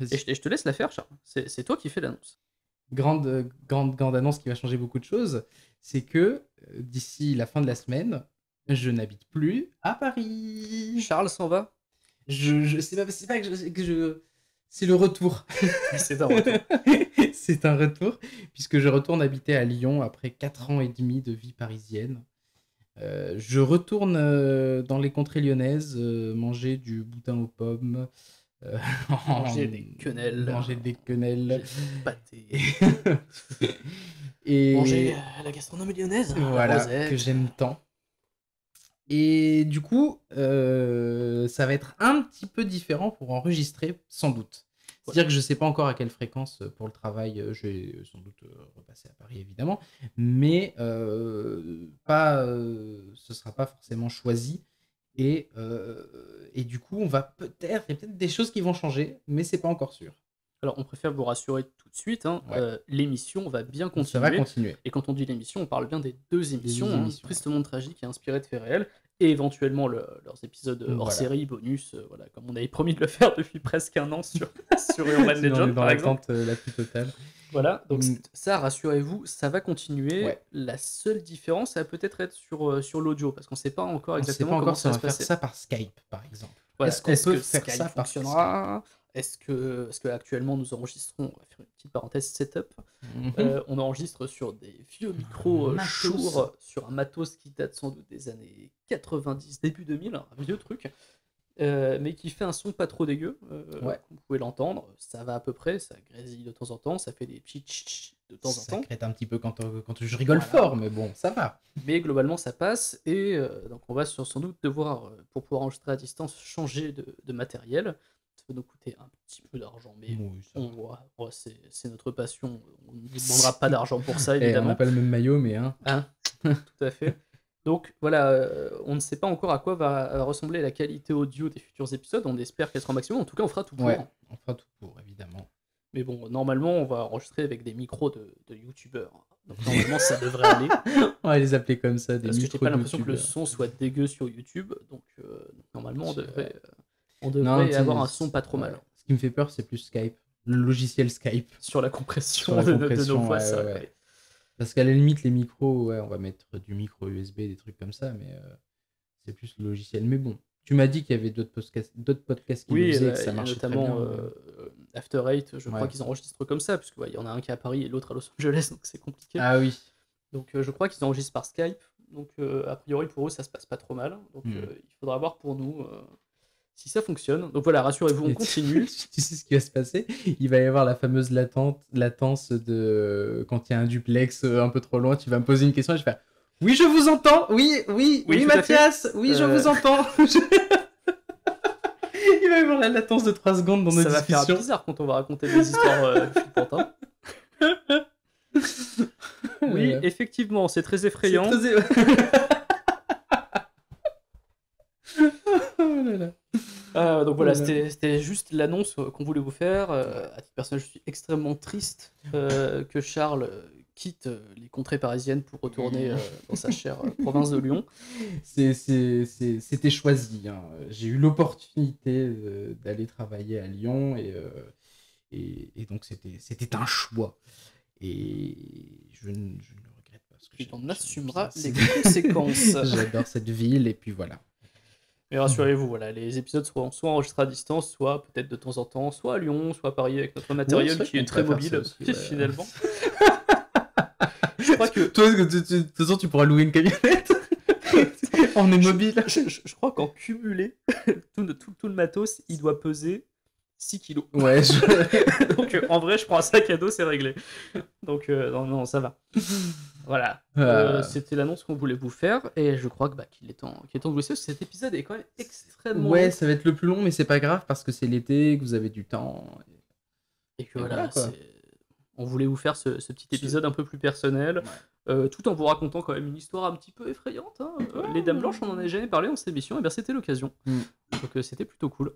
A: Et je te laisse la faire, Charles. C'est toi qui fais l'annonce.
B: Grande annonce qui va changer beaucoup de choses, c'est que d'ici la fin de la semaine, je n'habite plus à Paris.
A: Charles s'en va.
B: C'est pas c'est le retour.
A: C'est un retour.
B: C'est un retour, puisque je retourne habiter à Lyon après 4 ans et demi de vie parisienne. Je retourne dans les contrées lyonnaises, manger du boudin aux pommes,
A: Manger des quenelles.
B: manger des quenelles.
A: Manger du pâté.
B: Et
A: Manger la gastronomie lyonnaise. la
B: voilà,
A: rosette.
B: que j'aime tant. Et du coup, ça va être un petit peu différent pour enregistrer, sans doute. C'est-à-dire que je ne sais pas encore à quelle fréquence pour le travail, je vais sans doute repasser à Paris, évidemment, mais ce ne sera pas forcément choisi. Et du coup, il y a peut-être des choses qui vont changer, mais c'est pas encore sûr.
A: Alors, on préfère vous rassurer tout de suite.
B: Ouais.
A: L'émission va bien continuer.
B: Ça va continuer.
A: Et quand on dit l'émission, on parle bien des deux émissions,
B: deux émissions,
A: Tristement tragique et inspirées de faits réels, et éventuellement leurs épisodes hors
B: Voilà.
A: série, bonus, voilà, comme on avait promis de le faire depuis presque un an sur Urban
B: Sinon, on est
A: Legend,
B: dans
A: par exemple.
B: l'attente la plus totale.
A: Voilà, donc
B: Mm.
A: ça, rassurez-vous, ça va continuer.
B: Ouais.
A: La seule différence, ça va peut-être être sur l'audio, parce qu'on ne sait pas encore
B: On ne sait
A: exactement
B: pas
A: comment
B: encore si
A: ça
B: on
A: va
B: va
A: se
B: faire
A: passer.
B: ça par Skype, par exemple.
A: Voilà.
B: Est-ce qu'on peut
A: que
B: faire
A: Skype
B: ça par
A: fonctionnera? Est-ce que actuellement nous enregistrons, on va faire une petite parenthèse setup,
B: Skype
A: on enregistre sur des vieux micros
B: Matos.
A: Shure, sur un matos qui date sans doute des années 90, début 2000, un vieux truc, mais qui fait un son pas trop dégueu,
B: Ouais.
A: vous pouvez l'entendre, ça va à peu près, ça grésille de temps en temps, ça fait des petits tch de temps en
B: Ça
A: temps,
B: crête un petit peu quand je rigole
A: Voilà.
B: fort, mais bon, ça va.
A: mais globalement ça passe, et donc on va sans doute devoir, pour pouvoir enregistrer à distance, changer de matériel. Ça va nous coûter un petit peu d'argent, mais
B: Oui, ça va.
A: c'est notre passion, on ne vous demandera pas d'argent pour ça,
B: Eh, on
A: évidemment.
B: n'a pas le même maillot, mais hein.
A: Hein, tout à fait. Donc voilà, on ne sait pas encore à quoi va ressembler la qualité audio des futurs épisodes, on espère qu'elle sera au maximum, en tout cas on fera tout pour.
B: Ouais, on fera tout pour, évidemment.
A: Mais bon, normalement on va enregistrer avec des micros de youtubeurs, donc normalement ça devrait aller,
B: On va les appeler comme ça, des
A: parce que j'ai
B: micros
A: pas
B: de
A: l'impression que le
B: youtubeurs.
A: son soit dégueu sur YouTube, donc normalement on
B: C'est-
A: devrait,
B: Non,
A: avoir un son pas trop
B: ouais.
A: mal.
B: Ce qui me fait peur, c'est plus Skype. Le logiciel Skype.
A: Sur la compression,
B: Sur la
A: de
B: compression,
A: nos voix,
B: ouais,
A: ça,
B: ouais.
A: ouais.
B: Parce qu'à la limite, les micros, ouais, on va mettre du micro USB, des trucs comme ça, mais c'est plus le logiciel. Mais bon, tu m'as dit qu'il y avait d'autres podcasts qui le
A: Oui,
B: faisaient et que
A: il y
B: ça
A: a
B: marchait très
A: notamment
B: bien.
A: After Eight, je crois
B: Ouais.
A: qu'ils enregistrent comme ça, puisqu'il y en a un qui est à Paris et l'autre à Los Angeles, donc c'est compliqué.
B: Ah oui.
A: Donc je crois qu'ils enregistrent par Skype, donc a priori pour eux ça se passe pas trop mal. Donc il faudra voir pour nous si ça fonctionne. Donc voilà, rassurez-vous, on
B: Et
A: continue.
B: Tu sais ce qui va se passer? Il va y avoir la fameuse latence de quand il y a un duplex un peu trop loin, tu vas me poser une question et je vais faire oui, je vous entends. Oui,
A: tout à
B: Mathias. Oui, je
A: Euh.
B: vous entends. Il va y avoir la latence de 3 secondes dans nos
A: Ça va faire
B: discussions.
A: bizarre quand on va raconter des histoires flippantes. Hein. Oui, effectivement, c'est très effrayant.
B: C'est très... Oh là là.
A: Donc voilà,
B: Voilà.
A: c'était juste l'annonce qu'on voulait vous faire. À titre personnel, je suis extrêmement triste que Charles quitte les contrées parisiennes pour retourner dans sa chère province de Lyon.
B: C'était choisi. Hein. J'ai eu l'opportunité d'aller travailler à Lyon et donc c'était un choix. Et je ne le regrette pas. Parce que
A: Tu en
B: j'aime
A: assumeras
B: ça.
A: les conséquences.
B: J'adore cette ville et puis voilà.
A: Mais rassurez-vous, voilà, les épisodes seront soit enregistrés à distance, soit peut-être de temps en temps, soit à Lyon, soit à Paris avec notre matériel
B: c'est
A: qui est
B: vrai
A: très
B: qu'on pourrait faire
A: mobile,
B: ça aussi, ouais.
A: finalement. Je crois que
B: Toi, de toute façon, tu pourras louer une camionnette. On est mobile.
A: je crois qu'en cumulé, tout le matos, il doit peser 6 kilos.
B: Ouais,
A: Donc en vrai, je prends un sac à dos, c'est réglé. Donc non, ça va. Voilà. C'était l'annonce qu'on voulait vous faire et je crois que qu'il est temps de vous laisser parce que cet épisode est quand même extrêmement
B: Ouais,
A: long.
B: ça va être le plus long, mais c'est pas grave parce que c'est l'été, que vous avez du temps.
A: Et que
B: Et
A: voilà,
B: quoi.
A: on voulait vous faire ce petit épisode un peu plus personnel, tout en vous racontant quand même une histoire un petit peu effrayante. Hein. Les Dames Blanches, on en avait jamais parlé dans cette émission, et bien c'était l'occasion. Donc c'était plutôt cool.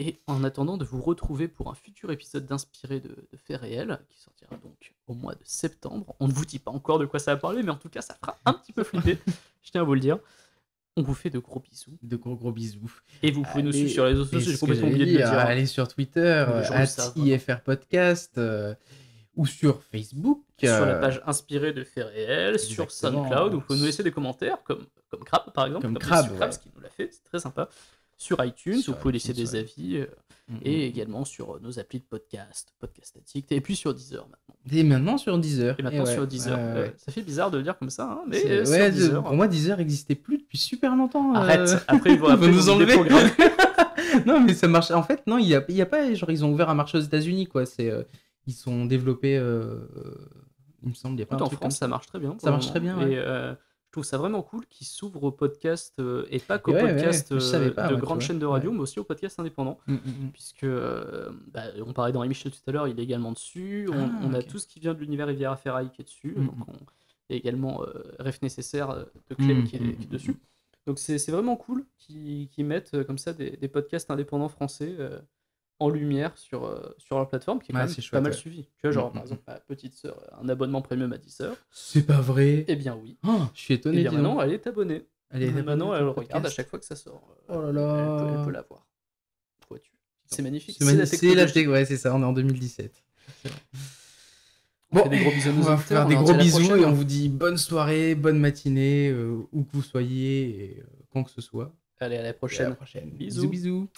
A: Et en attendant de vous retrouver pour un futur épisode d'inspiré de faits réels, qui sortira donc au mois de septembre, on ne vous dit pas encore de quoi ça va parler, mais en tout cas ça fera un petit peu flipper, je tiens à vous le dire. On vous fait de gros bisous.
B: De gros bisous.
A: Et vous pouvez nous suivre sur les réseaux sociaux, j'ai complètement
B: oublié
A: oublié de le dire.
B: Allez sur Twitter,
A: Les gens le savent,
B: @IFR Podcast, ou sur Facebook.
A: Sur la page inspirée de faits réels, sur
B: Exactement.
A: SoundCloud, vous pouvez nous laisser des commentaires, comme Crab par exemple,
B: Comme
A: Crab,
B: Crab,
A: qui nous l'a fait, c'est très sympa. Sur iTunes,
B: Sur
A: vous pouvez laisser
B: iTunes,
A: des avis, et également sur nos applis de podcast, Podcast Addict, et puis sur Deezer maintenant.
B: Et maintenant sur Deezer.
A: Et maintenant sur Deezer. Ça fait bizarre de le dire comme ça, hein, mais sur
B: ouais,
A: Deezer.
B: pour moi, Deezer n'existait plus depuis super longtemps.
A: Arrête, après ils vont
B: nous enlever.
A: déprogrammer.
B: Non, mais ça marche. En fait, non, il y a pas. Genre, ils ont ouvert un marché aux États-Unis, quoi. Ils sont développés. Il me semble, il y a pas un
A: En
B: truc
A: France, ça marche très bien.
B: Ça marche très bien, ouais.
A: Et je trouve ça vraiment cool qu'ils s'ouvrent au podcast, et pas qu'au
B: Ouais,
A: podcast
B: je savais pas,
A: de
B: ouais,
A: grandes
B: tu vois.
A: chaînes de radio,
B: Ouais.
A: mais aussi au podcast indépendant. Puisque, on parlait d'Henri Michel tout à l'heure, il est également dessus. On a
B: ok.
A: tout ce qui vient de l'univers Riviera Ferraille qui est dessus.
B: Mm,
A: Donc il y a également Ref Nécessaire de Clem qui est dessus. Donc c'est vraiment cool qu'ils mettent comme ça des podcasts indépendants français en lumière sur leur plateforme, qui est quand
B: Ouais,
A: même
B: c'est chouette,
A: pas mal
B: ouais.
A: suivi. Tu vois, genre par exemple, ma petite sœur, un abonnement premium à 10 heures.
B: C'est pas vrai.
A: Eh bien oui.
B: Oh, je suis
A: Et
B: étonné.
A: bien
B: dis donc.
A: maintenant, elle est abonnée.
B: Elle est
A: Et
B: abonnée
A: maintenant,
B: à
A: elle
B: ton
A: regarde
B: podcast.
A: à chaque fois que ça sort.
B: Oh là là.
A: Elle peut la voir. Vois-tu. C'est magnifique.
B: C'est la
A: technologie.
B: technologie. Ouais, c'est ça. On est en 2017.
A: On fait des gros bisous à nos
B: on va
A: auditeurs,
B: faire
A: on
B: des
A: leur
B: gros
A: dit à la
B: bisous
A: prochaine.
B: et on vous dit bonne soirée, bonne matinée, où que vous soyez et quand que ce soit.
A: Allez, à la
B: Et à
A: prochaine.
B: la prochaine.
A: Bisous.
B: Bisous.